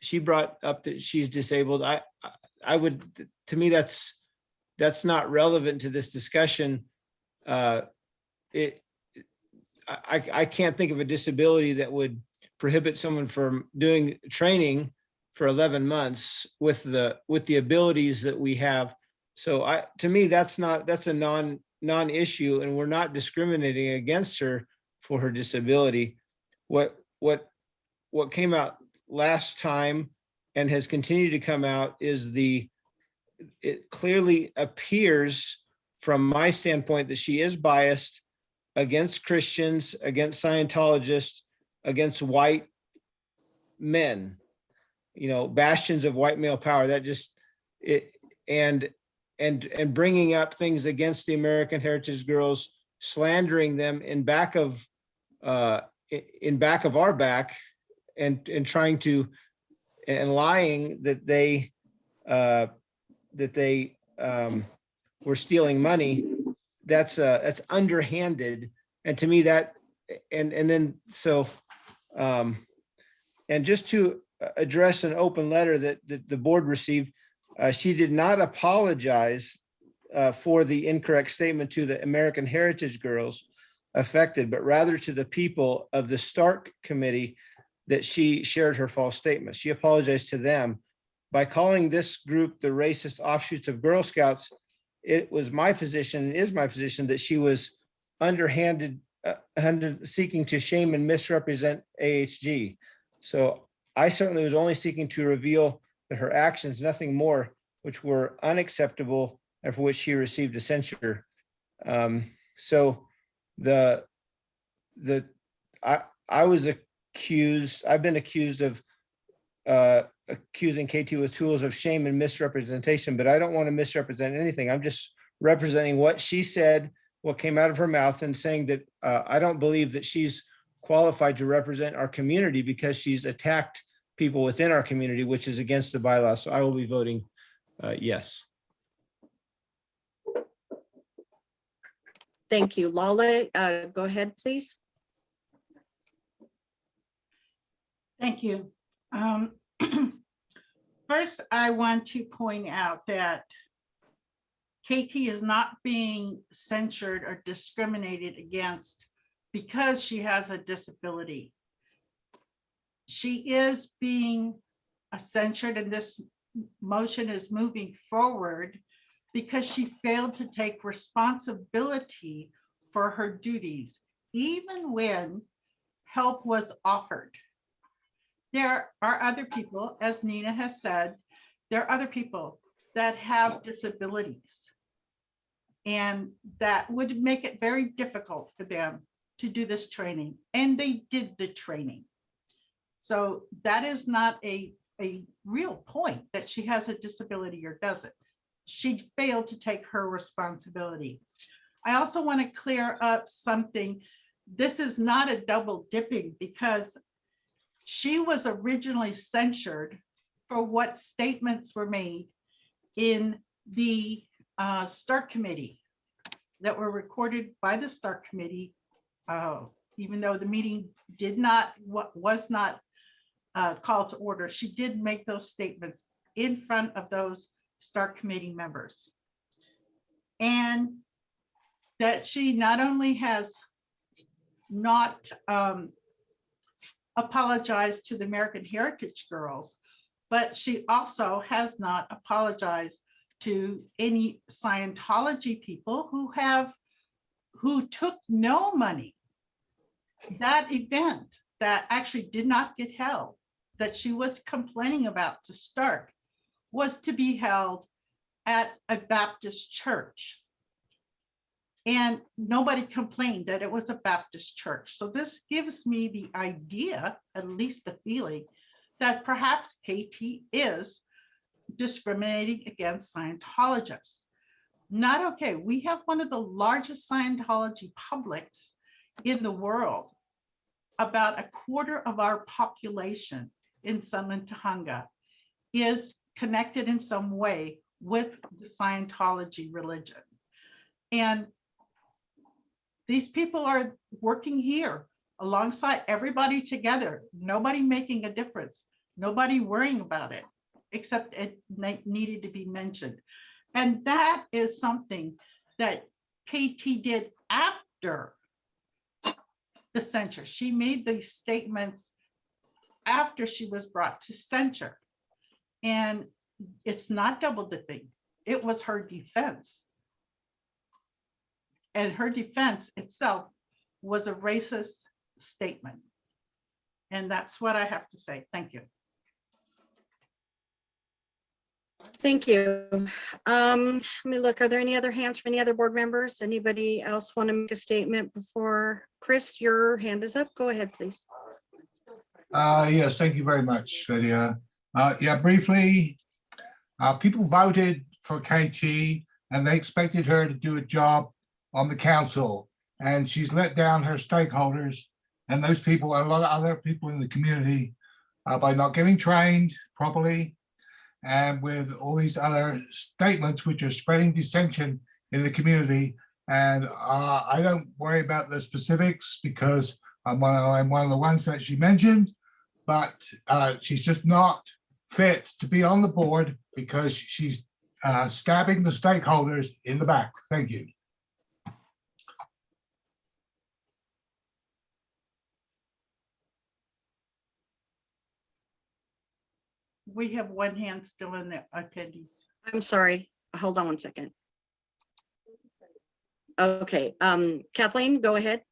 She brought up that she's disabled. I would, to me, that's not relevant to this discussion. I can't think of a disability that would prohibit someone from doing training for 11 months with the abilities that we have. So to me, that's a non-issue, and we're not discriminating against her for her disability. What came out last time and has continued to come out is it clearly appears from my standpoint that she is biased against Christians, against Scientologists, against white men, bastions of white male power. That just and bringing up things against the American Heritage Girls, slandering them in back of our back, and trying to and lying that they were stealing money. That's underhanded, and to me that and then so And just to address an open letter that the board received, she did not apologize for the incorrect statement to the American Heritage Girls affected, but rather to the people of the Stark Committee that she shared her false statement. She apologized to them. By calling this group the racist offshoots of Girl Scouts, it was my position, is my position, that she was underhanded, seeking to shame and misrepresent AHG. So I certainly was only seeking to reveal that her actions, nothing more, which were unacceptable and for which she received a censure. So I was accused, I've been accused of accusing KT with tools of shame and misrepresentation, but I don't want to misrepresent anything. I'm just representing what she said, what came out of her mouth, and saying that I don't believe that she's qualified to represent our community because she's attacked people within our community, which is against the bylaw. So I will be voting yes. Thank you. Lala, go ahead, please. Thank you. First, I want to point out that KT is not being censured or discriminated against because she has a disability. She is being censured, and this motion is moving forward because she failed to take responsibility for her duties, even when help was offered. There are other people, as Nina has said, there are other people that have disabilities, and that would make it very difficult for them to do this training, and they did the training. So that is not a real point that she has a disability or doesn't. She failed to take her responsibility. I also want to clear up something. This is not a double dipping, because she was originally censured for what statements were made in the Stark Committee that were recorded by the Stark Committee, even though the meeting was not called to order. She did make those statements in front of those Stark Committee members. And that she not only has not apologized to the American Heritage Girls, but she also has not apologized to any Scientology people who took no money. That event that actually did not get held, that she was complaining about to Stark, was to be held at a Baptist church. And nobody complained that it was a Baptist church. So this gives me the idea, at least the feeling, that perhaps KT is discriminating against Scientologists. Not okay. We have one of the largest Scientology publics in the world. About a quarter of our population in Sunland, Tujunga is connected in some way with the Scientology religion. And these people are working here alongside everybody together, nobody making a difference, nobody worrying about it, except it needed to be mentioned. And that is something that KT did after the censure. She made these statements after she was brought to censure. And it's not double dipping. It was her defense. And her defense itself was a racist statement. And that's what I have to say. Thank you. Thank you. Let me look. Are there any other hands from any other board members? Anybody else want to make a statement before? Chris, your hand is up. Go ahead, please. Yes, thank you very much, Lydia. Yeah, briefly, people voted for KT and they expected her to do a job on the council, and she's let down her stakeholders and those people and a lot of other people in the community by not getting trained properly and with all these other statements which are spreading dissension in the community. And I don't worry about the specifics because I'm one of the ones that she mentioned, but she's just not fit to be on the board because she's stabbing the stakeholders in the back. Thank you. We have one hand still in the attendees. I'm sorry. Hold on one second. Okay, Kathleen, go ahead.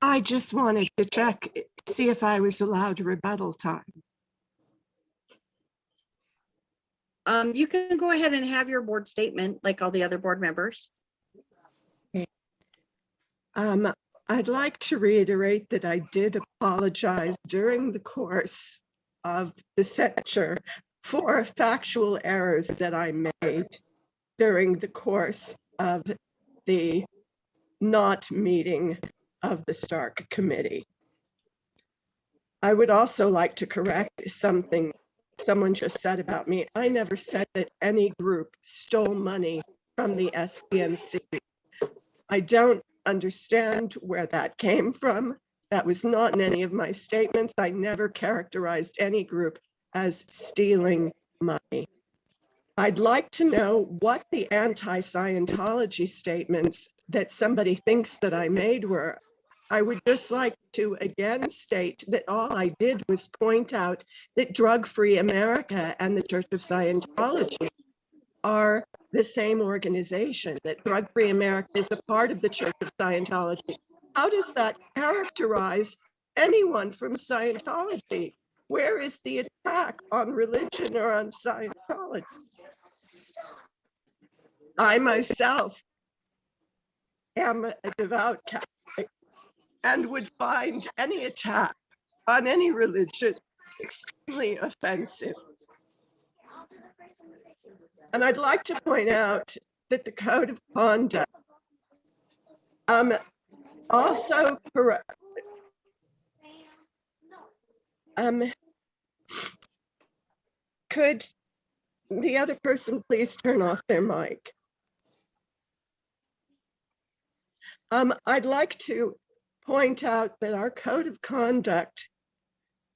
I just wanted to check, see if I was allowed rebuttal time. You can go ahead and have your board statement like all the other board members. I'd like to reiterate that I did apologize during the course of the censure for factual errors that I made during the course of the not meeting of the Stark Committee. I would also like to correct something someone just said about me. I never said that any group stole money from the SDNC. I don't understand where that came from. That was not in any of my statements. I never characterized any group as stealing money. I'd like to know what the anti-Scientology statements that somebody thinks that I made were. I would just like to again state that all I did was point out that Drug-Free America and the Church of Scientology are the same organization, that Drug-Free America is a part of the Church of Scientology. How does that characterize anyone from Scientology? Where is the attack on religion or on Scientology? I myself am a devout Catholic and would find any attack on any religion extremely offensive. And I'd like to point out that the Code of Conduct also correct. Could the other person please turn off their mic? I'd like to point out that our Code of Conduct,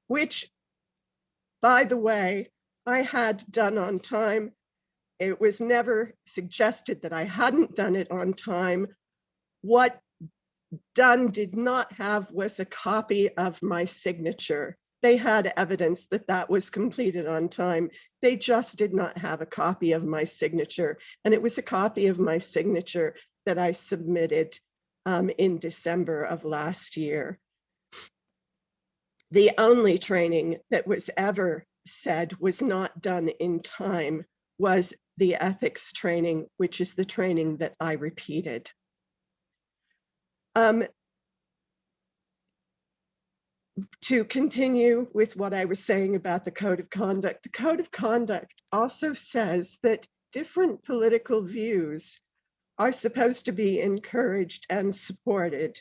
which, by the way, I had done on time. It was never suggested that I hadn't done it on time. What Dunn did not have was a copy of my signature. They had evidence that that was completed on time. They just did not have a copy of my signature. And it was a copy of my signature that I submitted in December of last year. The only training that was ever said was not done in time was the ethics training, which is the training that I repeated. To continue with what I was saying about the Code of Conduct, the Code of Conduct also says that different political views are supposed to be encouraged and supported.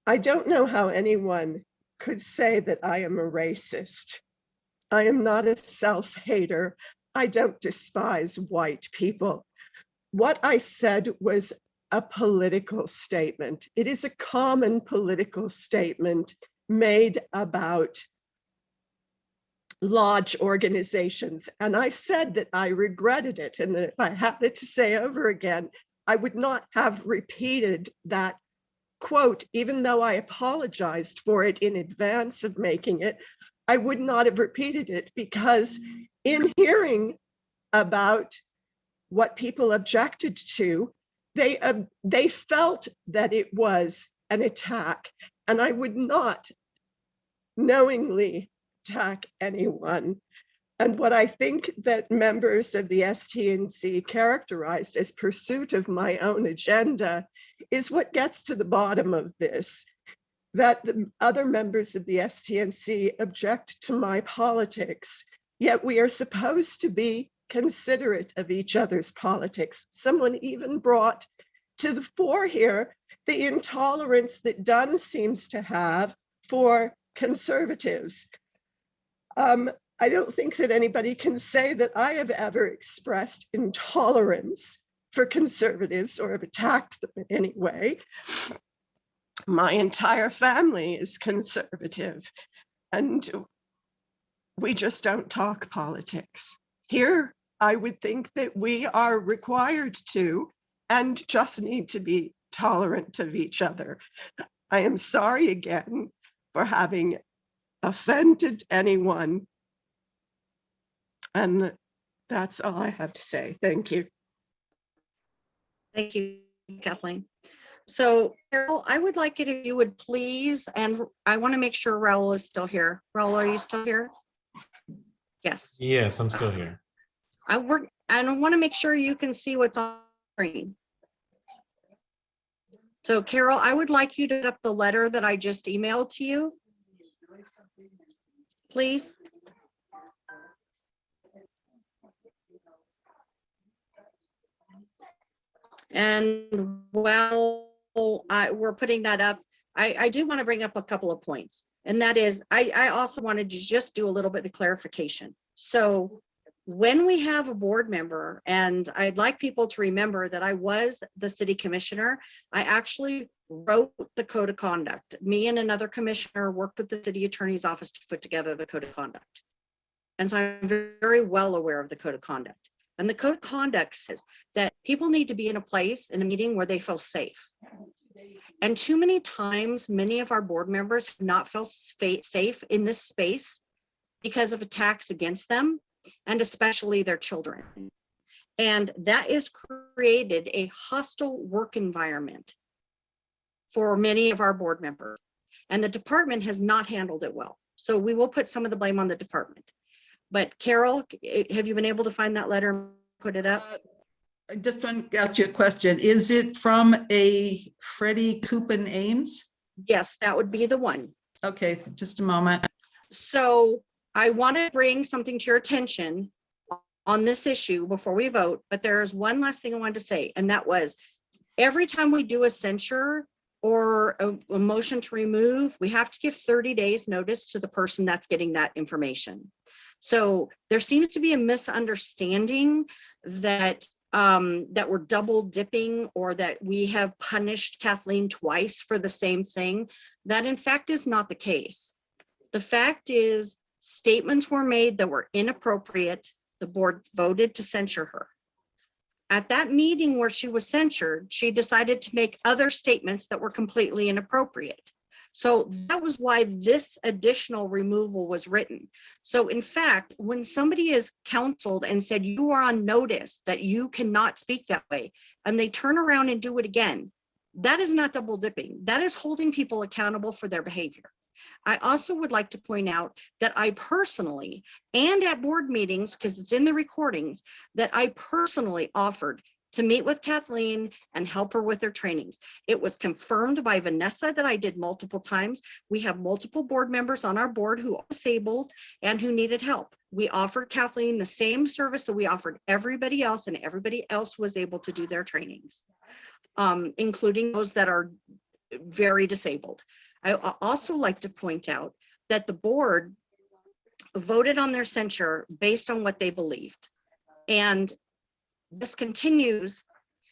I don't know how anyone could say that I am a racist. I am not a self-hater. I don't despise white people. What I said was a political statement. It is a common political statement made about lodge organizations. And I said that I regretted it, and that if I had it to say over again, I would not have repeated that quote, even though I apologized for it in advance of making it. I would not have repeated it because in hearing about what people objected to, they felt that it was an attack, and I would not knowingly attack anyone. And what I think that members of the STNC characterized as pursuit of my own agenda is what gets to the bottom of this, that the other members of the STNC object to my politics, yet we are supposed to be considerate of each other's politics. Someone even brought to the fore here the intolerance that Dunn seems to have for conservatives. I don't think that anybody can say that I have ever expressed intolerance for conservatives or have attacked them in any way. My entire family is conservative, and we just don't talk politics. Here, I would think that we are required to and just need to be tolerant of each other. I am sorry again for having offended anyone. And that's all I have to say. Thank you. Thank you, Kathleen. So Carol, I would like it if you would please, and I want to make sure Raul is still here. Raul, are you still here? Yes. Yes, I'm still here. I want to make sure you can see what's on screen. So Carol, I would like you to put up the letter that I just emailed to you, please. And while we're putting that up, I do want to bring up a couple of points. And that is, I also wanted to just do a little bit of clarification. So when we have a board member, and I'd like people to remember that I was the city commissioner, I actually wrote the code of conduct. Me and another commissioner worked with the city attorney's office to put together the code of conduct. And so I'm very well aware of the code of conduct. And the code of conduct says that people need to be in a place, in a meeting, where they feel safe. And too many times, many of our board members have not felt safe in this space because of attacks against them, and especially their children. And that has created a hostile work environment for many of our board members. And the department has not handled it well. So we will put some of the blame on the department. But Carol, have you been able to find that letter and put it up? I just want to ask you a question. Is it from a Freddie Coupin Ames? Yes, that would be the one. Okay, just a moment. So I want to bring something to your attention on this issue before we vote, but there's one last thing I wanted to say, and that was every time we do a censure or a motion to remove, we have to give 30 days notice to the person that's getting that information. So there seems to be a misunderstanding that that we're double dipping, or that we have punished Kathleen twice for the same thing. That in fact is not the case. The fact is, statements were made that were inappropriate. The board voted to censure her. At that meeting where she was censured, she decided to make other statements that were completely inappropriate. So that was why this additional removal was written. So in fact, when somebody is counseled and said, you are on notice that you cannot speak that way, and they turn around and do it again, that is not double dipping. That is holding people accountable for their behavior. I also would like to point out that I personally, and at board meetings, because it's in the recordings, that I personally offered to meet with Kathleen and help her with her trainings. It was confirmed by Vanessa that I did multiple times. We have multiple board members on our board who are disabled and who needed help. We offered Kathleen the same service that we offered everybody else, and everybody else was able to do their trainings, including those that are very disabled. I also like to point out that the board voted on their censure based on what they believed. And this continues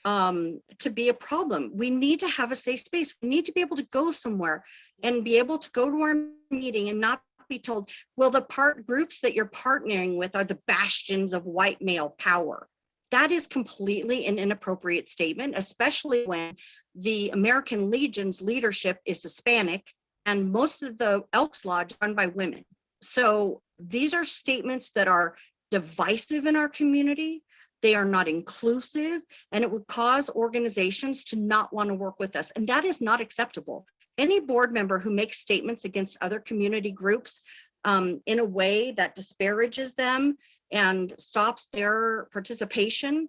to be a problem. We need to have a safe space. We need to be able to go somewhere and be able to go to our meeting and not be told, well, the groups that you're partnering with are the bastions of white male power. That is completely an inappropriate statement, especially when the American Legion's leadership is Hispanic and most of the Elks Lodge run by women. So these are statements that are divisive in our community. They are not inclusive, and it would cause organizations to not want to work with us. And that is not acceptable. Any board member who makes statements against other community groups in a way that disparages them and stops their participation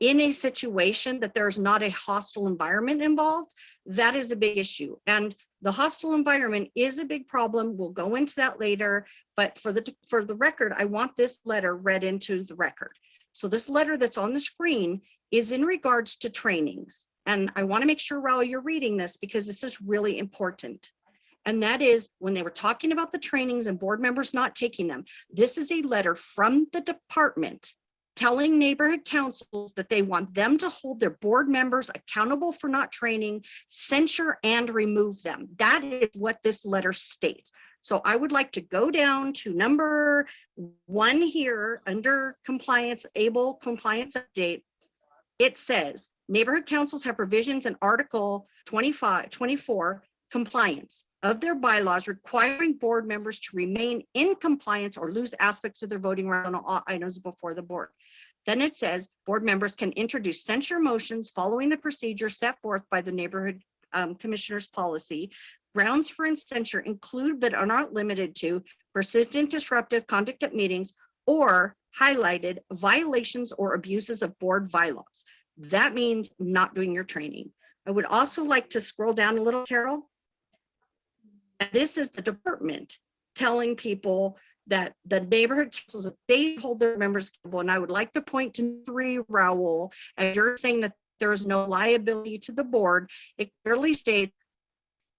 in a situation that there's not a hostile environment involved, that is a big issue. And the hostile environment is a big problem. We'll go into that later, but for the record, I want this letter read into the record. So this letter that's on the screen is in regards to trainings. And I want to make sure, Raul, you're reading this because this is really important. And that is when they were talking about the trainings and board members not taking them, this is a letter from the department telling neighborhood councils that they want them to hold their board members accountable for not training, censure, and remove them. That is what this letter states. So I would like to go down to number 1 here under compliance, able compliance update. It says neighborhood councils have provisions in Article 24 compliance of their bylaws requiring board members to remain in compliance or lose aspects of their voting rights on all items before the board. Then it says board members can introduce censure motions following the procedure set forth by the neighborhood commissioner's policy. Grounds for censure include but are not limited to persistent disruptive conduct at meetings or highlighted violations or abuses of board bylaws. That means not doing your training. I would also like to scroll down a little, Carol. And this is the department telling people that the neighborhood councils, they hold their members accountable. And I would like to point to 3, Raul, as you're saying that there is no liability to the board. It clearly states.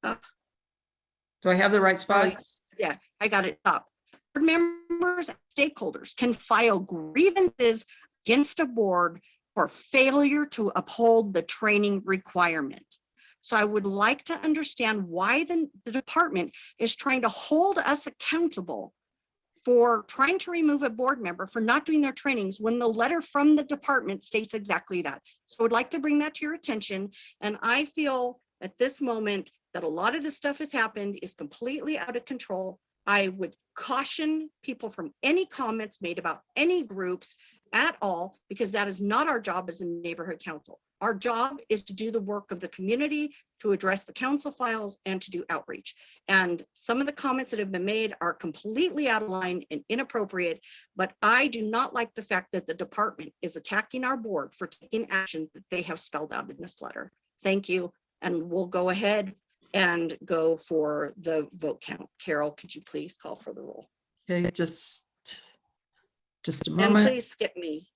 Do I have the right spot? Yeah, I got it up. Board members and stakeholders can file grievances against a board for failure to uphold the training requirement. So I would like to understand why the department is trying to hold us accountable for trying to remove a board member for not doing their trainings when the letter from the department states exactly that. So I would like to bring that to your attention. And I feel at this moment that a lot of this stuff has happened is completely out of control. I would caution people from any comments made about any groups at all, because that is not our job as a neighborhood council. Our job is to do the work of the community, to address the council files, and to do outreach. And some of the comments that have been made are completely out of line and inappropriate, but I do not like the fact that the department is attacking our board for taking action that they have spelled out in this letter. Thank you. And we'll go ahead and go for the vote count. Carol, could you please call for the roll? Okay, just a And moment. please skip me.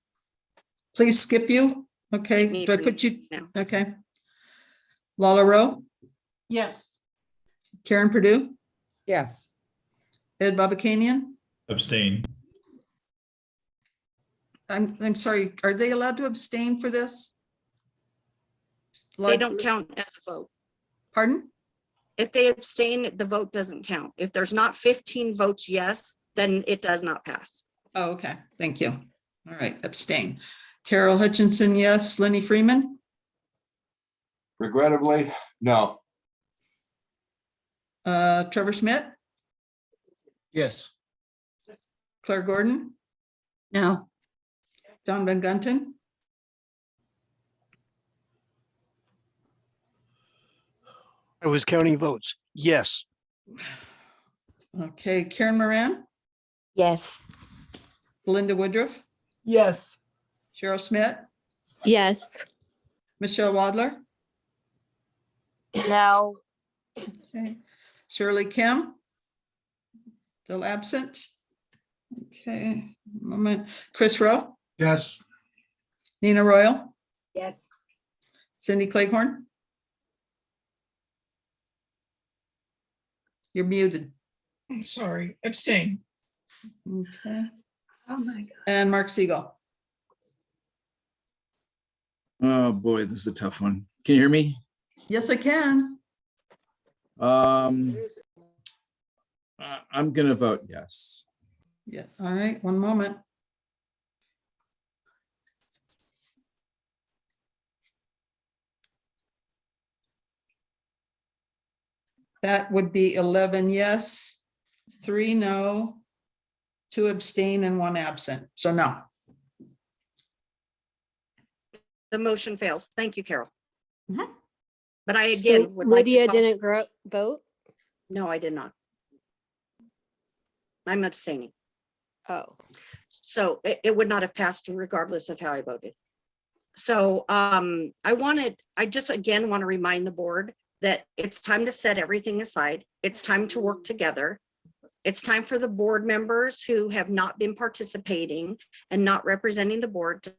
Please skip you. Okay, Me do I for put you? now. Okay. Lala Rowe, Yes. Karen Purdue, Yes. Ed Babakanian. Abstain. I'm sorry, are they allowed to abstain for this? They Like- don't count as a vote. Pardon? If they abstain, the vote doesn't count. If there's not 15 votes yes, then it does not pass. Oh, okay, thank you. All right, abstain. Carol Hutchinson, yes. Lenny Freeman, Regrettably, no. Trevor Schmidt, Yes. Claire Gordon, No. John Van Gunten, I was counting votes. Yes. okay, Karen Moran, Yes. Linda Woodruff, Yes. Cheryl Schmidt, Yes. Michelle Wadler, No. okay, Shirley Kim, still absent. Okay, moment, Chris Rowe, Yes. Nina Royal, Yes. Cindy Cleghorn. You're muted. I'm sorry, abstain. Okay, Oh, my God. and Mark Siegel. Oh, boy, this is a tough one. Can you hear me? Yes, I can. I'm gonna vote yes. Yeah, all right, one moment. That would be 11 yes, 3 no, 2 abstain, and 1 absent. So no. The motion fails. Thank you, Carol. Mhm. But I So again would like to Lydia caution- didn't vote? No, I did not. I'm abstaining. Oh. So it would not have passed regardless of how I voted. So I just again want to remind the board that it's time to set everything aside. It's time to work together. It's time for the board members who have not been participating and not representing the board to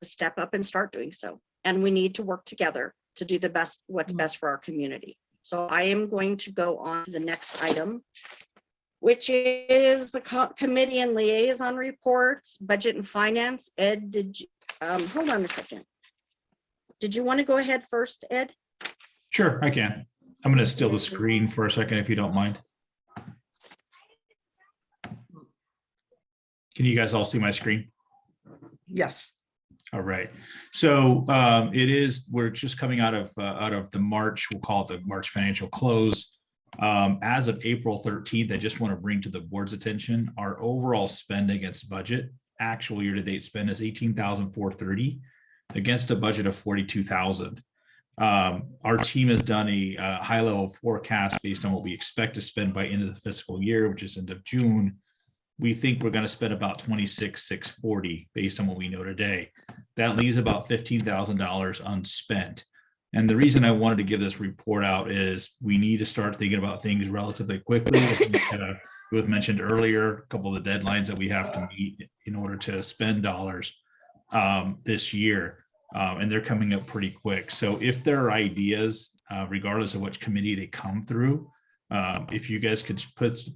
step up and start doing so. And we need to work together to do the best, what's best for our community. So I am going to go on to the next item. which is the committee and liaison reports, budget and finance. Ed, hold on a second. Did you want to go ahead first, Ed? Sure, I can. I'm going to steal the screen for a second, if you don't mind. Can you guys all see my screen? Yes. All right. So we're just coming out of the March, we'll call it the March financial close. As of April 13th, I just want to bring to the board's attention, our overall spend against budget, actual year-to-date spend is 18,430 against a budget of 42,000. Our team has done a high-level forecast based on what we expect to spend by end of the fiscal year, which is end of June. We think we're going to spend about 26,640 based on what we know today. That leaves about $15,000 unspent. And the reason I wanted to give this report out is we need to start thinking about things relatively quickly. It was mentioned earlier, a couple of the deadlines that we have to meet in order to spend dollars this year. And they're coming up pretty quick. So if there are ideas, regardless of which committee they come through, if you guys could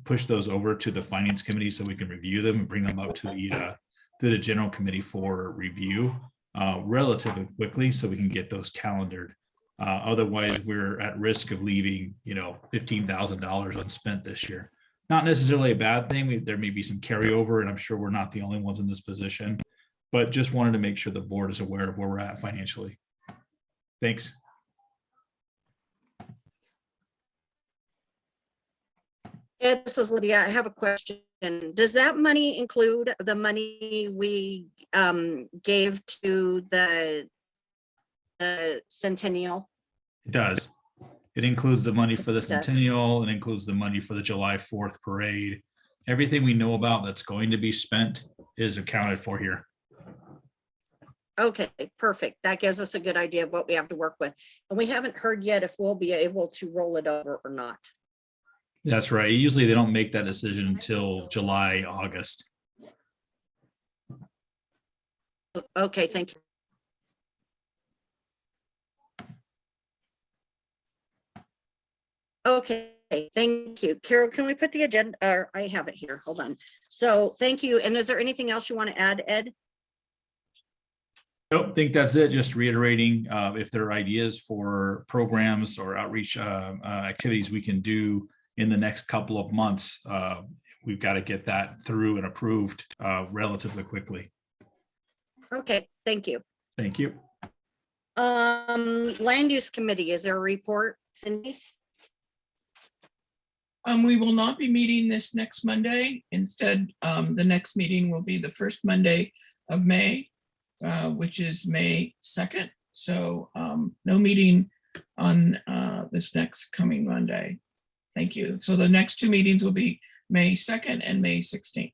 push those over to the finance committee so we can review them and bring them up to the general committee for review relatively quickly so we can get those calendared. Otherwise, we're at risk of leaving, $15,000 unspent this year. Not necessarily a bad thing. There may be some carryover, and I'm sure we're not the only ones in this position, but just wanted to make sure the board is aware of where we're at financially. Thanks. Ed, this is Lydia. I have a question. Does that money include the money we gave to the Centennial? It does. It includes the money for the It does. Centennial. It includes the money for the July 4th parade. Everything we know about that's going to be spent is accounted for here. Okay, perfect. That gives us a good idea of what we have to work with. And we haven't heard yet if we'll be able to roll it over or not. That's right. Usually they don't make that decision until July, August. Okay, thank you. Okay, thank you. Carol, can we put the agenda, or I have it here, hold on. So thank you. And is there anything else you want to add, Ed? Nope, think that's it. Just reiterating, if there are ideas for programs or outreach activities we can do in the next couple of months, we've got to get that through and approved relatively quickly. Okay, thank you. Thank you. Land use committee, is there a report, Cindy? We will not be meeting this next Monday. Instead, the next meeting will be the first Monday of May, which is May 2nd. So no meeting on this next coming Monday. Thank you. So the next two meetings will be May 2nd and May 16th.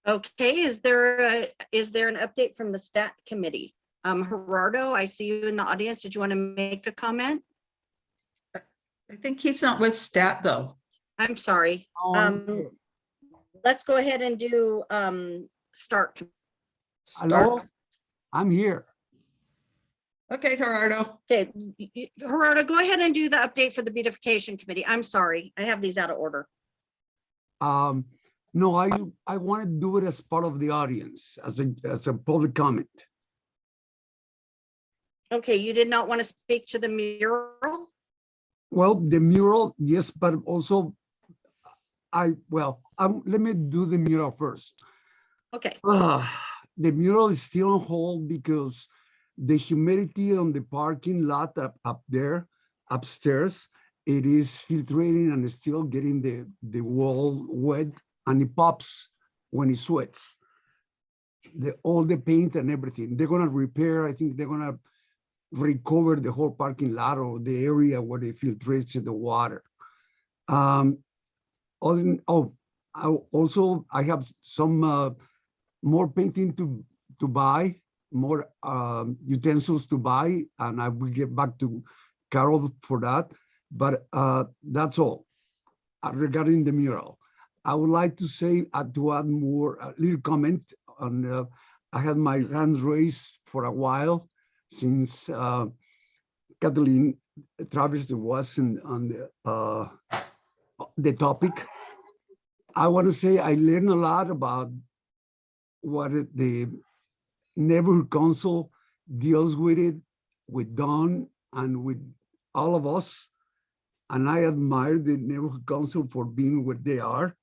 Okay, is there an update from the stat committee? Gerardo, I see you in the audience. Did you want to make a comment? I think he's not with stat though. I'm sorry. Let's go ahead and do start. Hello, I'm here. Okay, Gerardo. Okay, Gerardo, go ahead and do the update for the beautification committee. I'm sorry, I have these out of order. No, I want to do it as part of the audience, as a public comment. Okay, you did not want to speak to the mural? Well, the mural, yes, but also let me do the mural first. Okay. The mural is still on hold because the humidity on the parking lot up there, upstairs, it is filtrating and still getting the wall wet, and it pops when it sweats. All the paint and everything. They're gonna repair, I think they're gonna recover the whole parking lot or the area where it filtrates in the water. I have some more painting to buy, more utensils to buy, and I will get back to Carol for that. But that's all regarding the mural. I would like to say to add more a little comment on. I had my hands raised for a while since Kathleen Travers was on the topic. I want to say I learned a lot about what the neighborhood council deals with it, with Don and with all of us. And I admire the neighborhood council for being what they are.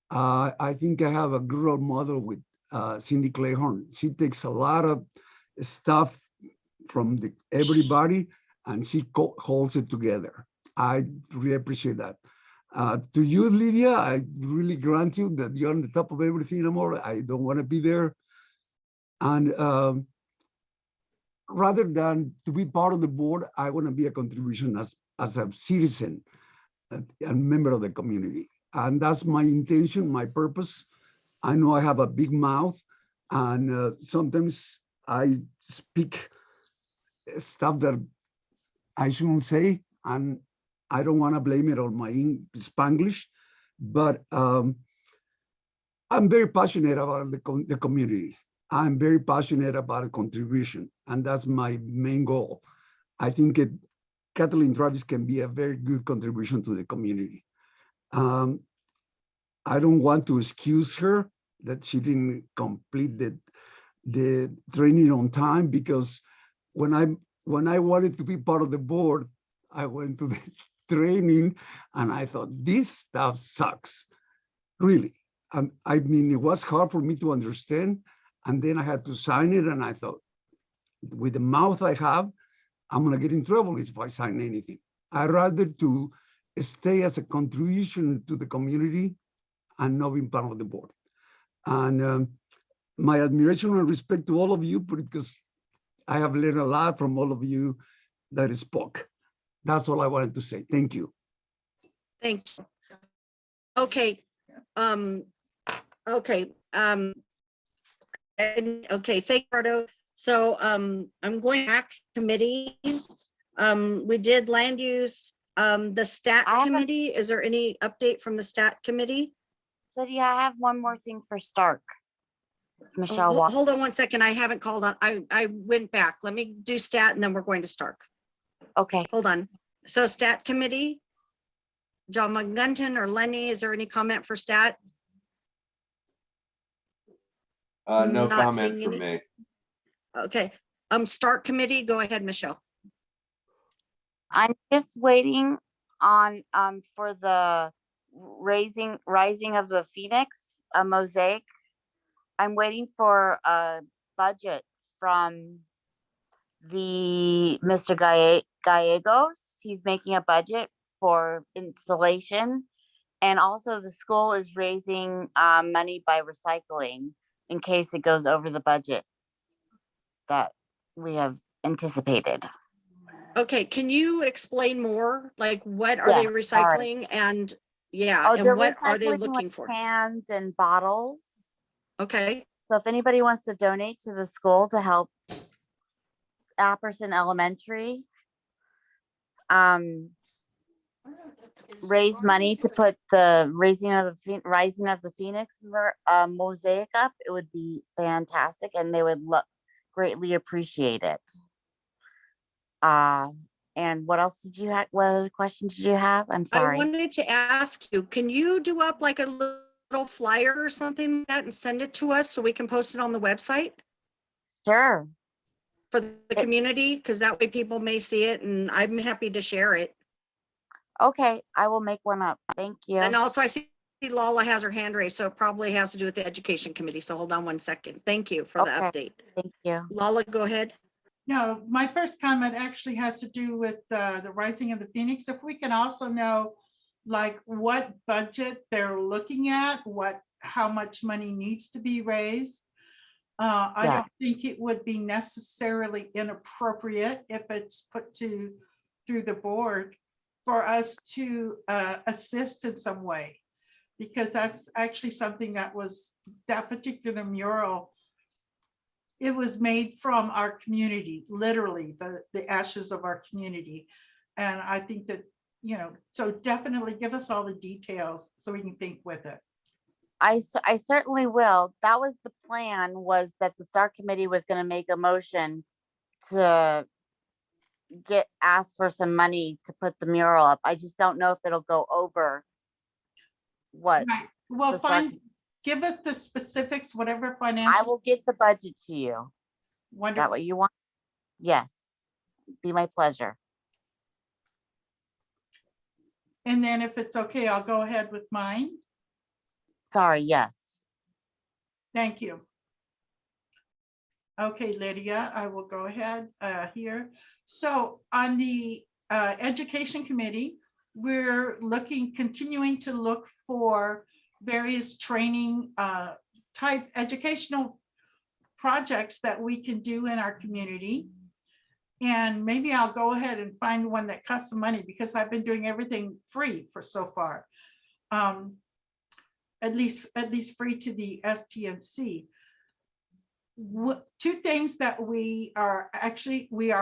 I think I have a good role model with Cindy Clayhorn. She takes a lot of stuff from everybody and she holds it together. I really appreciate that. To you, Lydia, I really grant you that you're on the top of everything anymore. I don't want to be there. And rather than to be part of the board, I want to be a contribution as a citizen and member of the community. And that's my intention, my purpose. I know I have a big mouth and sometimes I speak stuff that I shouldn't say, and I don't want to blame it on my Spanglish, but I'm very passionate about the community. I'm very passionate about contribution, and that's my main goal. I think Kathleen Travis can be a very good contribution to the community. I don't want to excuse her that she didn't complete the training on time, because when I wanted to be part of the board, I went to the training and I thought, this stuff sucks, really. I mean, it was hard for me to understand, and then I had to sign it, and I thought, with the mouth I have, I'm gonna get in trouble if I sign anything. I'd rather to stay as a contribution to the community and not being part of the board. And my admiration and respect to all of you, because I have learned a lot from all of you that spoke. That's all I wanted to say. Thank you. Thank you. Okay. Okay. Okay, thank you, Ricardo. So I'm going back committees. We did land use, the stat committee. Is there any update from the stat committee? Lydia, I have one more thing for Stark. It's Michelle Oh, Walker. hold on one second. I haven't called on. I went back. Let me do stat and then we're going to Stark. Okay. Hold on. So stat committee, John McGunton or Lenny, is there any comment for stat? No Not comment seeing from any. me. Okay. Stark committee, go ahead, Michelle. I'm just waiting on for the rising of the Phoenix, a mosaic. I'm waiting for a budget from the Mr. Gallegos. He's making a budget for installation, and also the school is raising money by recycling in case it goes over the budget that we have anticipated. Okay, can you explain more? Like, what are Yeah, they recycling? And yeah, Oh, and they're what are they recycling looking like for? cans and bottles. Okay. So if anybody wants to donate to the school to help Apperson Elementary, raise money to put the rising of the Phoenix mosaic up, it would be fantastic, and they would greatly appreciate it. And what else did you have? What other questions did you have? I'm sorry. I wanted to ask you, can you do up like a little flyer or something like that and send it to us so we can post it on the website? Sure. For the community, because that way people may see it, and I'm happy to share it. Okay, I will make one up. Thank you. And also I see Lala has her hand raised, so it probably has to do with the education committee. So hold on one second. Thank you for the update. Thank you. Lala, go ahead. No, my first comment actually has to do with the rising of the Phoenix. If we can also know like what budget they're looking at, how much money needs to be raised. I don't think it would be necessarily inappropriate if it's put through the board for us to assist in some way, because that's actually something that particular mural, it was made from our community, literally the ashes of our community. And I think that, so definitely give us all the details so we can think with it. I certainly will. That was the plan, was that the STAR committee was going to make a motion to ask for some money to put the mural up. I just don't know if it'll go over what. Right. Well, the start- give us the specifics, whatever I financial. will get the budget to you. Is Wonderful. that what you want? Yes, be my pleasure. And then if it's okay, I'll go ahead with mine. Sorry, yes. Thank you. Okay, Lydia, I will go ahead here. So on the Education Committee, we're continuing to look for various training type educational projects that we can do in our community. And maybe I'll go ahead and find one that costs some money, because I've been doing everything free for so far. At least free to the STNC. Two things that we are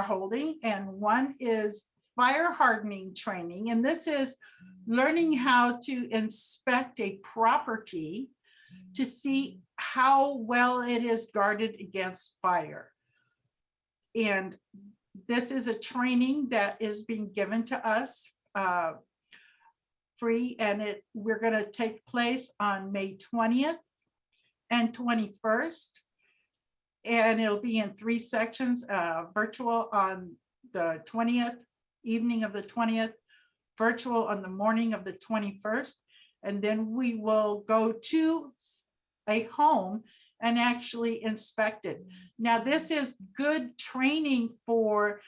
holding, and one is fire hardening training. And this is learning how to inspect a property to see how well it is guarded against fire. And this is a training that is being given to us free, and we're going to take place on May 20th and 21st. And it'll be in 3 sections, virtual on the 20th, evening of the 20th, virtual on the morning of the 21st. And then we will go to a home and actually inspect it. Now, this is good training for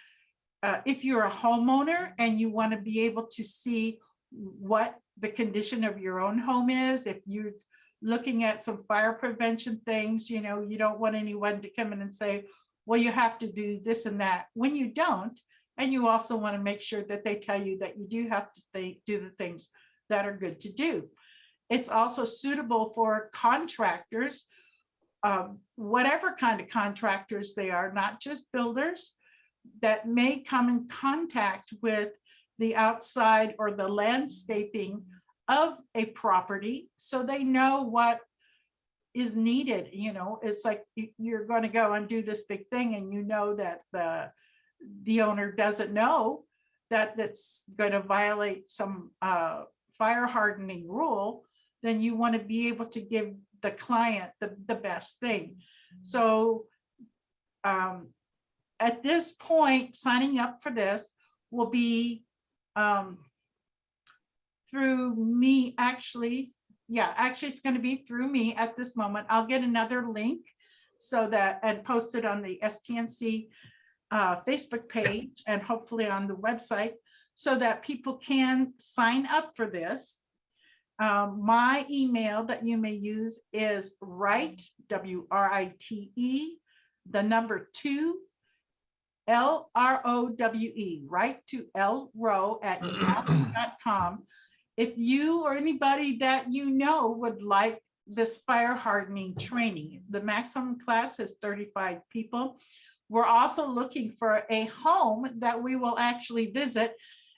if you're a homeowner and you want to be able to see what the condition of your own home is. If you're looking at some fire prevention things, you don't want anyone to come in and say, well, you have to do this and that, when you don't. And you also want to make sure that they tell you that you do have to do the things that are good to do. It's also suitable for contractors, whatever kind of contractors they are, not just builders, that may come in contact with the outside or the landscaping of a property, so they know what is needed. It's like you're going to go and do this big thing, and you know that the owner doesn't know that that's going to violate some fire hardening rule. Then you want to be able to give the client the best thing. So at this point, signing up for this will be through me. Actually, it's going to be through me at this moment. I'll get another link and post it on the STNC Facebook page and hopefully on the website, so that people can sign up for this. My email that you may use is write, WRITE, the number 2, LROWE, right to lrow@yahoo.com. If you or anybody that you know would like this fire hardening training, the maximum class is 35 people. We're also looking for a home that we will actually visit,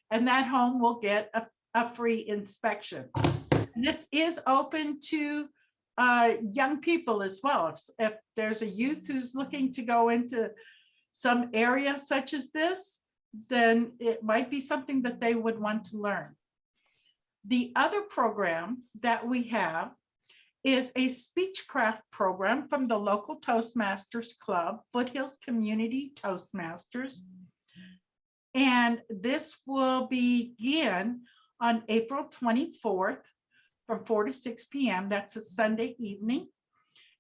and that home will get a free inspection. This is open to young people as well. If there's a youth who's looking to go into some area such as this, then it might be something that they would want to learn. The other program that we have is a speechcraft program from the local Toastmasters Club, Foothills Community Toastmasters. And this will begin on April 24th from 4 to 6 p.m. That's a Sunday evening.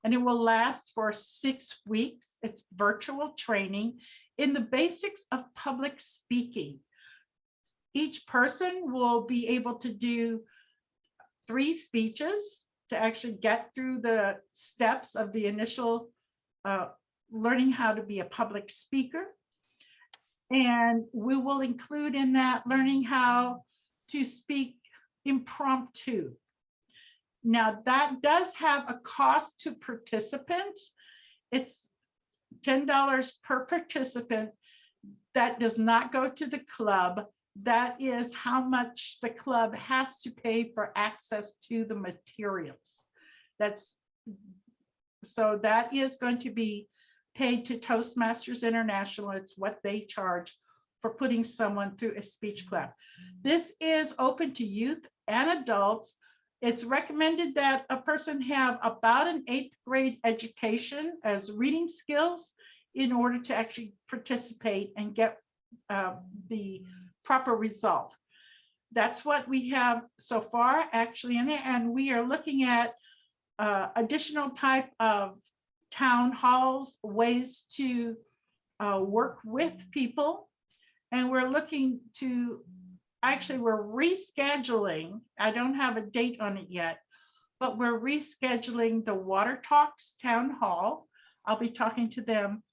And it will last for 6 weeks. It's virtual training in the basics of public speaking. Each person will be able to do 3 speeches to actually get through the steps of the initial learning how to be a public speaker. And we will include in that learning how to speak impromptu. Now, that does have a cost to participants. It's $10 per participant. That does not go to the club. That is how much the club has to pay for access to the materials. So that is going to be paid to Toastmasters International. It's what they charge for putting someone through a speech clef. This is open to youth and adults. It's recommended that a person have about an 8th grade education as reading skills in order to actually participate and get the proper result. That's what we have so far, actually, and we are looking at additional type of town halls, ways to work with people. And we're looking to, actually, we're rescheduling. I don't have a date on it yet, but we're rescheduling the Water Talks Town Hall. I'll be talking to them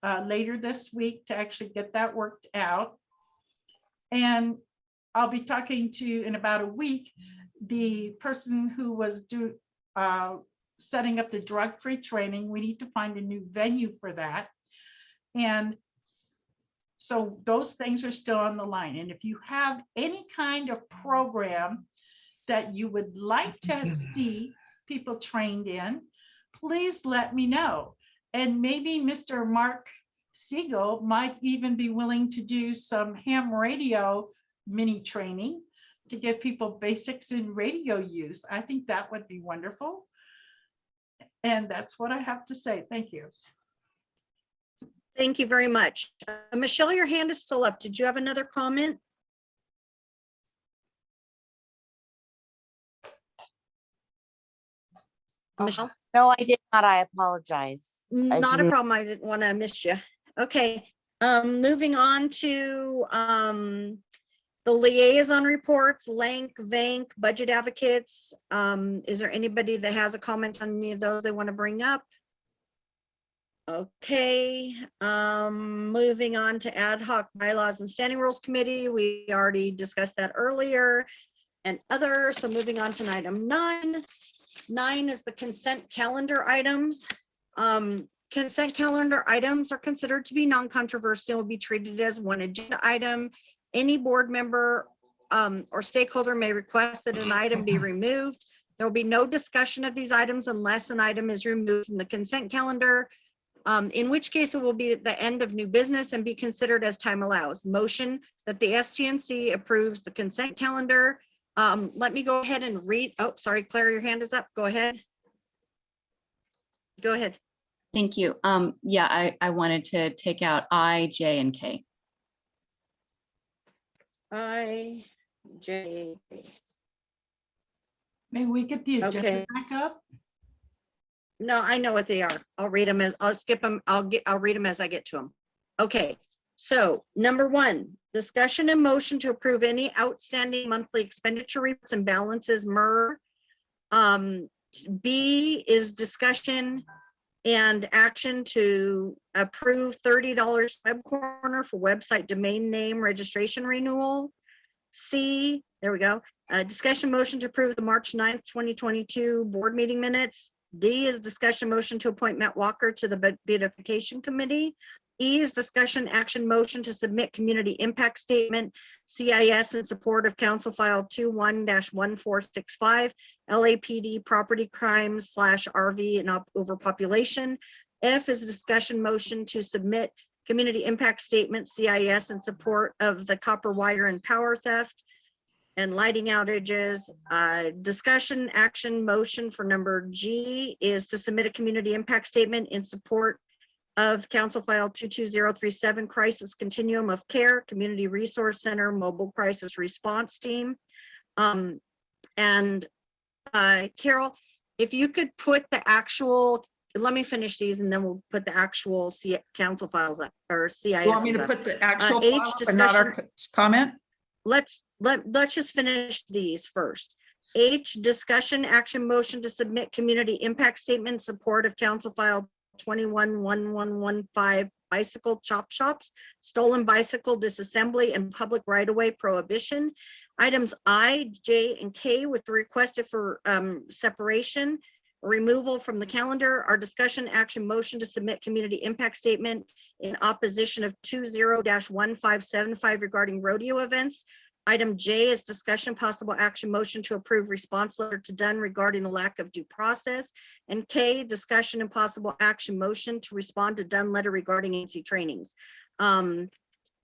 later this week to actually get that worked out. And I'll be talking to, in about a week, the person who was setting up the drug-free training. We need to find a new venue for that. And so those things are still on the line. And if you have any kind of program that you would like to see people trained in, please let me know. And maybe Mr. Mark Siegel might even be willing to do some ham radio mini training to give people basics in radio use. I think that would be wonderful. And that's what I have to say. Thank you. Thank you very much. Michelle, your hand is still up. Did you have another comment? Michelle? No, I did not. I apologize. Not a problem. I didn't want to miss you. Okay. Moving on to the liaison reports, Lank, Vank, budget advocates. Is there anybody that has a comment on any of those they want to bring up? Okay, moving on to ad hoc bylaws and standing rules committee. We already discussed that earlier and other. So moving on to item 9. 9 is the consent calendar items. Consent calendar items are considered to be non-controversial, will be treated as one agenda item. Any board member or stakeholder may request that an item be removed. There will be no discussion of these items unless an item is removed from the consent calendar, in which case it will be at the end of new business and be considered as time allows. Motion that the STNC approves the consent calendar. Let me go ahead and read. Oh, sorry, Claire, your hand is up. Go ahead. Go ahead. Thank you. Yeah, I wanted to take out I, J, and K. I, J. May we get the agenda Okay. back up? No, I know what they are. I'll read them as, I'll skip them. I'll read them as I get to them. Okay, so number 1, discussion and motion to approve any outstanding monthly expenditure reports and balances, MER. B is discussion and action to approve $30 Web Corner for website domain name registration renewal. C, there we go. Discussion motion to approve the March 9th, 2022 board meeting minutes. D is discussion motion to appoint Matt Walker to the beautification committee. E is discussion action motion to submit community impact statement, CIS, in support of Council File 21-1465, LAPD property crimes / RV and overpopulation. F is discussion motion to submit community impact statement, CIS, in support of the copper wire and power theft and lighting outages. Discussion action motion for number G is to submit a community impact statement in support of Council File 22037, Crisis Continuum of Care, Community Resource Center, Mobile Crisis Response Team. Carol, if you could put the actual, let me finish these and then we'll put the actual council files up, or CIS. You want me to put the actual file up and not our comment? Let's just finish these first. H, discussion action motion to submit community impact statement in support of Council File 21-1115, bicycle chop shops, stolen bicycle disassembly, and public right-of-way prohibition. Items I, J, and K, with the requested for separation, removal from the calendar. Our discussion action motion to submit community impact statement in opposition of 20-1575 regarding rodeo events. Item J is discussion possible action motion to approve response letter to Dunn regarding the lack of due process. And K, discussion and possible action motion to respond to Dunn letter regarding ANC trainings.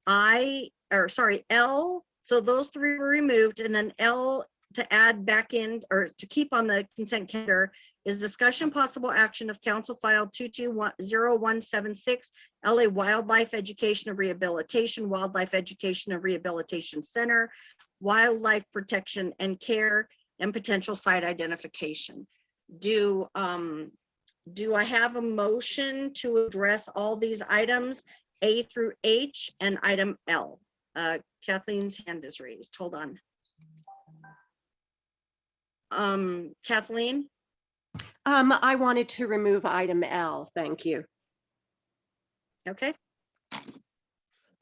L, so those three were removed, and then L to add back in, or to keep on the consent calendar, is discussion possible action of council file 220176, LA Wildlife Education and Rehabilitation, Wildlife Education and Rehabilitation Center, Wildlife Protection and Care, and potential site identification. Do I have a motion to address all these items, A through H, and item L? Kathleen's hand is raised. Hold on. Kathleen? I wanted to remove item L. Thank you. Okay.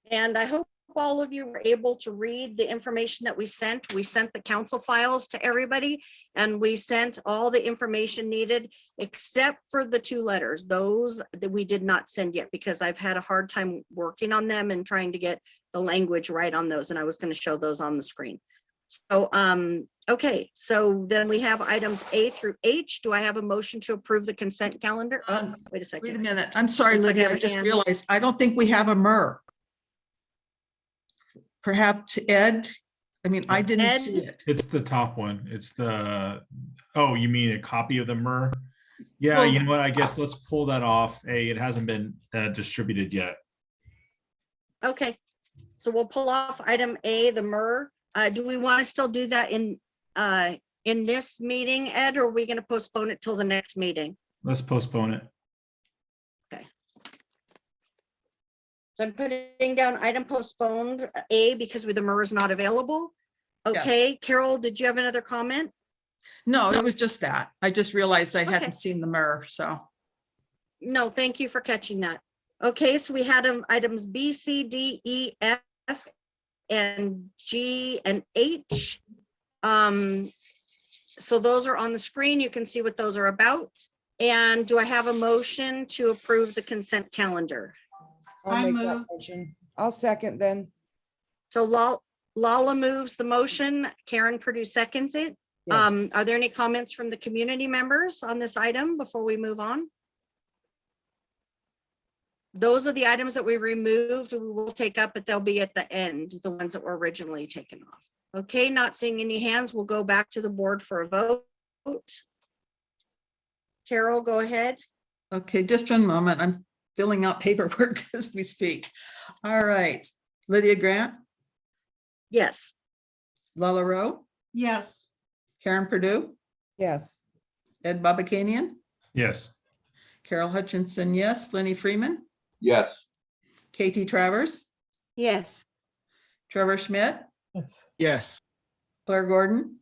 And I hope all of you were able to read the information that we sent. We sent the council files to everybody, and we sent all the information needed except for the 2 letters. Those that we did not send yet because I've had a hard time working on them and trying to get the language right on those. And I was going to show those on the screen. So, okay, so then we have items A through H. Do I have a motion to approve the consent calendar? Oh, wait a second. Wait a minute. I'm sorry, Looks like I Lydia. have I a just hand. realized I don't think we have a MER. Perhaps Ed? I mean, I didn't see it. It's the top one. It's the, oh, you mean a copy of the MER? Yeah, you know what? I guess let's pull that off. It hasn't been distributed yet. Okay, so we'll pull off item A, the MER. Do we want to still do that in this meeting, Ed, or are we going to postpone it till the next meeting? Let's postpone it. Okay. So I'm putting down item postponed A because the MER is not available. Okay, Carol, did you have another comment? No, it was just that. I just realized I hadn't seen the MER, so. No, thank you for catching that. Okay, so we had items B, C, D, E, F, and G and H. So those are on the screen. You can see what those are about. And do I have a motion to approve the consent calendar? I'll make that motion. I'll second then. So Lala moves the motion. Karen Purdue seconds it. Yes. Are there any comments from the community members on this item before we move on? Those are the items that we removed. We will take up, but they'll be at the end, the ones that were originally taken off. Okay, not seeing any hands, we'll go back to the board for a vote. Carol, go ahead. Okay, just 1 moment. I'm filling out paperwork as we speak. All right. Lydia Grant, Yes. Lala Rowe, Yes. Karen Purdue, Yes. Ed Babakanian, Yes. Carol Hutchinson, yes. Lenny Freeman, Yes. Katie Travers, Yes. Trevor Schmidt, Yes. Claire Gordon,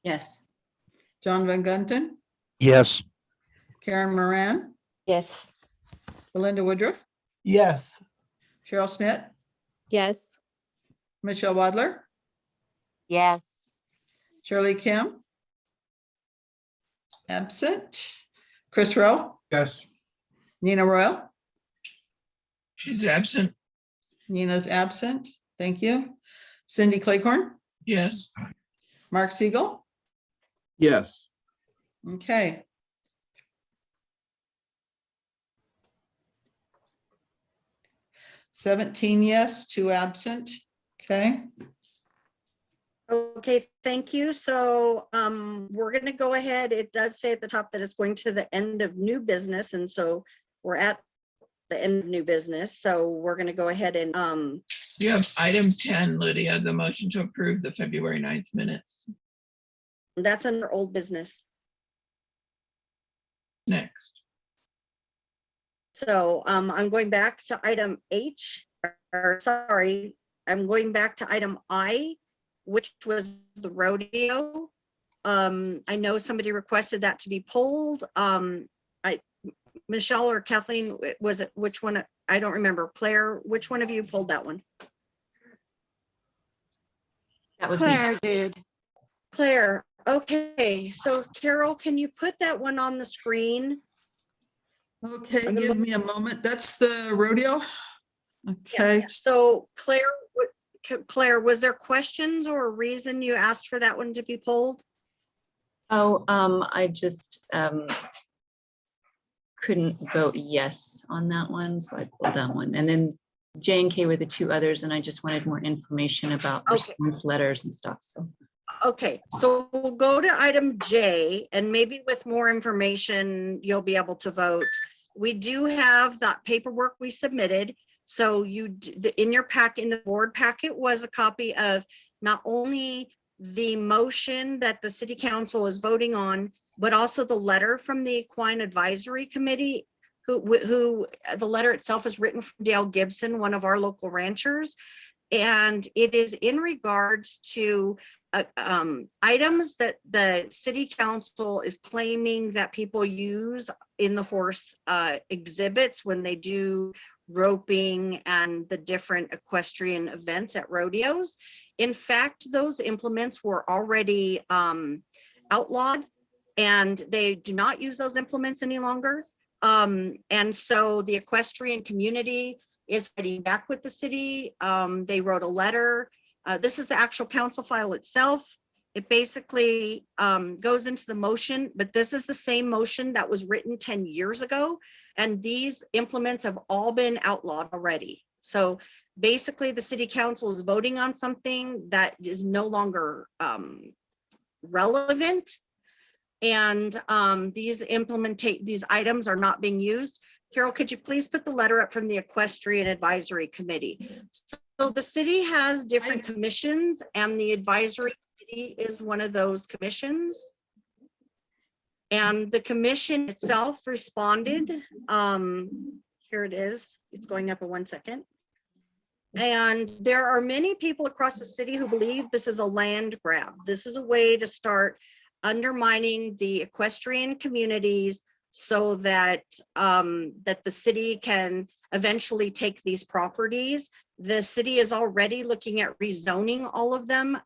Yes. John Van Gunten, Yes. Karen Moran, Yes. Belinda Woodruff, Yes. Cheryl Smith, Yes. Michelle Wadler, Yes. Shirley Kim, absent, Chris Rowe, Yes. Nina Royal, She's absent. Nina's absent. Thank you. Cindy Claycorn, Yes. Mark Siegel. Yes. Okay. $17 yes, 2 absent. Okay. Okay, thank you. So we're going to go ahead. It does say at the top that it's going to the end of new business. And so we're at the end of new business. So we're going to go ahead and You have item 10, Lydia, the motion to approve the February 9th minutes. that's under old business. Next. So I'm going back to item H, or sorry, I'm going back to item I, which was the rodeo. I know somebody requested that to be pulled. Michelle or Kathleen, was it, which one? I don't remember. Claire, which one of you pulled that one? That was me. Claire did. Claire, okay. So Carol, can you put that one on the screen? Okay, give me a moment. That's the rodeo. Okay. So Claire, was there questions or a reason you asked for that one to be pulled? Oh, I just couldn't vote yes on that one, so I pulled that one. And then J and K were the two others, and I just wanted more information about Okay. response letters and stuff, so. Okay, so we'll go to item J, and maybe with more information, you'll be able to vote. We do have that paperwork we submitted. So in your pack, in the board packet was a copy of not only the motion that the city council is voting on, but also the letter from the Equine Advisory Committee, who the letter itself is written from Dale Gibson, one of our local ranchers. And it is in regards to items that the city council is claiming that people use in the horse exhibits when they do roping and the different equestrian events at rodeos. In fact, those implements were already outlawed, and they do not use those implements any longer. And so the equestrian community is fighting back with the city. They wrote a letter. This is the actual council file itself. It basically goes into the motion, but this is the same motion that was written 10 years ago. And these implements have all been outlawed already. So basically the city council is voting on something that is no longer relevant. And these items are not being used. Carol, could you please put the letter up from the Equestrian Advisory Committee? So the city has different commissions, and the advisory committee is one of those commissions. And the commission itself responded. Here it is. It's going up in 1 second. And there are many people across the city who believe this is a land grab. This is a way to start undermining the equestrian communities so that that the city can eventually take these properties. The city is already looking at rezoning all of them.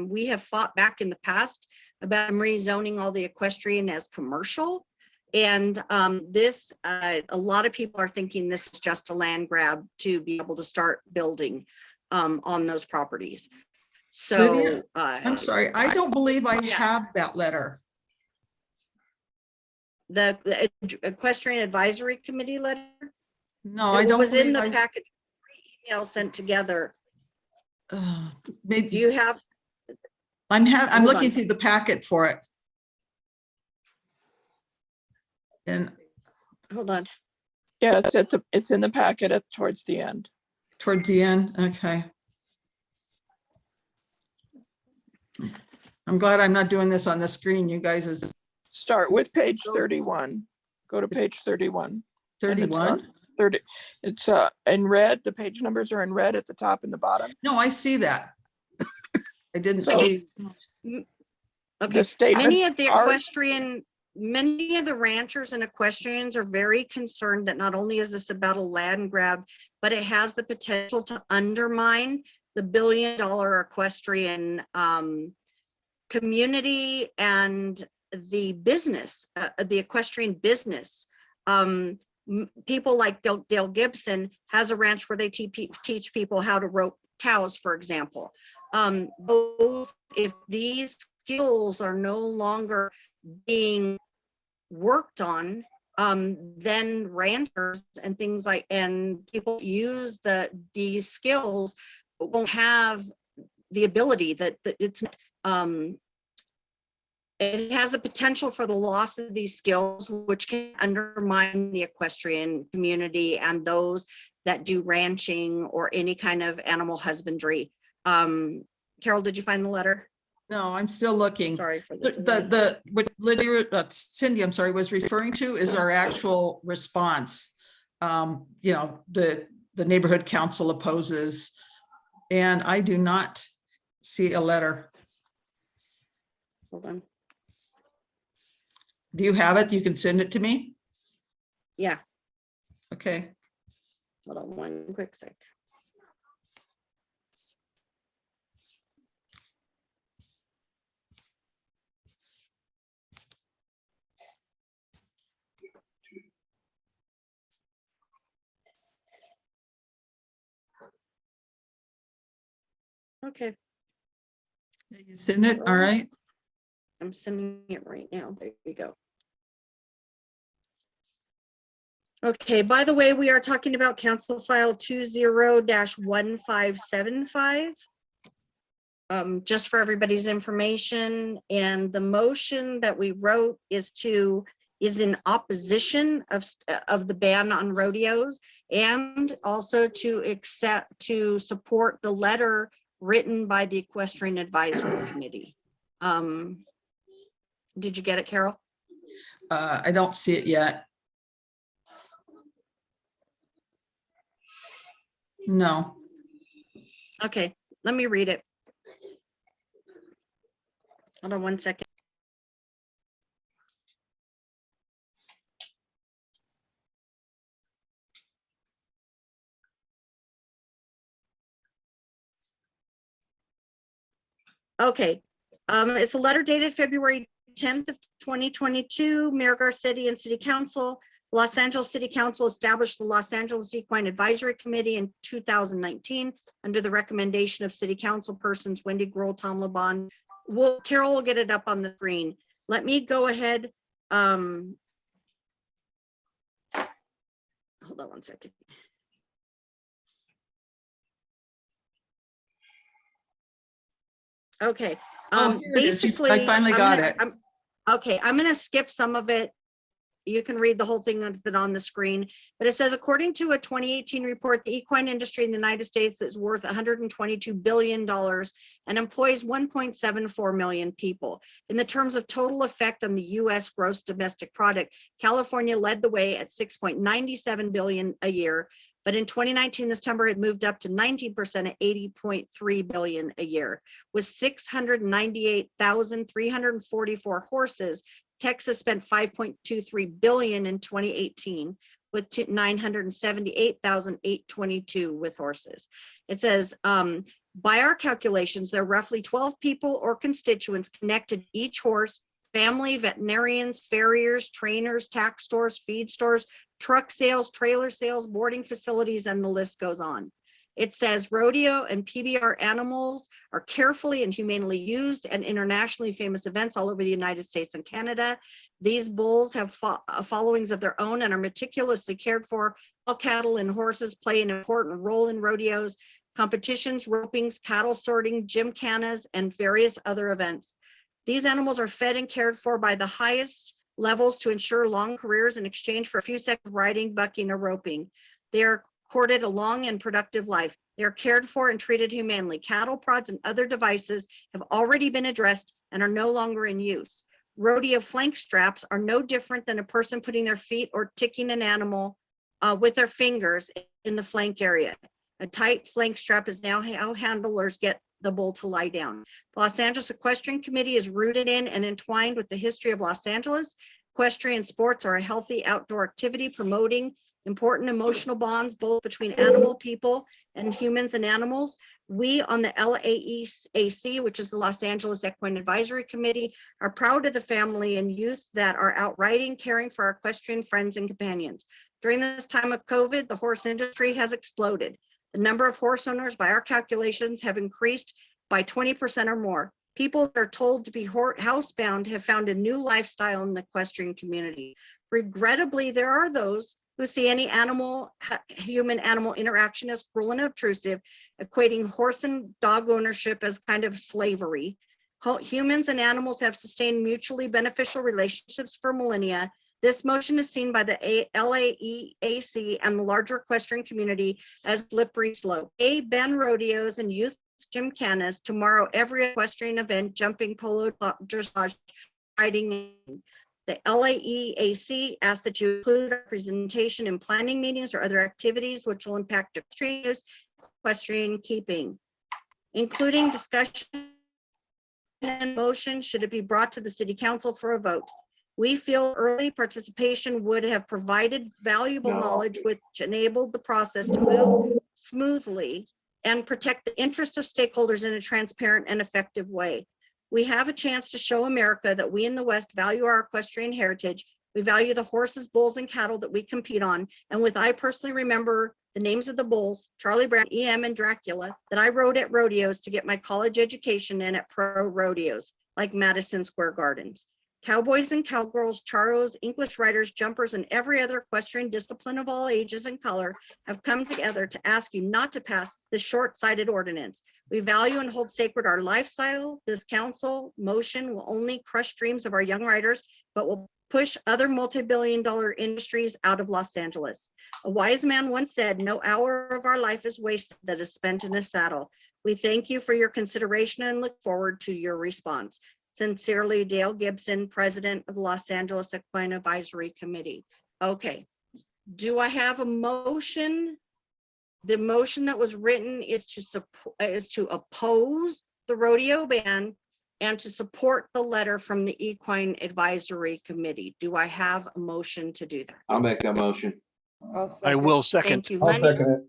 We have fought back in the past about rezoning all the equestrian as commercial. And a lot of people are thinking this is just a land grab to be able to start building on those properties. So Lydia, I'm sorry, I don't believe I have that letter. The Equestrian Advisory Committee letter? No, I don't. It was in the packet, email sent together. Maybe. Do you have? I'm looking through the packet for it. And hold on. Yeah, it's in the packet towards the end. Towards the end, okay. I'm glad I'm not doing this on the screen. You guys is. Start with page 31. Go to page 31. 31? 30. It's in red. The page numbers are in red at the top and the bottom. No, I see that. I didn't see. Okay, many of the ranchers and equestrians are very concerned that not only is this about a land grab, but it has the potential to undermine the billion-dollar equestrian community and the business, the equestrian business. People like Dale Gibson has a ranch where they teach people how to rope cows, for example. Both if these skills are no longer being worked on, then ranchers and things like, and people use these skills won't have the ability that it's it has a potential for the loss of these skills, which can undermine the equestrian community and those that do ranching or any kind of animal husbandry. Carol, did you find the letter? No, I'm still looking. Sorry for what Lydia, Cindy, I'm sorry, was referring to is our actual response. You know, the neighborhood council opposes, and I do not see a letter. Hold on. Do you have it? You can send it to me? Yeah. Okay. Hold on one quick sec. Okay. You send it, all right? I'm sending it right now. There you go. Okay, by the way, we are talking about Council File 20-1575. Just for everybody's information, and the motion that we wrote is in opposition of the ban on rodeos, and also to support the letter written by the Equestrian Advisory Committee. Did you get it, Carol? I don't see it yet. No. Okay, let me read it. Hold on one second. Okay, it's a letter dated February 10th of 2022, Mayor Garcetti and City Council. Los Angeles City Council established the Los Angeles Equine Advisory Committee in 2019 under the recommendation of City Council persons Wendy Grohl, Tom LeBon. Carol will get it up on the screen. Let me go ahead. Hold on one second. Okay. Oh, here it is. Basically, I finally got it. Okay, I'm going to skip some of it. You can read the whole thing on the screen, but it says, according to a 2018 report, the equine industry in the United States is worth $122 billion and employs 1.74 million people. In the terms of total effect on the US gross domestic product, California led the way at 6.97 billion a year. But in 2019, this number had moved up to 19% at 80.3 billion a year. With 698,344 horses, Texas spent 5.23 billion in 2018 with 978,822 with horses. It says, by our calculations, there are roughly 12 people or constituents connected to each horse: family, veterinarians, farriers, trainers, tax stores, feed stores, truck sales, trailer sales, boarding facilities, and the list goes on. It says rodeo and PBR animals are carefully and humanely used at internationally famous events all over the United States and Canada. These bulls have followings of their own and are meticulously cared for. All cattle and horses play an important role in rodeos, competitions, ropings, cattle sorting, gymkhanas, and various other events. These animals are fed and cared for by the highest levels to ensure long careers in exchange for a few seconds of riding, bucking, or roping. They are accorded a long and productive life. They are cared for and treated humanely. Cattle prods and other devices have already been addressed and are no longer in use. Rodeo flank straps are no different than a person putting their feet or ticking an animal with their fingers in the flank area. A tight flank strap is now how handlers get the bull to lie down. The Los Angeles Equestrian Committee is rooted in and entwined with the history of Los Angeles. Equestrian sports are a healthy outdoor activity promoting important emotional bonds both between animal people and humans and animals. We on the LAEAC, which is the Los Angeles Equine Advisory Committee, are proud of the family and youth that are out riding, caring for our equestrian friends and companions. During this time of COVID, the horse industry has exploded. The number of horse owners, by our calculations, have increased by 20% or more. People that are told to be housebound have found a new lifestyle in the equestrian community. Regrettably, there are those who see any human-animal interaction as cruel and obtrusive, equating horse and dog ownership as kind of slavery. Humans and animals have sustained mutually beneficial relationships for millennia. This motion is seen by the LAEAC and the larger equestrian community as slippery slope. Ban rodeos and youth gymkhanas tomorrow. Every equestrian event, jumping, polo, dressage, riding. The LAEAC asks that you include representation in planning meetings or other activities which will impact equestrian use, equestrian keeping, including discussion and motion should it be brought to the City Council for a vote. We feel early participation would have provided valuable knowledge which enabled the process to move smoothly and protect the interests of stakeholders in a transparent and effective way. We have a chance to show America that we in the West value our equestrian heritage. We value the horses, bulls, and cattle that we compete on. And with I personally remember the names of the bulls, Charlie Brown, EM, and Dracula, that I rode at rodeos to get my college education and at pro rodeos like Madison Square Gardens. Cowboys and cowgirls, charros, English riders, jumpers, and every other equestrian discipline of all ages and color have come together to ask you not to pass this short-sighted ordinance. We value and hold sacred our lifestyle. This council motion will only crush dreams of our young riders, but will push other multi-billion-dollar industries out of Los Angeles. A wise man once said, "No hour of our life is wasted that is spent in a saddle." We thank you for your consideration and look forward to your response. Sincerely, Dale Gibson, President of the Los Angeles Equine Advisory Committee. Okay, do I have a motion? The motion that was written is to oppose the rodeo ban and to support the letter from the Equine Advisory Committee. Do I have a motion to do that? I'll make that motion. I will second. Thank you, I'll Lenny. second it.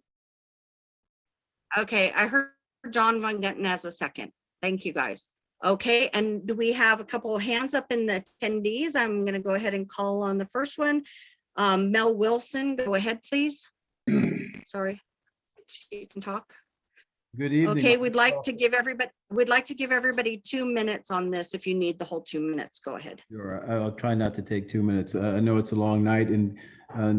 Okay, I heard John Von Gutten as a second. Thank you, guys. Okay, and do we have a couple of hands up in the attendees? I'm going to go ahead and call on the first one. Mel Wilson, go ahead, please. Sorry, you can talk. Good evening. Okay, we'd like to give everybody 2 minutes on this. If you need the whole 2 minutes, go ahead. Sure, I'll try not to take 2 minutes. I know it's a long night and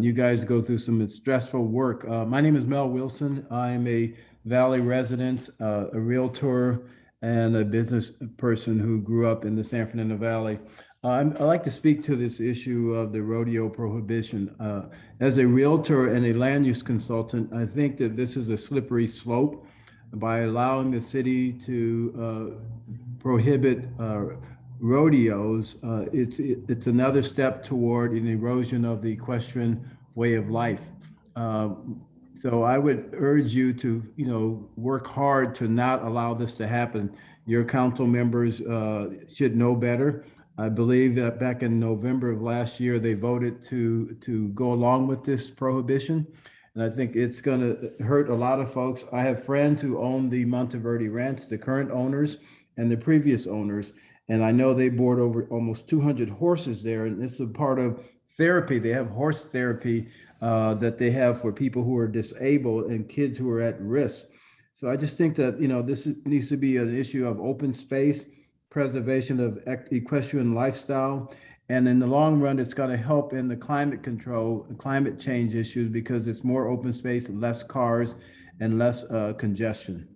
you guys go through some stressful work. My name is Mel Wilson. I'm a Valley resident, a realtor, and a business person who grew up in the San Fernando Valley. I'd like to speak to this issue of the rodeo prohibition. As a realtor and a land use consultant, I think that this is a slippery slope by allowing the city to prohibit rodeos. It's another step toward an erosion of the equestrian way of life. So I would urge you to, work hard to not allow this to happen. Your council members should know better. I believe that back in November of last year, they voted to go along with this prohibition. And I think it's going to hurt a lot of folks. I have friends who own the Monteverde Ranch, the current owners and the previous owners. And I know they board over almost 200 horses there. And this is a part of therapy. They have horse therapy that they have for people who are disabled and kids who are at risk. So I just think that, this needs to be an issue of open space, preservation of equestrian lifestyle. And in the long run, it's going to help in the climate control, climate change issues, because it's more open space, less cars, and less congestion.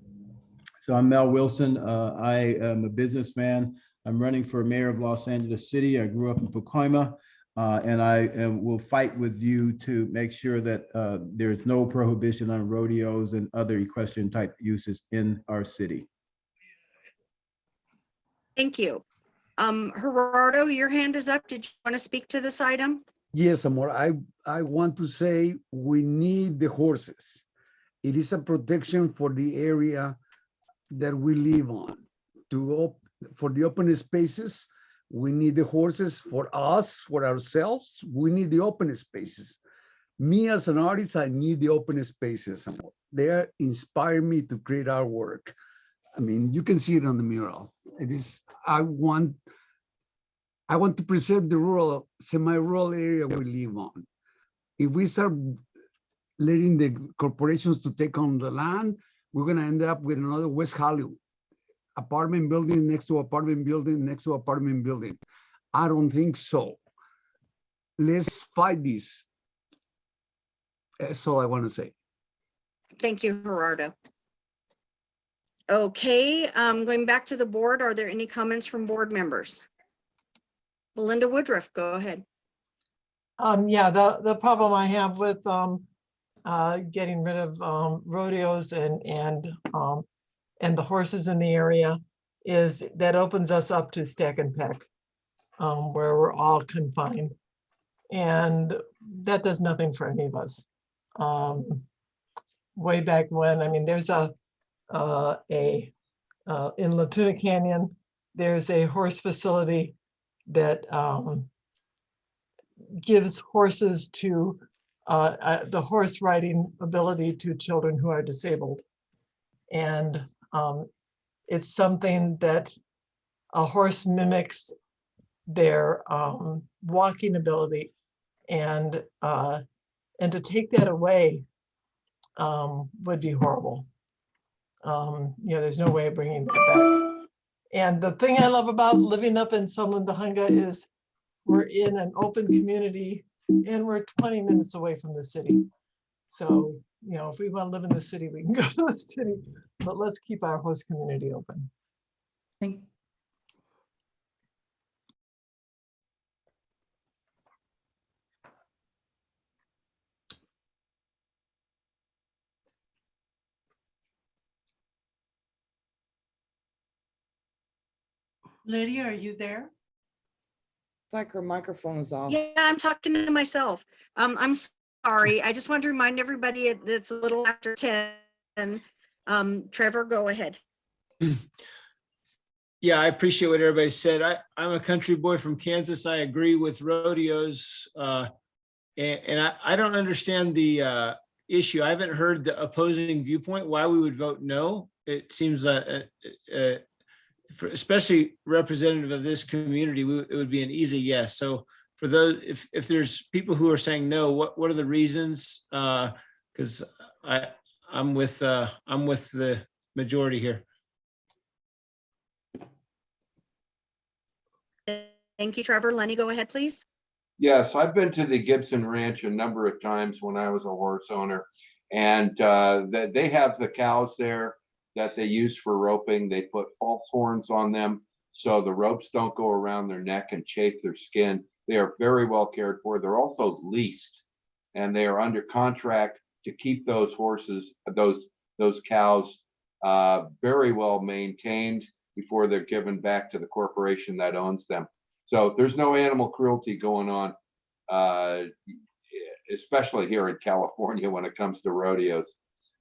So I'm Mel Wilson. I am a businessman. I'm running for mayor of Los Angeles City. I grew up in Pacoima. And I will fight with you to make sure that there's no prohibition on rodeos and other equestrian type uses in our city. Thank you. Gerardo, your hand is up. Did you want to speak to this item? Yes, Amor, I want to say we need the horses. It is a protection for the area that we live on. For the open spaces, we need the horses for us, for ourselves. We need the open spaces. Me as an artist, I need the open spaces. They inspire me to create artwork. I mean, you can see it on the mural. It is, I want to preserve the semi-rural area we live on. If we start letting the corporations to take on the land, we're gonna end up with another West Hollywood. Apartment building next to apartment building next to apartment building. I don't think so. Let's fight this. That's all I want to say. Thank you, Gerardo. Okay, going back to the board, are there any comments from board members? Belinda Woodruff, go ahead. Yeah, the problem I have with getting rid of rodeos and the horses in the area is that opens us up to stack and peck, where we're all confined. And that does nothing for any of us. Way back when, I mean, there's in Latuna Canyon, there's a horse facility that gives horses to the horse riding ability to children who are disabled. And it's something that a horse mimics their walking ability, and to take that away would be horrible. There's no way of bringing that back. And the thing I love about living up in Sumlandahuanga is we're in an open community and we're 20 minutes away from the city. So, you know, if we want to live in the city, we can go to the city, but let's keep our host community open. Thank- Lydia, are you there? It's like her microphone is off. Yeah, I'm talking to myself. I'm sorry. I just want to remind everybody it's a little after 10. Trevor, go ahead. Yeah, I appreciate what everybody said. I'm a country boy from Kansas. I agree with rodeos. And I don't understand the issue. I haven't heard the opposing viewpoint, why we would vote no. It seems especially representative of this community, it would be an easy yes. So for those, if there's people who are saying no, what are the reasons? Because I'm with the majority here. Thank you, Trevor. Lenny, go ahead, please. Yes, I've been to the Gibson Ranch a number of times when I was a horse owner, and they have the cows there that they use for roping. They put false horns on them so the ropes don't go around their neck and chafe their skin. They are very well cared for. They're also leased, and they are under contract to keep those horses, those cows, very well maintained before they're given back to the corporation that owns them. So there's no animal cruelty going on, especially here in California when it comes to rodeos.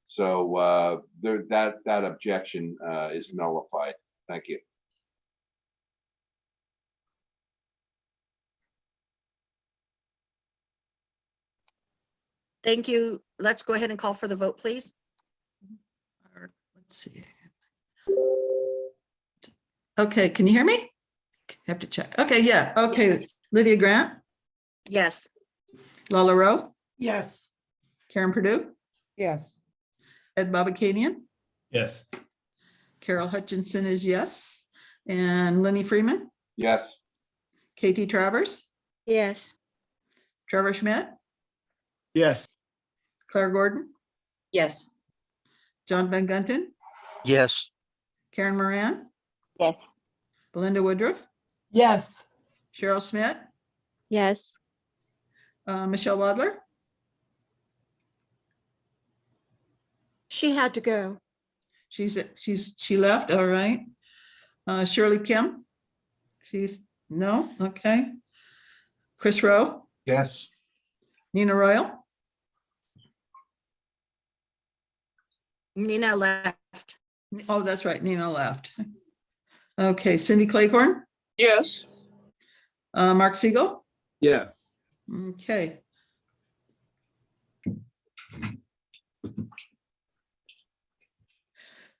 So that objection is nullified. Thank you. Thank you. Let's go ahead and call for the vote, please. Let's see. Okay, can you hear me? Have to check. Okay, yeah, okay. Lydia Grant, Yes. Lala Rowe, Yes. Karen Purdue, Yes. Ed Babakanian, Yes. Carol Hutchinson is yes, and Lenny Freeman, Yes. Katie Travers, Yes. Trevor Schmidt, Yes. Claire Gordon, Yes. John Van Gunten, Yes. Karen Moran, Yes. Belinda Woodruff, Yes. Cheryl Schmidt, Yes. Michelle Wadler, She had to go. she left, all right. Shirley Kim, no, okay. Chris Rowe, Yes. Nina Royal, Nina left. oh, that's right, Nina left. Okay, Cindy Claycorn, Yes. Mark Siegel, Yes. okay.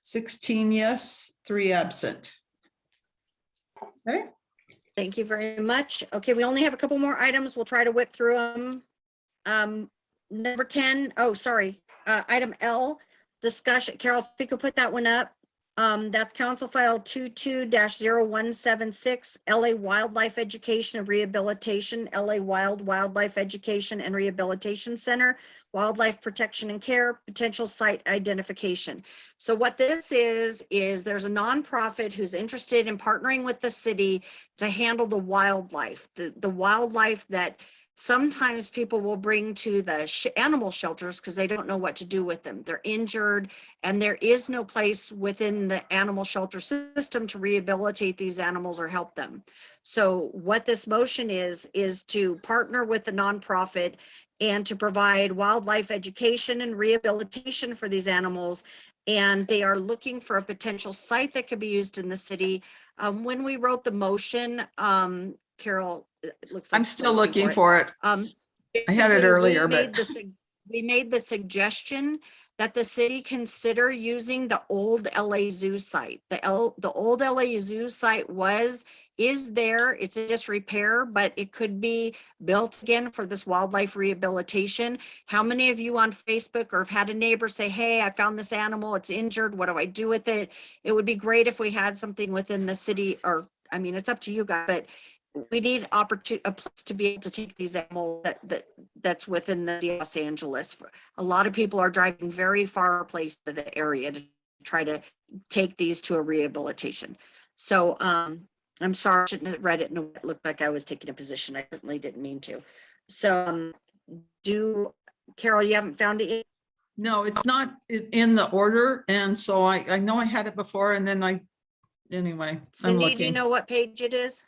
$16 yes, 3 absent. Okay. Thank you very much. Okay, we only have a couple more items. We'll try to whip through them. Number 10, oh, sorry, item L, discussion. Carol, if you could put that one up. That's Council File 22-0176, LA Wildlife Education and Rehabilitation, LA Wildlife Education and Rehabilitation Center, Wildlife Protection and Care, Potential Site Identification. So what this is there's a nonprofit who's interested in partnering with the city to handle the wildlife, the wildlife that sometimes people will bring to the animal shelters because they don't know what to do with them. They're injured, and there is no place within the animal shelter system to rehabilitate these animals or help them. So what this motion is to partner with the nonprofit and to provide wildlife education and rehabilitation for these animals. And they are looking for a potential site that could be used in the city. When we wrote the motion, Carol, it looks like I'm still looking for it. I had it earlier, but we made the suggestion that the city consider using the old LA Zoo site. The old LA Zoo site is there, it's in disrepair, but it could be built again for this wildlife rehabilitation. How many of you on Facebook or have had a neighbor say, hey, I found this animal, it's injured, what do I do with it? It would be great if we had something within the city, or, I mean, it's up to you guys, but we need opportunity, a place to be able to take these animals that's within the Los Angeles. A lot of people are driving very far place to the area to try to take these to a rehabilitation. So I'm sorry, I shouldn't have read it and it looked like I was taking a position. I certainly didn't mean to. So Carol, you haven't found it yet? No, it's not in the order. And so I know I had it before and then anyway, I'm Cindy, do you looking. know what page it is?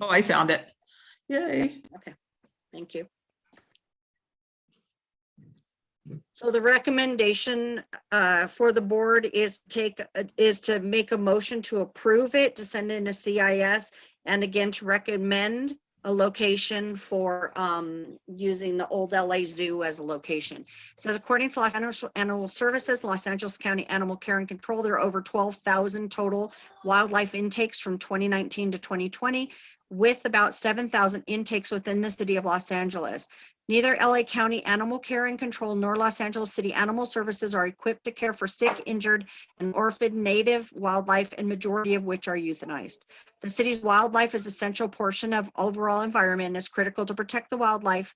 Oh, I found it. Yay. Okay, thank you. So the recommendation for the board is to make a motion to approve it, to send in a CIS, and again, to recommend a location for using the old LA Zoo as a location. It says, according to Los Angeles Animal Services, Los Angeles County Animal Care and Control, there are over 12,000 total wildlife intakes from 2019 to 2020, with about 7,000 intakes within the city of Los Angeles. Neither LA County Animal Care and Control nor Los Angeles City Animal Services are equipped to care for sick, injured, and orphaned native wildlife, and majority of which are euthanized. The city's wildlife is an essential portion of overall environment and is critical to protect the wildlife.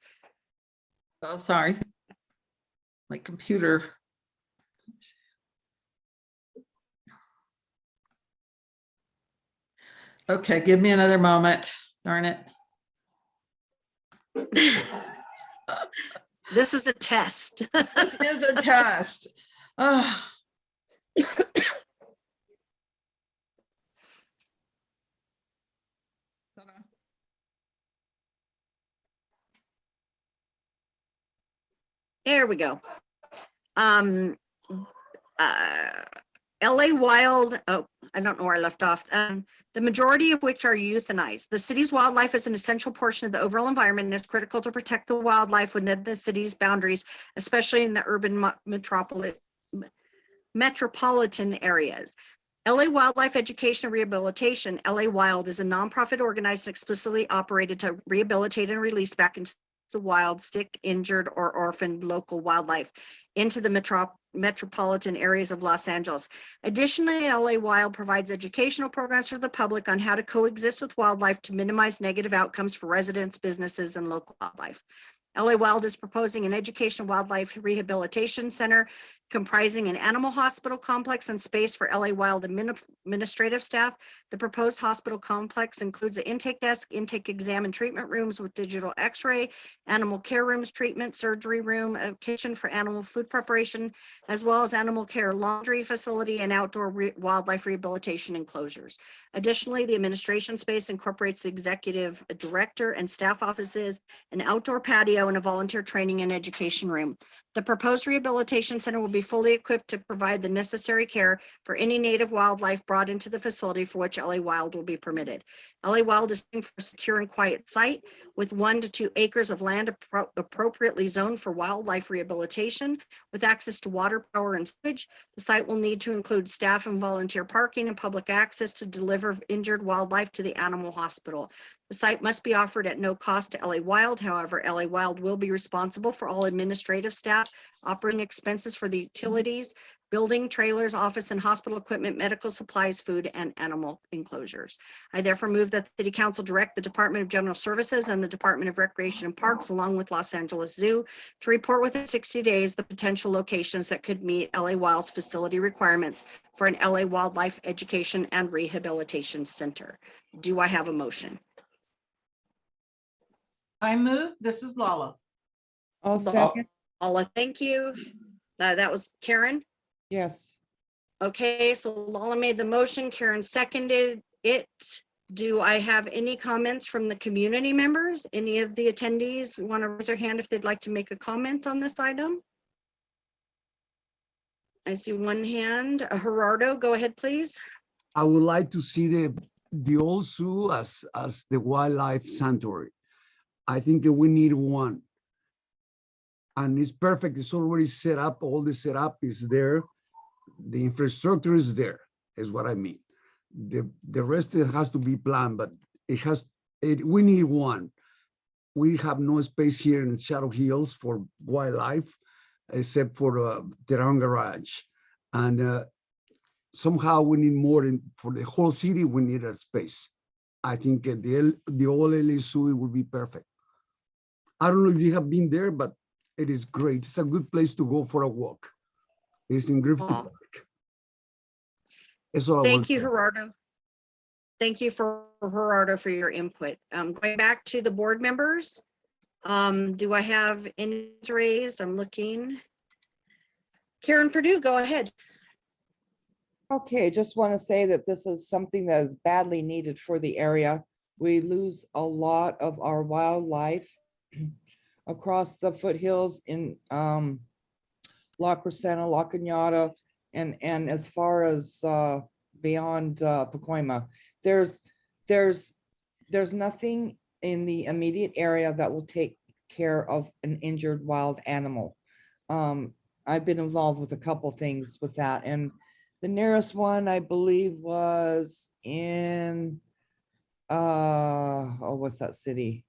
Oh, sorry. My computer. Okay, give me another moment. Darn it. This is a test. This is a test. Ugh. There we go. LA Wild, oh, I don't know where I left off. The majority of which are euthanized. The city's wildlife is an essential portion of the overall environment and is critical to protect the wildlife within the city's boundaries, especially in the urban metropolitan areas. LA Wildlife Education and Rehabilitation, LA Wild, is a nonprofit organized and explicitly operated to rehabilitate and release back into the wild, sick, injured, or orphaned local wildlife into the metropolitan areas of Los Angeles. Additionally, LA Wild provides educational programs for the public on how to coexist with wildlife to minimize negative outcomes for residents, businesses, and local wildlife. LA Wild is proposing an education wildlife rehabilitation center comprising an animal hospital complex and space for LA Wild administrative staff. The proposed hospital complex includes an intake desk, intake exam and treatment rooms with digital x-ray, animal care rooms, treatment, surgery room, a kitchen for animal food preparation, as well as animal care laundry facility and outdoor wildlife rehabilitation enclosures. Additionally, the administration space incorporates the executive director and staff offices, an outdoor patio, and a volunteer training and education room. The proposed rehabilitation center will be fully equipped to provide the necessary care for any native wildlife brought into the facility for which LA Wild will be permitted. LA Wild is looking for a secure and quiet site with 1 to 2 acres of land appropriately zoned for wildlife rehabilitation with access to water, power, and sewage. The site will need to include staff and volunteer parking and public access to deliver injured wildlife to the animal hospital. The site must be offered at no cost to LA Wild. However, LA Wild will be responsible for all administrative staff, operating expenses for the utilities, building, trailers, office and hospital equipment, medical supplies, food, and animal enclosures. I therefore move that the City Council direct the Department of General Services and the Department of Recreation and Parks, along with Los Angeles Zoo, to report within 60 days the potential locations that could meet LA Wild's facility requirements for an LA Wildlife Education and Rehabilitation Center. Do I have a motion? I move, this is Lala. I'll second. Lala, thank you. That was Karen. Yes. Okay, so Lala made the motion, Karen seconded it. Do I have any comments from the community members? Any of the attendees want to raise their hand if they'd like to make a comment on this item? I see one hand. Gerardo, go ahead, please. I would like to see the old zoo as the wildlife sanctuary. I think that we need one. And it's perfect. It's already set up. All the setup is there. The infrastructure is there, is what I mean. The rest has to be planned, but we need one. We have no space here in Shadow Hills for wildlife, except for the Teranga Ranch. And somehow we need more for the whole city. We need a space. I think the old LSU would be perfect. I don't know if you have been there, but it is great. It's a good place to go for a walk. It's in Griffith Aw. Park. That's all I Thank want you, to say. Gerardo. Thank you for Gerardo for your input. Going back to the board members, do I have any raised? I'm looking. Karen Purdue, go ahead. Okay, just want to say that this is something that is badly needed for the area. We lose a lot of our wildlife across the foothills in La Crescenta, La Cañada, and as far as beyond Pacoima. There's nothing in the immediate area that will take care of an injured wild animal. I've been involved with a couple things with that, and the nearest one I believe was in what's that city?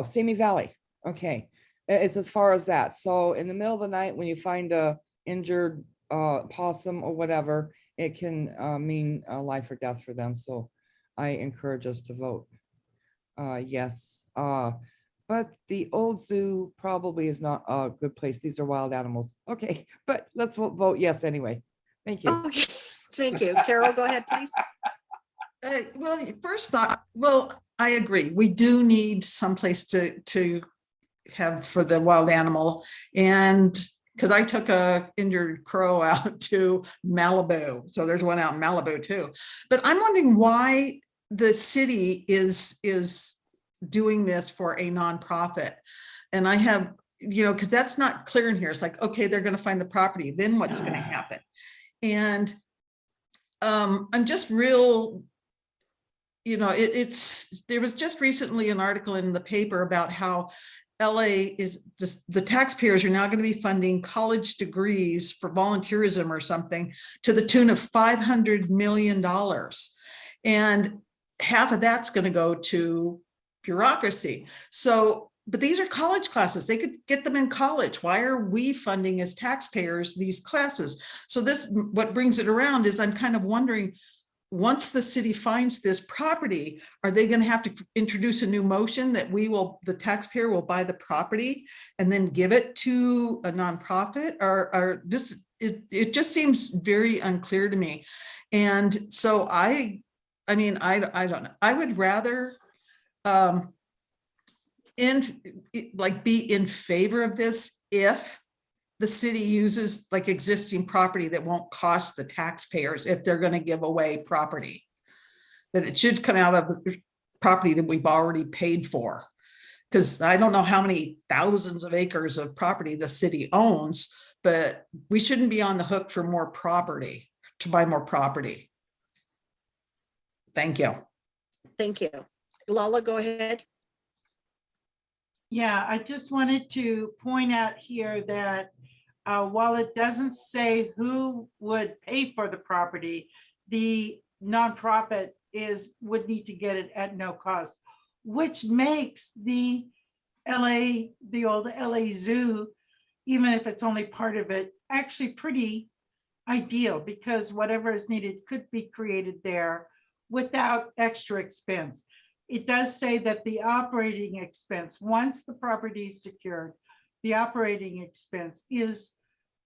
Simi Valley. Okay, it's as far as that. So in the middle of the night, when you find a injured possum or whatever, it can mean life or death for them. So I encourage us to vote yes. But the old zoo probably is not a good place. These are wild animals. Okay, but let's vote yes anyway. Thank you. Okay, thank you. Carol, go ahead, please. Well, I agree. We do need someplace to have for the wild animal. And because I took a injured crow out to Malibu. So there's one out in Malibu too. But I'm wondering why the city is doing this for a nonprofit. And I have, because that's not clear in here. It's like, okay, they're going to find the property. Then what's going to happen? And I'm just real, there was just recently an article in the paper about how LA is just, the taxpayers are now going to be funding college degrees for volunteerism or something to the tune of $500 million. And half of that's going to go to bureaucracy. So, but these are college classes. They could get them in college. Why are we funding as taxpayers these classes? So this, what brings it around is I'm kind of wondering, once the city finds this property, are they going to have to introduce a new motion that the taxpayer will buy the property and then give it to a nonprofit? Or it just seems very unclear to me. And so I don't know. I would rather be in favor of this if the city uses like existing property that won't cost the taxpayers if they're going to give away property, that it should come out of property that we've already paid for. Because I don't know how many thousands of acres of property the city owns, but we shouldn't be on the hook for more property, to buy more property. Thank you. Thank you. Lala, go ahead. Yeah, I just wanted to point out here that while it doesn't say who would pay for the property, the nonprofit would need to get it at no cost, which makes the old LA Zoo, even if it's only part of it, actually pretty ideal, because whatever is needed could be created there without extra expense. It does say that the operating expense, once the property is secured, the operating expense is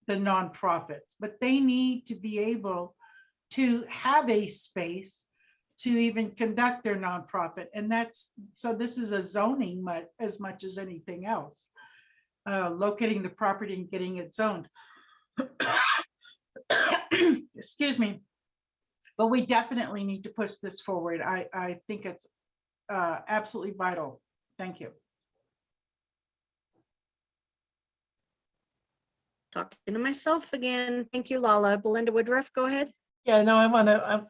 the nonprofits, but they need to be able to have a space to even conduct their nonprofit. And so this is a zoning as much as anything else, locating the property and getting it zoned. Excuse me. But we definitely need to push this forward. I think it's absolutely vital. Thank you. Talking to myself again. Thank you, Lala. Belinda Woodruff, go ahead. Yeah, no,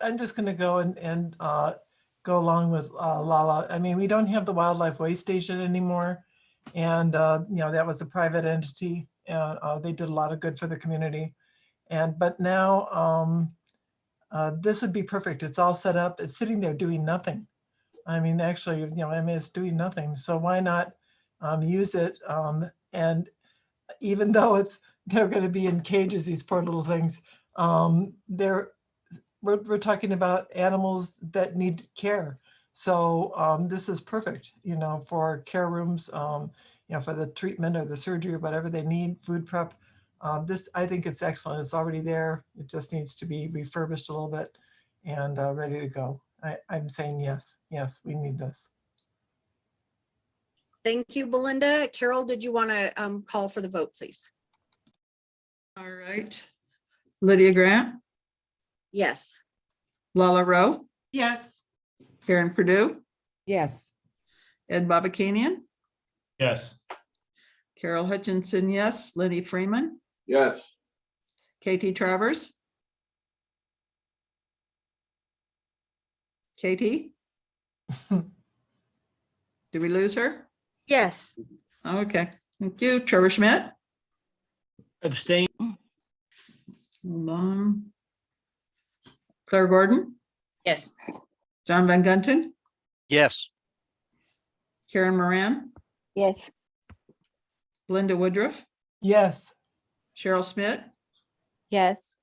I'm just gonna go and go along with Lala. I mean, we don't have the wildlife waste station anymore. And, that was a private entity. They did a lot of good for the community. But now this would be perfect. It's all set up. It's sitting there doing nothing. I mean, actually, it's doing nothing. So why not use it? And even though they're going to be in cages, these poor little things. We're talking about animals that need care. So this is perfect, for care rooms, for the treatment or the surgery or whatever they need, food prep. I think it's excellent. It's already there. It just needs to be refurbished a little bit and ready to go. I'm saying yes, we need this. Thank you, Belinda. Carol, did you want to call for the vote, please? All right. Lydia Grant, Yes. Lala Rowe, Yes. Karen Purdue, Yes. Ed Babakanian, Yes. Carol Hutchinson, yes. Lenny Freeman, Yes. Katie Travers. Katie? Did we lose her? Yes. Okay, thank you. Trevor Schmidt? Abstain. Hold on. Claire Gordon? Yes. John Van Gunten? Yes. Karen Moran? Yes. Linda Woodruff? Yes. Cheryl Schmidt? Yes.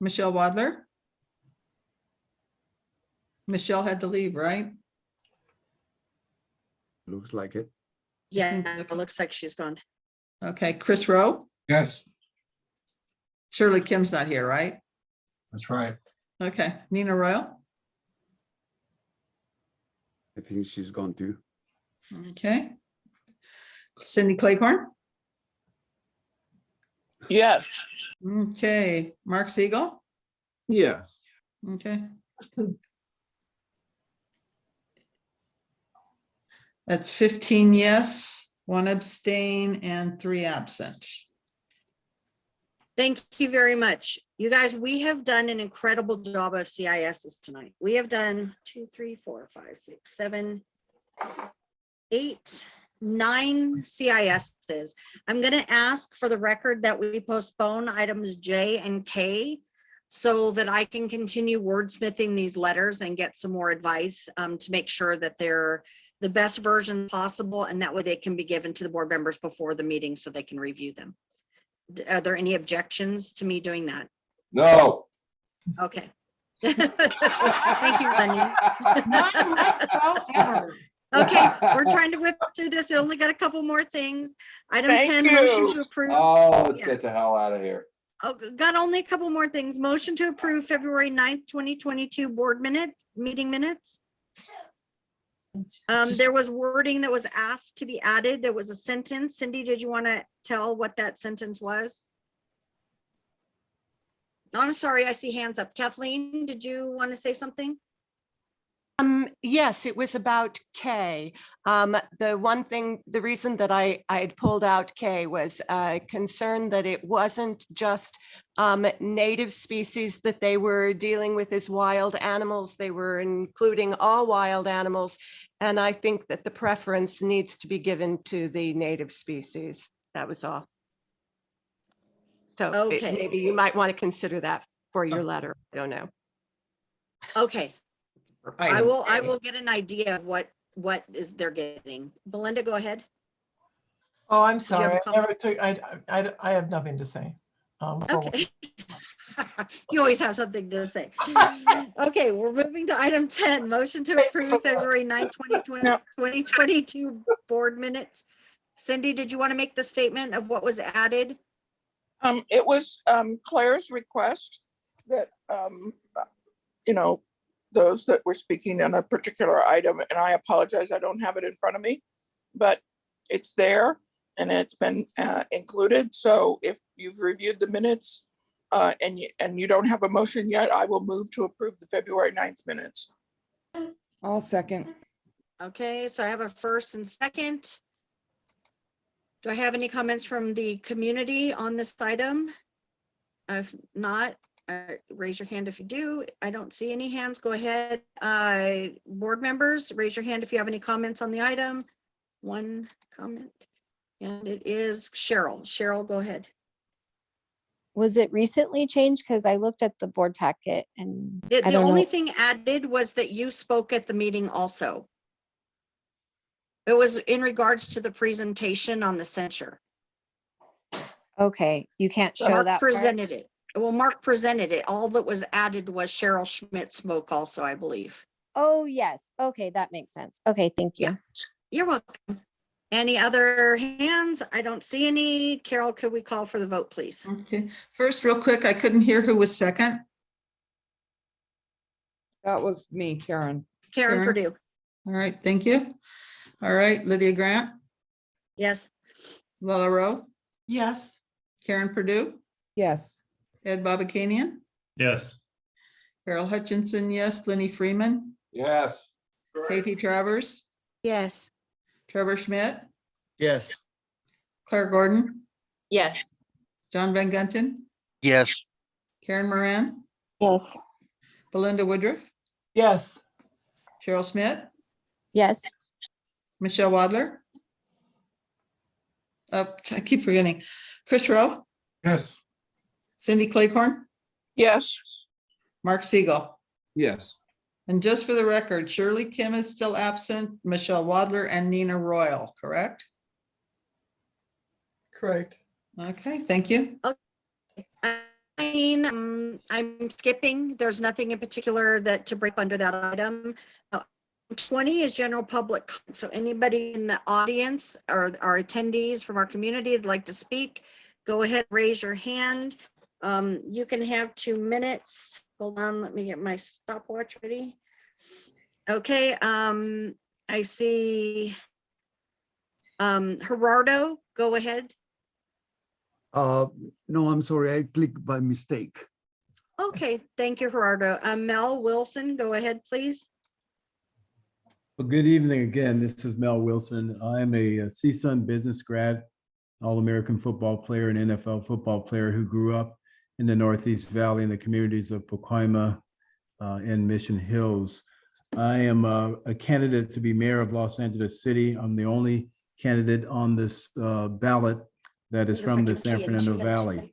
Michelle Wadler? Michelle had to leave, right? Looks like it. Yeah, it looks like she's gone. Okay, Chris Rowe? Yes, Shirley Kim's not here, right? that's right. Okay, Nina Royal? I think she's gone too. Okay. Cindy Claycorn? Yes. Okay, Mark Siegel? Yes. Okay. That's 15 yes, 1 abstain, and 3 absent. Thank you very much. You guys, we have done an incredible job of CISs tonight. We have done 2, 3, 4, 5, 6, 7, 8, 9 CISs. I'm going to ask for the record that we postpone items J and K so that I can continue wordsmithing these letters and get some more advice to make sure that they're the best version possible, and that way they can be given to the board members before the meeting so they can review them. Are there any objections to me doing that? No. Okay. Thank you, Lenny. Okay, we're trying to whip through this. We only got a couple more things. Item Thank 10, you. motion to approve. Oh, let's Yeah. get the hell out of here. Oh, got only a couple more things. Motion to approve February 9th, 2022 board meeting minutes. There was wording that was asked to be added. There was a sentence. Cindy, did you want to tell what that sentence was? No, I'm sorry, I see hands up. Kathleen, did you want to say something? Yes, it was about K. The reason that I had pulled out K was concerned that it wasn't just native species that they were dealing with as wild animals. They were including all wild animals. And I think that the preference needs to be given to the native species. That was all. So Okay. maybe you might want to consider that for your letter. I don't know. Okay. I Item will get an idea of what is they're getting. Belinda, go ahead. Oh, I'm you have a sorry. comment? I have nothing to say. Okay. You always have something to say. Okay, we're moving to item 10, motion to approve February 9th, 2022 board minutes. Cindy, did you want to make the statement of what was added? It was Claire's request that, those that were speaking on a particular item, and I apologize, I don't have it in front of me, but it's there and it's been included. So if you've reviewed the minutes and you don't have a motion yet, I will move to approve the February 9th minutes. I'll second. Okay, so I have a first and second. Do I have any comments from the community on this item? If not, raise your hand if you do. I don't see any hands. Go ahead. Board members, raise your hand if you have any comments on the item. One comment, and it is Cheryl. Cheryl, go ahead. Was it recently changed? Because I looked at the board packet and I The don't only know. thing added was that you spoke at the meeting also. It was in regards to the presentation on the censure. Okay, you can't show Mark that part? presented it. Well, Mark presented it. All that was added was Cheryl Schmidt smoke also, I believe. Oh, yes. Okay, that makes sense. Okay, thank you. You're welcome. Any other hands? I don't see any. Carol, could we call for the vote, please? Okay, first, real quick, I couldn't hear who was second. That was me, Karen. Karen Karen. Purdue. All right, thank you. All right, Lydia Grant, Yes. Lala Rowe, Yes. Karen Purdue, Yes. Ed Babakanian, Yes. Carol Hutchinson, yes, Lenny Freeman, Yes. Katie Travers, Yes. Trevor Schmidt, Yes. Claire Gordon, Yes. John Van Gunten, Yes. Karen Moran, Yes. Belinda Woodruff, Yes. Cheryl Schmidt, Yes. Michelle Wadler. I keep forgetting. Chris Rowe, Yes. Cindy Claycorn, Yes. Mark Siegel. Yes. And just for the record, Shirley Kim is still absent, Michelle Wadler and Nina Royal, correct? Correct. Okay, thank you. I mean, I'm skipping. There's nothing in particular that to break under that item. 20 is general public. So anybody in the audience or our attendees from our community that'd like to speak, go ahead, raise your hand. You can have 2 minutes. Hold on, let me get my stopwatch ready. Okay, I see Gerardo, go ahead. No, I'm sorry, I clicked by mistake. Okay, thank you, Gerardo. Mel Wilson, go ahead, please. Well, good evening again. This is Mel Wilson. I'm a CSUN business grad, All-American football player and NFL football player who grew up in the Northeast Valley in the communities of Pacoima and Mission Hills. I am a candidate to be mayor of Los Angeles City. I'm the only candidate on this ballot that is from the San Fernando Valley.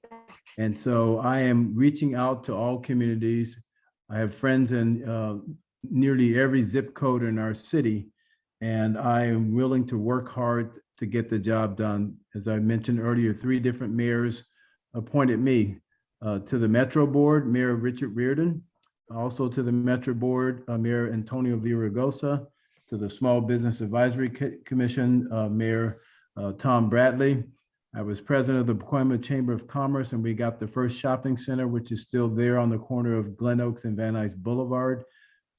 And so I am reaching out to all communities. I have friends in nearly every zip code in our city, and I am willing to work hard to get the job done. As I mentioned earlier, 3 different mayors appointed me to the Metro Board, Mayor Richard Reardon, also to the Metro Board, Mayor Antonio Villaraigosa, to the Small Business Advisory Commission, Mayor Tom Bradley. I was president of the Pacoima Chamber of Commerce, and we got the first shopping center, which is still there on the corner of Glen Oaks and Van Nuys Boulevard.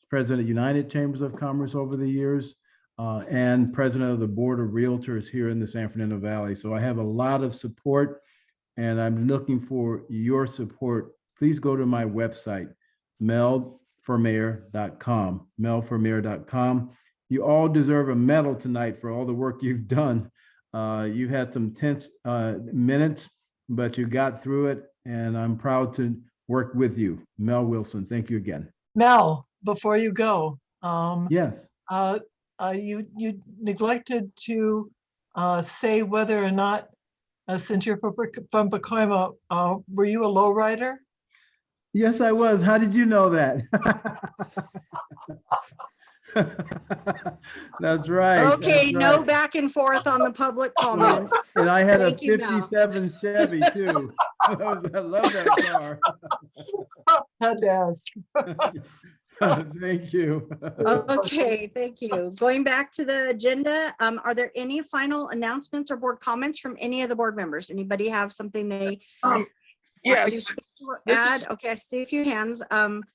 President of United Chambers of Commerce over the years, and president of the Board of Realtors here in the San Fernando Valley. So I have a lot of support, and I'm looking for your support. Please go to my website, melformayor.com, melformayor.com. You all deserve a medal tonight for all the work you've done. You've had some tense minutes, but you got through it, and I'm proud to work with you. Mel Wilson, thank you again. Mel, before you go, Yes. you neglected to say whether or not, since you're from Pacoima, were you a lowrider? Yes, I was. How did you know that? That's right. Okay, that's no right. back and forth on the public comments. And I had a Thank you, Mel. 57 Chevy too. I love that car. That does. Thank you. Okay, thank you. Going back to the agenda, are there any final announcements or board comments from any of the board members? Anybody have something they want Yes. to speak or This add? is- Okay, I see a few hands.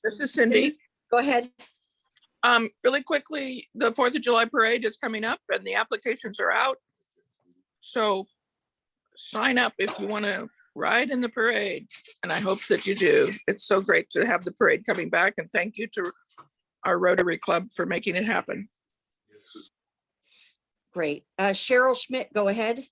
This is Cindy. Go ahead. Really quickly, the 4th of July parade is coming up and the applications are out. So sign up if you want to ride in the parade. And I hope that you do. It's so great to have the parade coming back, and thank you to our Rotary Club for making it happen. Great. Cheryl Schmidt, go ahead.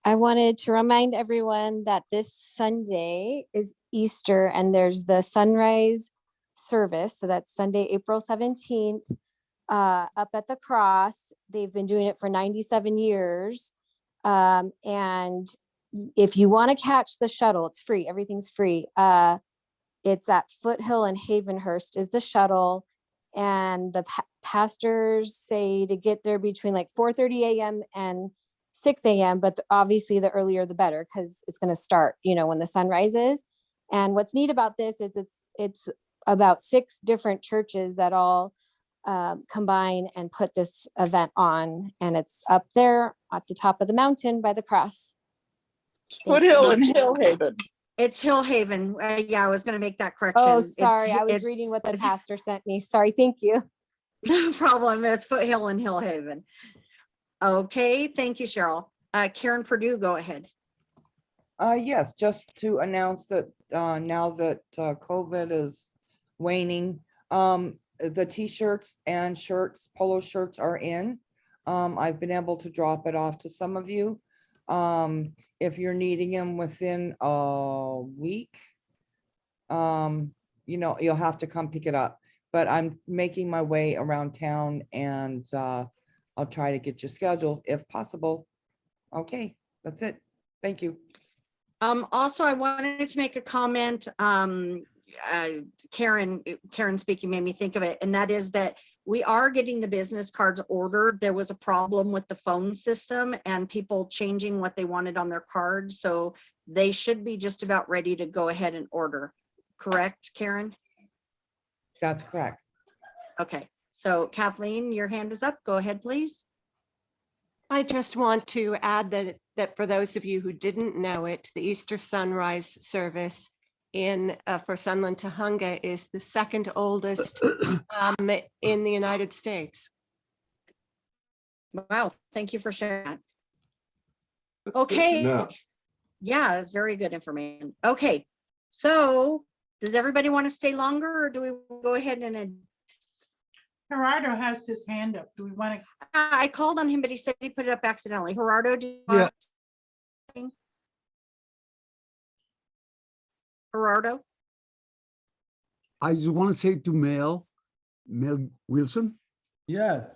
I wanted to remind everyone that this Sunday is Easter and there's the sunrise service. So that's Sunday, April 17th, up at the Cross. They've been doing it for 97 years. And if you want to catch the shuttle, it's free. Everything's free. It's at Foothill and Havenhurst is the shuttle. And the pastors say to get there between like 4:30 a.m. and 6 a.m., but obviously the earlier the better, because it's going to start, when the sun rises. And what's neat about this is it's about 6 different churches that all combine and put this event on, and it's up there at the top of the mountain by the cross. Foothill and Hillhaven. It's Hillhaven. Yeah, I was going to make that correction. Oh, It's- sorry, I was it's- reading what the pastor sent me. Sorry, thank you. No problem. It's Foothill and Hillhaven. Okay, thank you, Cheryl. Karen Purdue, go ahead. Yes, just to announce that now that COVID is waning, the t-shirts and shirts, polo shirts are in. I've been able to drop it off to some of you. If you're needing them within a week, you'll have to come pick it up. But I'm making my way around town and I'll try to get you scheduled if possible. Okay, that's it. Thank you. Also, I wanted to make a comment. Karen speaking made me think of it, and that is that we are getting the business cards ordered. There was a problem with the phone system and people changing what they wanted on their cards, so they should be just about ready to go ahead and order. Correct, Karen? That's correct. Okay, so Kathleen, your hand is up. Go ahead, please. I just want to add that for those of you who didn't know it, the Easter sunrise service for Sunland Tujunga is the second oldest in the United States. Wow, thank you for sharing that. Okay. Yeah, that's very good information. Okay, so does everybody want to stay longer, or do we go ahead and Gerardo has his hand up. Do we want to? I called on him, but he said he put it up accidentally. Gerardo, do you Yeah. want? Gerardo? I just want to say to Mel Wilson, Yes.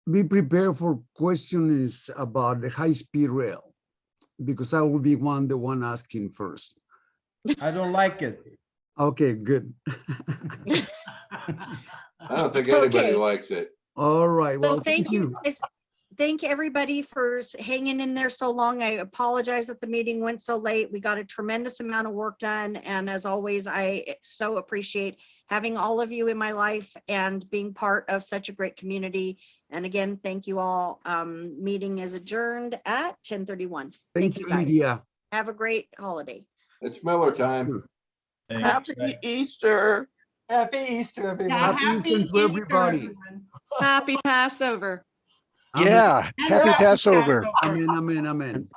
be prepared for questions about the high-speed rail, because I will be the one asking first. I don't like it. Okay, good. I don't think anybody Okay. likes it. All right, So well, thank you. Guys. Thank everybody for hanging in there so long. I apologize that the meeting went so late. We got a tremendous amount of work done. And as always, I so appreciate having all of you in my life and being part of such a great community. And again, thank you all. Meeting is adjourned at 10:31. Thank you, guys. Lydia. Have a great holiday. It's Miller time. Happy Easter. Happy Easter, everyone. Happy Easter to everybody. Happy Passover. Yeah, happy Passover. Amen, amen, amen.